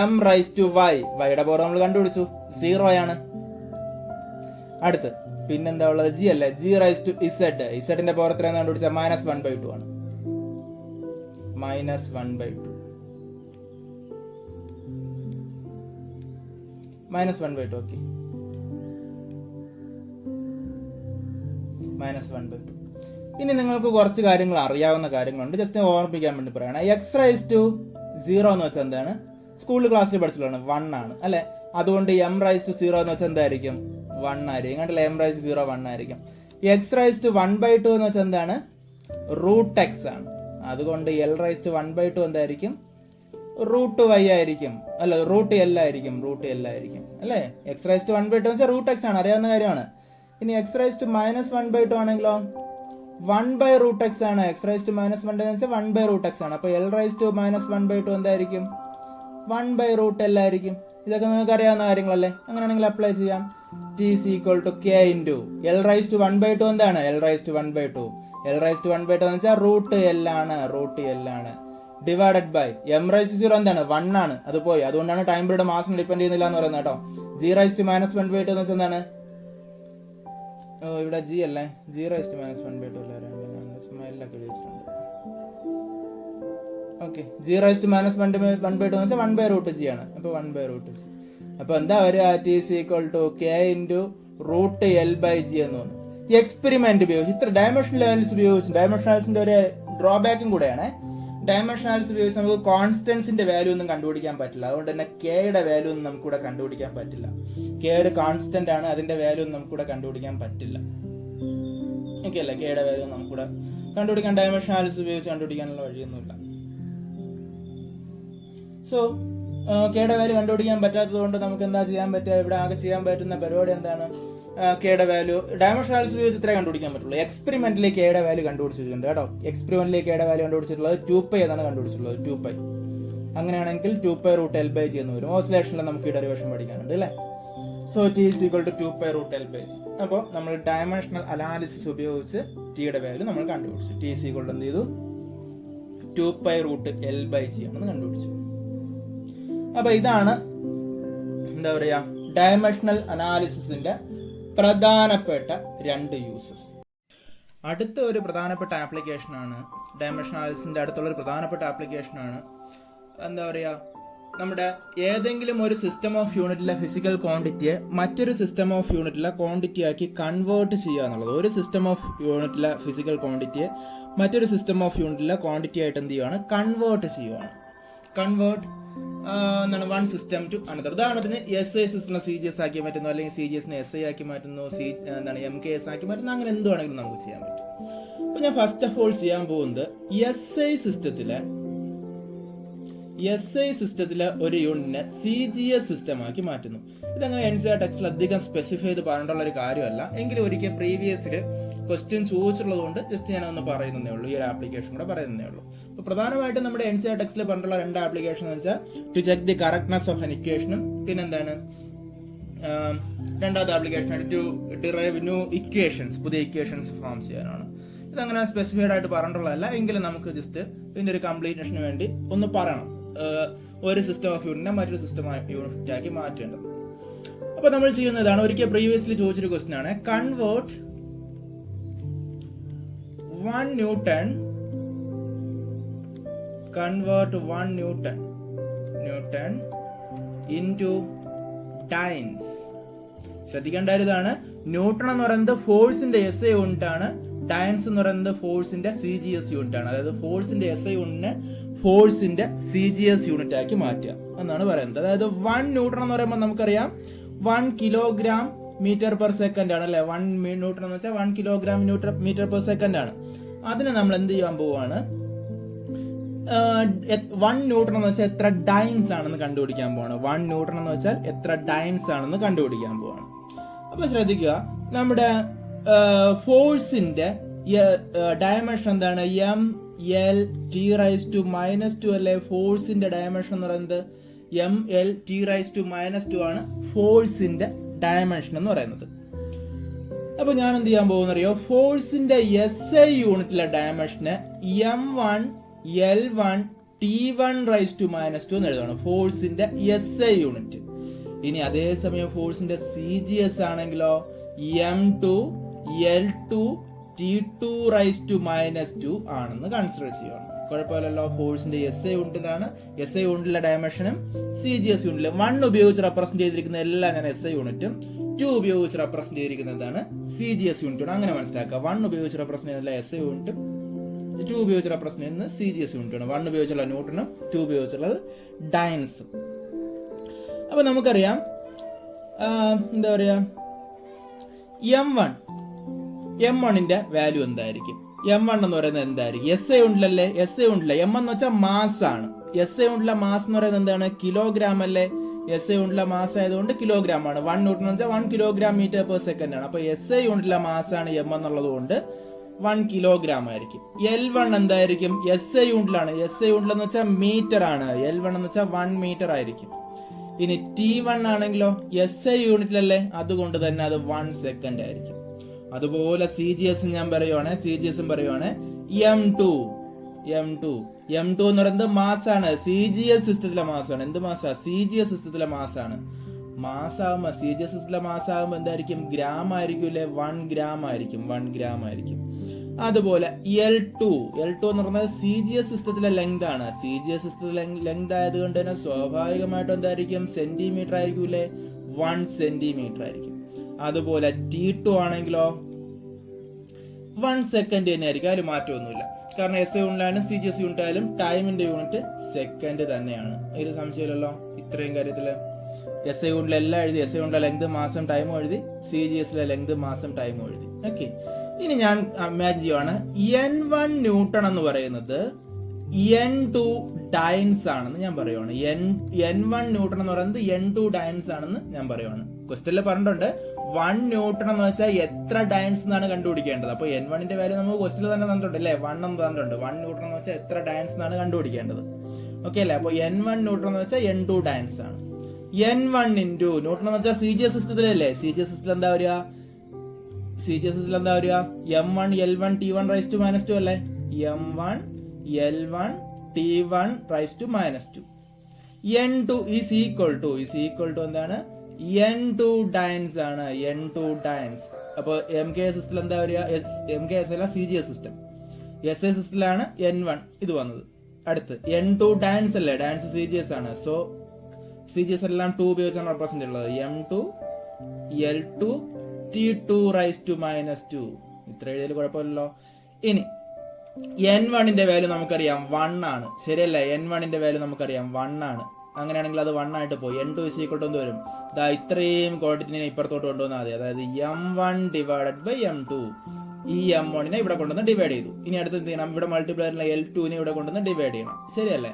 [SPEAKER 1] M rice to Y, വൈയുടെ പവർ നമ്മൾ കണ്ടുപിടിച്ചു, 0 ആണ്. അടുത്ത് പിന്നെന്താ ഉള്ളത്? ജി അല്ലേ? G raise to Z. ഇസഡിന്റെ പവർ എത്രയാണെന്ന് കണ്ടുപിടിച്ചാൽ -1/2 ആണ്. -1/2 ഓക്കെ. -1/2. ഇനി നിങ്ങൾക്ക് കുറച്ച് കാര്യങ്ങൾ അറിയാവുന്ന കാര്യങ്ങളുണ്ട്, ജസ്റ്റ് ഓർമ്മിപ്പിക്കാൻ വേണ്ടി പറയണം. എക്സ് റൈസ് ടു 0 എന്ന് വെച്ചാൽ എന്താണ്? സ്കൂളിൽ ക്ലാസ്സിൽ പഠിച്ചിട്ടുള്ളതാണ്, 1 ആണ് അല്ലെ. അതുകൊണ്ട് എം റൈസ് ടു 0 എന്ന് വെച്ചാൽ എന്തായിരിക്കും? 1 ആയിരിക്കും. കണ്ടില്ല? എം റൈസ് ടു 0 1 ആയിരിക്കും. എക്സ് റൈസ് ടു 1/2 എന്ന് വെച്ചാൽ എന്താണ്? √x ആണ്. അതുകൊണ്ട് എൽ റൈസ് ടു 1/2 എന്തായിരിക്കും? √y ആയിരിക്കും, അല്ല √l ആയിരിക്കും. അല്ലേ? എക്സ് റൈസ് ടു 1/2 എന്ന് വെച്ചാൽ √x ആണ്, അറിയാവുന്ന കാര്യമാണ്. ഇനി എക്സ് റൈസ് ടു -1/2 ആണെങ്കിലോ 1/√x ആണ്. എക്സ് റൈസ് ടു -1 എന്ന് വെച്ചാൽ 1/√x ആണ്. അപ്പോൾ എൽ റൈസ് ടു -1/2 എന്തായിരിക്കും? 1/√l ആയിരിക്കും. ഇതൊക്കെ നിങ്ങൾക്ക് അറിയാവുന്ന കാര്യങ്ങളല്ലേ? അങ്ങനെയാണെങ്കിൽ അപ്ലൈ ചെയ്യാം. T is equal to k into L rice to 1/2 എന്താണ്? L rice to 1/2. L rice to 1/2 എന്ന് വെച്ചാൽ √l ആണ്. Divided by M rice to 0 എന്താണ്? 1 ആണ്. അത് പോയി, അതുകൊണ്ടാണ് ടൈം പീരീഡ് മാസം ഡിപ്പെൻഡ് ചെയ്യുന്നില്ല എന്ന് പറയുന്നത് കേട്ടോ. ജി റൈസ് ടു -1/2 എന്ന് വെച്ചാൽ എന്താണ്? ഇവിടെ ജി അല്ലേ? ജി റൈസ് ടു -1/2 എല്ലൊക്കെ ചോദിച്ചിട്ടുണ്ട്. ഓക്കെ, ജി റൈസ് ടു -1/2 എന്ന് വെച്ചാൽ 1/√g ആണ്. അപ്പോൾ 1/√g. അപ്പോൾ എന്താ വരിക? T is equal to k into √l/g എന്ന് തോന്നുന്നു. എക്സ്പെരിമെന്റ് ഉപയോഗിച്ച് ഇത്ര ഡയമെൻഷൻ ലെവൽസ് ഉപയോഗിച്ച്, ഡയമെൻഷനാലിസിന്റെ ഒരു ഡ്രോബാക്കും കൂടെയാണ്. ഡയമെൻഷനാലിസ് ഉപയോഗിച്ച് നമുക്ക് കോൺസ്റ്റൻസിന്റെ വാല്യൂ ഒന്നും കണ്ടുപിടിക്കാൻ പറ്റില്ല. അതുകൊണ്ട് തന്നെ കെയുടെ വാല്യൂ ഒന്നും നമുക്കിവിടെ കണ്ടുപിടിക്കാൻ പറ്റില്ല. കെ ഒരു കോൺസ്റ്റന്റ് ആണ്, അതിന്റെ വാല്യൂ ഒന്നും നമുക്കിവിടെ കണ്ടുപിടിക്കാൻ പറ്റില്ല. ഓക്കെ അല്ലേ? കെയുടെ വാല്യൂ നമുക്കിവിടെ കണ്ടുപിടിക്കാൻ ഡയമെൻഷനാലിസ് ഉപയോഗിച്ച് കണ്ടുപിടിക്കാനുള്ള വഴിയൊന്നുമില്ല. സോ കെയുടെ വാല്യൂ കണ്ടുപിടിക്കാൻ പറ്റാത്തത് കൊണ്ട് നമുക്ക് എന്താ ചെയ്യാൻ പറ്റുക? ഇവിടെ ആകെ ചെയ്യാൻ പറ്റുന്ന പരിപാടി എന്താണ്? കെയുടെ വാല്യൂ ഡയമെൻഷനാലിസ് ഉപയോഗിച്ച് ഇത്രേ കണ്ടുപിടിക്കാൻ പറ്റുള്ളൂ. എക്സ്പെരിമെന്റിൽ കെയുടെ വാല്യൂ കണ്ടുപിടിച്ചിട്ടുണ്ട് കേട്ടോ. എക്സ്പെരിമെന്റിൽ കെയുടെ വാല്യൂ കണ്ടുപിടിച്ചിട്ടുള്ളത് 2π എന്നാണ് കണ്ടുപിടിച്ചിട്ടുള്ളത്. 2π. അങ്ങനെയാണെങ്കിൽ 2π√l/g എന്ന് വരും. ഓസിലേഷനിൽ നമുക്ക് ഈ ഡെറിവേഷൻ പഠിക്കാനുണ്ട് അല്ലേ? So T is equal to 2π√l/g. അപ്പോൾ നമ്മൾ ഡയമെൻഷണൽ അനാലിസിസ് ഉപയോഗിച്ച് ടിയുടെ വാല്യൂ നമ്മൾ കണ്ടുപിടിച്ചു. ടി ഇസ് ഈക്വൽ ടു എന്ത് ചെയ്തു? 2π√l/g ആണെന്ന് കണ്ടുപിടിച്ചു. അപ്പോൾ ഇതാണ് എന്താ പറയുക, ഡയമെൻഷണൽ അനാലിസിസിന്റെ പ്രധാനപ്പെട്ട 2 യൂസസ്. അടുത്ത ഒരു പ്രധാനപ്പെട്ട ആപ്ലിക്കേഷനാണ് ഡയമെൻഷണൽ അനാലിസിസിന്റെ അടുത്തുള്ളൊരു പ്രധാനപ്പെട്ട ആപ്ലിക്കേഷനാണ് എന്താ പറയുക, നമ്മുടെ ഏതെങ്കിലും ഒരു സിസ്റ്റം ഓഫ് യൂണിറ്റിലെ ഫിസിക്കൽ ക്വാണ്ടിറ്റിയെ മറ്റൊരു സിസ്റ്റം ഓഫ് യൂണിറ്റിലെ ക്വാണ്ടിറ്റി ആക്കി കൺവേർട്ട് ചെയ്യുക എന്നുള്ളത്. ഒരു സിസ്റ്റം ഓഫ് യൂണിറ്റിലെ ഫിസിക്കൽ ക്വാണ്ടിറ്റിയെ മറ്റൊരു സിസ്റ്റം ഓഫ് യൂണിറ്റിലെ ക്വാണ്ടിറ്റി ആയിട്ട് എന്ത് ചെയ്യുകയാണ്, കൺവേർട്ട് ചെയ്യുകയാണ്. കൺവേർട്ട് എന്താണ്, വൺ സിസ്റ്റം ടു അനദർ. ഉദാഹരണത്തിന് SI സിസ്റ്റം CGS ആക്കി മാറ്റുന്നു, അല്ലെങ്കിൽ CGSനെ SI ആക്കി മാറ്റുന്നു, എന്താണ് MKS ആക്കി മാറ്റുന്നു, അങ്ങനെ എന്ത് വേണമെങ്കിലും നമുക്ക് ചെയ്യാൻ പറ്റും. അപ്പോൾ ഞാൻ ഫസ്റ്റ് ഓഫ് ഓൾ ചെയ്യാൻ പോകുന്നത് SI സിസ്റ്റത്തിലെ ഒരു യൂണിറ്റിനെ CGS സിസ്റ്റം ആക്കി മാറ്റുന്നു. ഇതങ്ങനെ NCERT ടെക്സ്റ്റിൽ അധികം സ്പെസിഫൈ ചെയ്ത് പറഞ്ഞിട്ടുള്ള ഒരു കാര്യമല്ല, എങ്കിലും ഒരിക്കൽ പ്രീവിയസിൽ ക്വസ്റ്റ്യൻ ചോദിച്ചുള്ളത് കൊണ്ട് ജസ്റ്റ് ഞാനൊന്ന് പറയുന്നതേ ഉള്ളൂ, ഈ ഒരു ആപ്ലിക്കേഷൻ കൂടെ പറയുന്നതേ ഉള്ളൂ. അപ്പോൾ പ്രധാനമായിട്ടും നമ്മുടെ NCERT ടെക്സ്റ്റിൽ പറഞ്ഞിട്ടുള്ള 2 ആപ്ലിക്കേഷൻ എന്ന് വെച്ചാൽ to check the correctness of an ഇക്വേഷനും, പിന്നെന്താണ് രണ്ടാമത്തെ ആപ്ലിക്കേഷൻ ആയിട്ട് ടു ഡിറൈവ് ന്യൂ ഇക്വേഷൻസ്, പുതിയ ഇക്വേഷൻസ് ഫോം ചെയ്യാനാണ്. ഇതങ്ങനെ സ്പെസിഫൈഡ് ആയിട്ട് പറഞ്ഞിട്ടുള്ളതല്ല, എങ്കിലും നമുക്ക് ജസ്റ്റ് ഇതിൻ്റെ ഒരു കംപ്ലീറ്റേഷന് വേണ്ടി ഒന്ന് പറയണം, ഒരു സിസ്റ്റം ഓഫ് യൂണിറ്റിനെ മറ്റൊരു സിസ്റ്റം യൂണിറ്റ് ആക്കി മാറ്റേണ്ടത്. അപ്പോൾ നമ്മൾ ചെയ്യുന്നതാണ്, ഒരിക്കൽ പ്രീവിയസ്ലി ചോദിച്ചൊരു ക്വസ്റ്റ്യൻ ആണ്, കൺവേർട്ട് 1 Newton into dynes. ശ്രദ്ധിക്കേണ്ട ഇതാണ്, ന്യൂട്ടൺ എന്ന് പറയുന്നത് ഫോഴ്സിന്റെ SI യൂണിറ്റ് ആണ്, ഡയൻസ് എന്ന് പറയുന്നത് ഫോഴ്സിന്റെ CGS യൂണിറ്റ് ആണ്. അതായത് ഫോഴ്സിന്റെ SI യൂണിറ്റിനെ ഫോഴ്സിന്റെ CGS യൂണിറ്റ് ആക്കി മാറ്റുക എന്നാണ് പറയുന്നത്. അതായത് 1 ന്യൂട്ടൺ എന്ന് പറയുമ്പോൾ നമുക്കറിയാം 1 കിലോഗ്രാം മീറ്റർ പെർ സെക്കൻഡ് ആണ് അല്ലെ. 1 ന്യൂട്ടൺ എന്ന് വെച്ചാൽ 1 കിലോഗ്രാം മീറ്റർ പെർ സെക്കൻഡ് ആണ്. അതിനെ നമ്മൾ എന്ത് ചെയ്യാൻ പോവാണ്, 1 ന്യൂട്ടൺ എന്ന് വെച്ചാൽ എത്ര ഡൈൻസ് ആണെന്ന് കണ്ടുപിടിക്കാൻ പോവാണ്. 1 ന്യൂട്ടൺ എന്ന് വെച്ചാൽ എത്ര ഡൈൻസ് ആണെന്ന് കണ്ടുപിടിക്കാൻ പോവാണ്. അപ്പൊ ശ്രദ്ധിക്കുക, നമ്മുടെ ഫോഴ്സിന്റെ ഡയമെൻഷൻ എന്താണ്, MLT⁻² അല്ലെ. ഫോഴ്സിന്റെ ഡയമെൻഷൻ എന്ന് പറയുന്നത് MLT⁻² ആണ് ഫോഴ്സിന്റെ ഡയമെൻഷൻ എന്ന് പറയുന്നത്. അപ്പൊ ഞാൻ എന്ത് ചെയ്യാൻ പോകുന്നറിയോ, ഫോഴ്സിന്റെ SI യൂണിറ്റിലെ ഡയമെൻഷന് M1L1T1⁻² എന്ന് എഴുതണം, ഫോഴ്സിന്റെ SI യൂണിറ്റ്. ഇനി അതേസമയം ഫോഴ്സിന്റെ CGS ആണെങ്കിലോ M2L2T2⁻² ആണെന്ന് കൺസിഡർ ചെയ്യണം. കുഴപ്പമില്ലല്ലോ, ഫോഴ്സിന്റെ SI യൂണിറ്റിലാണ്, SI യൂണിറ്റിലെ ഡയമെൻഷനും CGS യൂണിറ്റിലും 1 ഉപയോഗിച്ച് റെപ്രസെന്റ് ചെയ്തിരിക്കുന്ന എല്ലാം ഞാൻ SI യൂണിറ്റും, 2 ഉപയോഗിച്ച് റെപ്രസെന്റ് ചെയ്തിരിക്കുന്നതാണ് CGS യൂണിറ്റും. അങ്ങനെ മനസ്സിലാക്കുക, 1 ഉപയോഗിച്ച് റെപ്രസെന്റ് ചെയ്യുന്ന SI യൂണിറ്റും 2 ഉപയോഗിച്ച് റെപ്രസെന്റ് ചെയ്യുന്നത് CGS യൂണിറ്റാണ്. 1 ഉപയോഗിച്ചുള്ള ന്യൂട്ടനും 2 ഉപയോഗിച്ചുള്ളത് ഡൈൻസും. അപ്പൊ നമുക്കറിയാം എന്താ പറയാ, M1ന്റെ വാല്യൂ എന്തായിരിക്കും, M1 എന്ന് പറയുന്നത് എന്തായിരിക്കും, SI യൂണിറ്റിലല്ലേ, SI യൂണിറ്റില്ല, M എന്ന് വെച്ചാൽ മാസ് ആണ്. SI യൂണിറ്റിലെ മാസ് എന്ന് പറയുന്നത് എന്താണ്, കിലോഗ്രാം അല്ലേ. SI യൂണിറ്റിലെ മാസ് ആയതുകൊണ്ട് കിലോഗ്രാം ആണ്. 1 ന്യൂട്ടൺ എന്ന് വെച്ചാൽ 1 കിലോഗ്രാം മീറ്റർ പെർ സെക്കൻഡ് ആണ്. അപ്പൊ SI യൂണിറ്റിലെ മാസ് ആണ് M എന്നുള്ളത് കൊണ്ട് 1 കിലോഗ്രാം ആയിരിക്കും. L1 എന്തായിരിക്കും, SI യൂണിറ്റിലാണ്, SI യൂണിറ്റിൽ എന്ന് വെച്ചാൽ മീറ്റർ ആണ്, L1 എന്ന് വെച്ചാൽ 1 മീറ്റർ ആയിരിക്കും. ഇനി T1 ആണെങ്കിലോ SI യൂണിറ്റിലല്ലേ, അതുകൊണ്ട് തന്നെ അത് 1 സെക്കൻഡ് ആയിരിക്കും. അതുപോലെ CGS ഞാൻ പറയുവാണ്, CGSും പറയുവാണ് M2 എന്ന് പറയുന്നത് മാസാണ്, CGS സിസ്റ്റത്തിലെ മാസാണ്. എന്ത് മാസാ, CGS സിസ്റ്റത്തിലെ മാസാണ്. മാസാകുമ്പോ CGS സിസ്റ്റത്തിലെ മാസാകുമ്പോ എന്തായിരിക്കും, ഗ്രാം ആയിരിക്കും അല്ലെ, 1 ഗ്രാം ആയിരിക്കും, 1 ഗ്രാം ആയിരിക്കും. അതുപോലെ L2 എന്ന് പറയുന്നത് CGS സിസ്റ്റത്തിലെ ലെങ്ത് ആണ്. CGS സിസ്റ്റത്തിലെ ലെങ്ത് ആയതുകൊണ്ട് തന്നെ സ്വാഭാവികമായിട്ടും എന്തായിരിക്കും, സെന്റിമീറ്റർ ആയിരിക്കും അല്ലെ, 1 സെന്റിമീറ്റർ ആയിരിക്കും. അതുപോലെ T2 ആണെങ്കിലോ 1 സെക്കൻഡ് തന്നെ ആയിരിക്കും, അതിൽ മാറ്റമൊന്നുമില്ല. കാരണം SI യൂണിറ്റായാലും CGS യൂണിറ്റ് ആയാലും ടൈമിന്റെ യൂണിറ്റ് സെക്കൻഡ് തന്നെയാണ്. ഇത് സംശയമില്ലല്ലോ ഇത്രയും കാര്യത്തില്. SI യൂണിറ്റിൽ എല്ലാം എഴുതി, SI യൂണിറ്റിലെ ലെങ്ത് മാസം ടൈമും എഴുതി, CGSലെ ലെങ്ത് മാസം ടൈമും എഴുതി. ഓക്കെ, ഇനി ഞാൻ ഇമാജിൻ ചെയ്യുവാണ്, N1 ന്യൂട്ടൺ എന്ന് പറയുന്നത് N2 ഡൈൻസ് ആണെന്ന് ഞാൻ പറയുവാണ്. N1 ന്യൂട്ടൺ എന്ന് പറയുന്നത് N2 ഡൈൻസ് ആണെന്ന് ഞാൻ പറയുവാണ്. ക്വസ്റ്റ്യനിൽ പറഞ്ഞിട്ടുണ്ട് 1 ന്യൂട്ടൺ എന്ന് വെച്ചാൽ എത്ര ഡൈൻസ് എന്നാണ് കണ്ടുപിടിക്കേണ്ടത്. അപ്പോൾ N1ന്റെ വാല്യൂ നമുക്ക് ക്വസ്റ്റ്യനിൽ തന്നെ തന്നിട്ടുണ്ട് അല്ലേ, 1 എന്ന് തന്നിട്ടുണ്ട്. 1 ന്യൂട്ടൺ എന്ന് വെച്ചാൽ എത്ര ഡൈൻസ് എന്നാണ് കണ്ടുപിടിക്കേണ്ടത്. ഓക്കെ അല്ലേ, അപ്പോൾ N1 ന്യൂട്ടൺ എന്ന് വെച്ചാൽ N2 ഡൈൻസ് ആണ്. N1 ഇൻറ്റു ന്യൂട്ടൺ എന്ന് വെച്ചാൽ CGS സിസ്റ്റത്തിലല്ലേ, CGS സിസ്റ്റത്തിൽ എന്താ വരിക, M1L1T1⁻² അല്ലേ, M1L1T1⁻². N2 is equal to എന്താണ് N2 dynes ആണ്. N2 dynes. അപ്പോൾ MKS സിസ്റ്റത്തിൽ എന്താ വരിക? MKS അല്ല, CGS സിസ്റ്റം. SA സിസ്റ്റത്തിലാണ് N1 ഇത് വന്നത്. അടുത്ത് N2 dynes അല്ലേ, ഡാൻസ് CGS ആണ്. സോ CGS എല്ലാം 2 ഉപയോഗിച്ചാണ് റെപ്രസെന്റ് ഉള്ളത്. M2 L2 T2 raised to -2. ഇത്ര എഴുതിയാൽ കുഴപ്പമില്ലല്ലോ. ഇനി N1ന്റെ വാല്യൂ നമുക്കറിയാം 1 ആണ്, ശരിയല്ലേ? N1ന്റെ വാല്യൂ നമുക്കറിയാം 1 ആണ്. അങ്ങനെയാണെങ്കിൽ അത് 1 ആയിട്ട് പോയി. N2 is equal to എന്ത് വരും? ഇത്രയും ക്വാണ്ടിറ്റിനെ ഇപ്പുറത്തോട്ട് കൊണ്ടുവന്നാൽ മതി. അതായത് M1 ഡിവൈഡഡ് ബൈ M2. ഈ M1നെ ഇവിടെ കൊണ്ടുവന്ന് ഡിവൈഡ് ചെയ്തു. ഇനി അടുത്ത് എന്ത് ചെയ്യണം? ഇവിടെ മൾട്ടിപ്ലയറിലെ L2നെ ഇവിടെ കൊണ്ടുവന്ന് ഡിവൈഡ് ചെയ്യണം, ശരിയല്ലേ?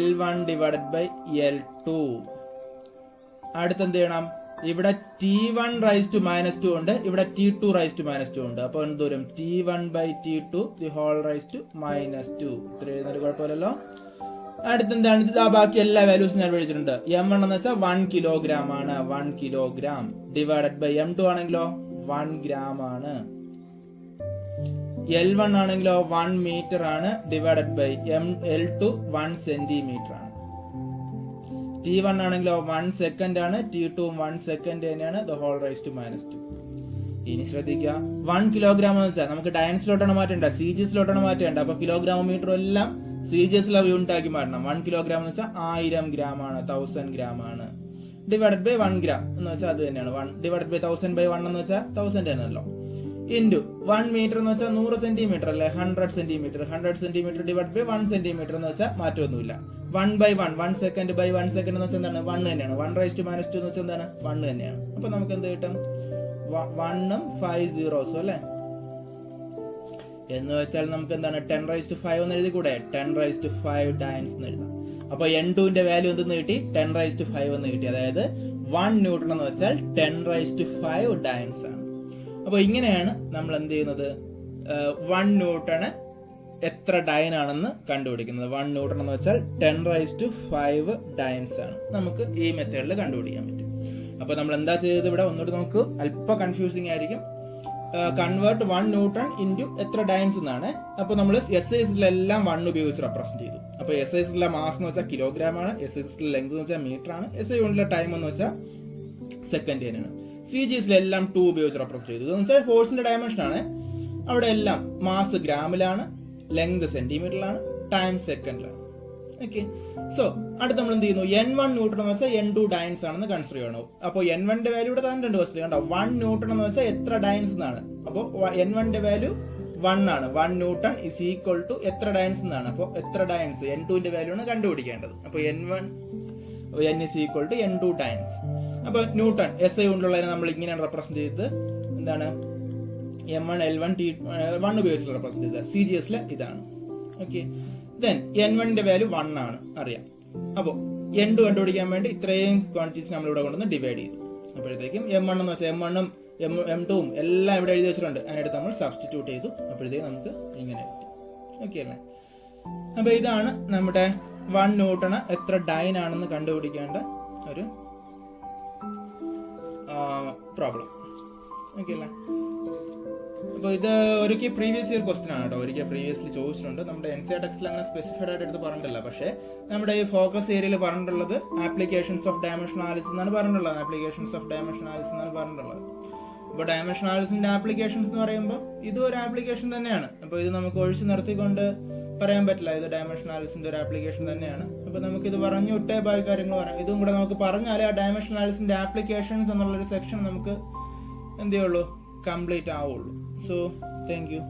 [SPEAKER 1] L1 divided by L2. അടുത്ത് എന്ത് ചെയ്യണം? ഇവിടെ T1 റൈസ് ടു -2 ഉണ്ട്, ഇവിടെ T2 റൈസ് ടു -2 ഉണ്ട്. അപ്പോൾ എന്ത് വരും? T1 by T2 the whole rise to -2. ഇത്ര എഴുതുന്നൊരു കുഴപ്പമില്ലല്ലോ. അടുത്തെന്താണ്? ബാക്കി എല്ലാ വാല്യൂസും ഞാൻ വിളിച്ചിട്ടുണ്ട്. M1 എന്ന് വെച്ചാൽ 1 കിലോഗ്രാം ആണ്. 1 കിലോഗ്രാം ഡിവൈഡഡ് ബൈ M2 ആണെങ്കിലോ 1 ഗ്രാം ആണ്. L1 ആണെങ്കിലോ 1 മീറ്റർ ആണ് ഡിവൈഡഡ് ബൈ L2 1 സെന്റിമീറ്റർ ആണ്. T1 ആണെങ്കിലോ 1 സെക്കൻഡ് ആണ്, T2 1 സെക്കൻഡ് തന്നെയാണ്. The whole rise to -2. ഇനി ശ്രദ്ധിക്കുക, 1 കിലോഗ്രാം എന്ന് വെച്ചാൽ നമുക്ക് ഡയൻസിലോട്ടാണ് മാറ്റേണ്ട, CGSലോട്ടാണ് മാറ്റേണ്ട. അപ്പൊ കിലോഗ്രാം മീറ്ററും എല്ലാം CGSലെ യൂണിറ്റ് ആക്കി മാറ്റണം. 1 കിലോഗ്രാം എന്ന് വെച്ചാൽ 1000 ഗ്രാം ആണ്, 1000 ഗ്രാം ആണ്. ഡിവൈഡഡ് ബൈ 1 ഗ്രാം എന്ന് വെച്ചാൽ അത് തന്നെയാണ്. 1 ഡിവൈഡഡ് ബൈ 1000 ബൈ 1 എന്ന് വെച്ചാൽ 1000 തന്നെയല്ലോ. ഇൻറ്റു 1 മീറ്റർ എന്ന് വെച്ചാൽ 100 സെന്റിമീറ്റർ അല്ലേ, 100 centimetre. 100 centimetre divide by 1 centimetre എന്ന് വെച്ചാൽ മാറ്റമൊന്നുമില്ല. 1 ബൈ 1, 1 സെക്കൻഡ് ബൈ 1 സെക്കൻഡ് എന്ന് വെച്ചാൽ എന്താണ്? 1 തന്നെയാണ്. 1 റൈസ് ടു -2 എന്ന് വെച്ചാൽ എന്താണ്? 1 തന്നെയാണ്. അപ്പൊ നമുക്ക് എന്ത് കിട്ടും? 1ഉം 5 zeros അല്ലേ. എന്ന് വെച്ചാൽ നമുക്ക് എന്താണ്? 10 റൈസ് ടു 5 എന്ന് എഴുതി കൂടെ? 10 റൈസ് ടു 5 ഡയൻസ് എന്ന് എഴുതാം. അപ്പൊ N2ന്റെ വാല്യൂ എന്തെന്ന് കിട്ടി? 10 റൈസ് ടു 5 എന്ന് കിട്ടി. അതായത് 1 ന്യൂട്ടൺ എന്ന് വെച്ചാൽ 10 റൈസ് ടു 5 ഡയൻസ് ആണ്. അപ്പോൾ ഇങ്ങനെയാണ് നമ്മൾ എന്ത് ചെയ്യുന്നത്? 1 ന്യൂട്ടണ് എത്ര ഡയൻ ആണെന്ന് കണ്ടുപിടിക്കുന്നത്. 1 ന്യൂട്ടൺ എന്ന് വെച്ചാൽ 10 റൈസ് ടു 5 ഡയൻസ് ആണ്. നമുക്ക് ഈ മെത്തേഡിൽ കണ്ടുപിടിക്കാൻ പറ്റും. അപ്പോൾ നമ്മൾ എന്താ ചെയ്തത്? ഇവിടെ ഒന്നുകൂടി നമുക്ക് അല്പം കൺഫ്യൂസിങ് ആയിരിക്കും. കൺവേർട്ട് 1 ന്യൂട്ടൺ ഇൻറ്റു എത്ര ഡയൻസ് എന്നാണ്. അപ്പോൾ നമ്മൾ SIസിലെല്ലാം 1 ഉപയോഗിച്ച് റെപ്രസെന്റ് ചെയ്തു. അപ്പോൾ SIസിലെ മാസ് എന്ന് വെച്ചാൽ കിലോഗ്രാം ആണ്, SIസിലെ ലെങ്ത് എന്ന് വെച്ചാൽ മീറ്റർ ആണ്, SI യൂണിറ്റിലെ ടൈം എന്ന് വെച്ചാൽ സെക്കൻഡ് തന്നെയാണ്. CGSലെല്ലാം 2 ഉപയോഗിച്ച് റെപ്രസെന്റ് ചെയ്തു. എന്ന് വെച്ചാൽ ഫോഴ്സിന്റെ ഡയമെൻഷൻ ആണ്. അവിടെ എല്ലാം മാസ് ഗ്രാമിലാണ്, ലെങ്ത് സെന്റിമീറ്ററിലാണ്, ടൈം സെക്കൻഡിലാണ്. ഓക്കെ. സോ അടുത്ത് നമ്മൾ എന്ത് ചെയ്യുന്നു? N1 ന്യൂട്ടൺ എന്ന് വെച്ചാൽ N2 ഡയൻസ് ആണെന്ന് കൺസിഡർ ചെയ്യണം. അപ്പോൾ N1ന്റെ വാല്യൂ ഇവിടെ തന്നെ 2 ക്വസ്റ്റ്യൻ കണ്ടോ. 1 ന്യൂട്ടൺ എന്ന് വെച്ചാൽ എത്ര ഡയൻസ് എന്നാണ്. അപ്പോൾ N1ന്റെ വാല്യൂ 1 ആണ്. 1 ന്യൂട്ടൺ ഇസ് ഈക്വൽ ടു എത്ര ഡയൻസ് എന്നാണ്. അപ്പോൾ എത്ര ഡയൻസ്? N2ന്റെ വാല്യൂ ആണ് കണ്ടുപിടിക്കേണ്ടത്. അപ്പോൾ N is equal to N2 ഡയൻസ്. അപ്പോൾ ന്യൂട്ടൺ SI കൊണ്ടുള്ളതിനെ നമ്മൾ ഇങ്ങനെയാണ് റെപ്രസെന്റ് ചെയ്തത്. എന്താണ്? M1 L1 T1 ഉപയോഗിച്ചുള്ള റെപ്രസെന്റ് ചെയ്തത്. CGSലെ ഇതാണ്. ഓക്കെ. ദെൻ N1ന്റെ വാല്യൂ 1 ആണ് അറിയാം. അപ്പോൾ N2 കണ്ടുപിടിക്കാൻ വേണ്ടി ഇത്രയും ക്വാണ്ടിറ്റീസ് നമ്മൾ ഇവിടെ കൊണ്ടുവന്ന് ഡിവൈഡ് ചെയ്തു. അപ്പോഴത്തേക്കും M1 എന്ന് വെച്ചാൽ M1ഉം M2ഉം എല്ലാം ഇവിടെ എഴുതി വെച്ചിട്ടുണ്ട്. അതിനടുത്ത് നമ്മൾ സബ്സ്റ്റിറ്റ്യൂട്ട് ചെയ്തു. അപ്പോഴത്തേക്കും നമുക്ക് ഇങ്ങനെ കിട്ടി. ഓക്കെ അല്ലേ? അപ്പോൾ ഇതാണ് നമ്മുടെ 1 ന്യൂട്ടണ് എത്ര ഡൈൻ ആണെന്ന് കണ്ടുപിടിക്കേണ്ട ഒരു പ്രോബ്ലം. ഓക്കെ അല്ലേ? അപ്പോൾ ഇത് ഒരിക്കൽ പ്രീവിയസ് ഇയർ ക്വസ്റ്റ്യൻ ആണ് കേട്ടോ. ഒരിക്കൽ പ്രീവിയസ്ലി ചോദിച്ചിട്ടുണ്ട്. നമ്മുടെ NCERT ടെക്സ്റ്റിൽ അങ്ങനെ സ്പെസിഫൈഡ് ആയിട്ട് എടുത്ത് പറഞ്ഞിട്ടില്ല. പക്ഷേ നമ്മുടെ ഈ ഫോക്കസ് ഏരിയയിൽ പറഞ്ഞിട്ടുള്ളത് ആപ്ലിക്കേഷൻസ് ഓഫ് ഡയമെൻഷൻ അനാലിസിസ് എന്നാണ് പറഞ്ഞിട്ടുള്ളത്. ആപ്ലിക്കേഷൻസ് ഓഫ് ഡയമെൻഷൻ അനാലിസിസ് എന്നാണ് പറഞ്ഞിട്ടുള്ളത്. അപ്പോൾ ഡയമെൻഷൻ അനാലിസിന്റെ ആപ്ലിക്കേഷൻസ് എന്ന് പറയുമ്പോൾ ഇതും ഒരു ആപ്ലിക്കേഷൻ തന്നെയാണ്. അപ്പോൾ ഇത് നമുക്ക് ഒഴിച്ചു നിർത്തിക്കൊണ്ട് പറയാൻ പറ്റില്ല. ഇത് ഡയമെൻഷൻ അനാലിസിന്റെ ഒരു ആപ്ലിക്കേഷൻ തന്നെയാണ്. അപ്പോൾ നമുക്കിത് പറഞ്ഞു വിട്ടേ ബാക്കി കാര്യങ്ങൾ പറയാം. ഇതും കൂടെ നമുക്ക് പറഞ്ഞാലേ ആ ഡയമെൻഷൻ അനാലിസിന്റെ ആപ്ലിക്കേഷൻസ് എന്നുള്ളൊരു സെക്ഷൻ നമുക്ക് എന്ത് ചെയ്യുള്ളൂ? കംപ്ലീറ്റ് ആവുള്ളൂ. So thank you.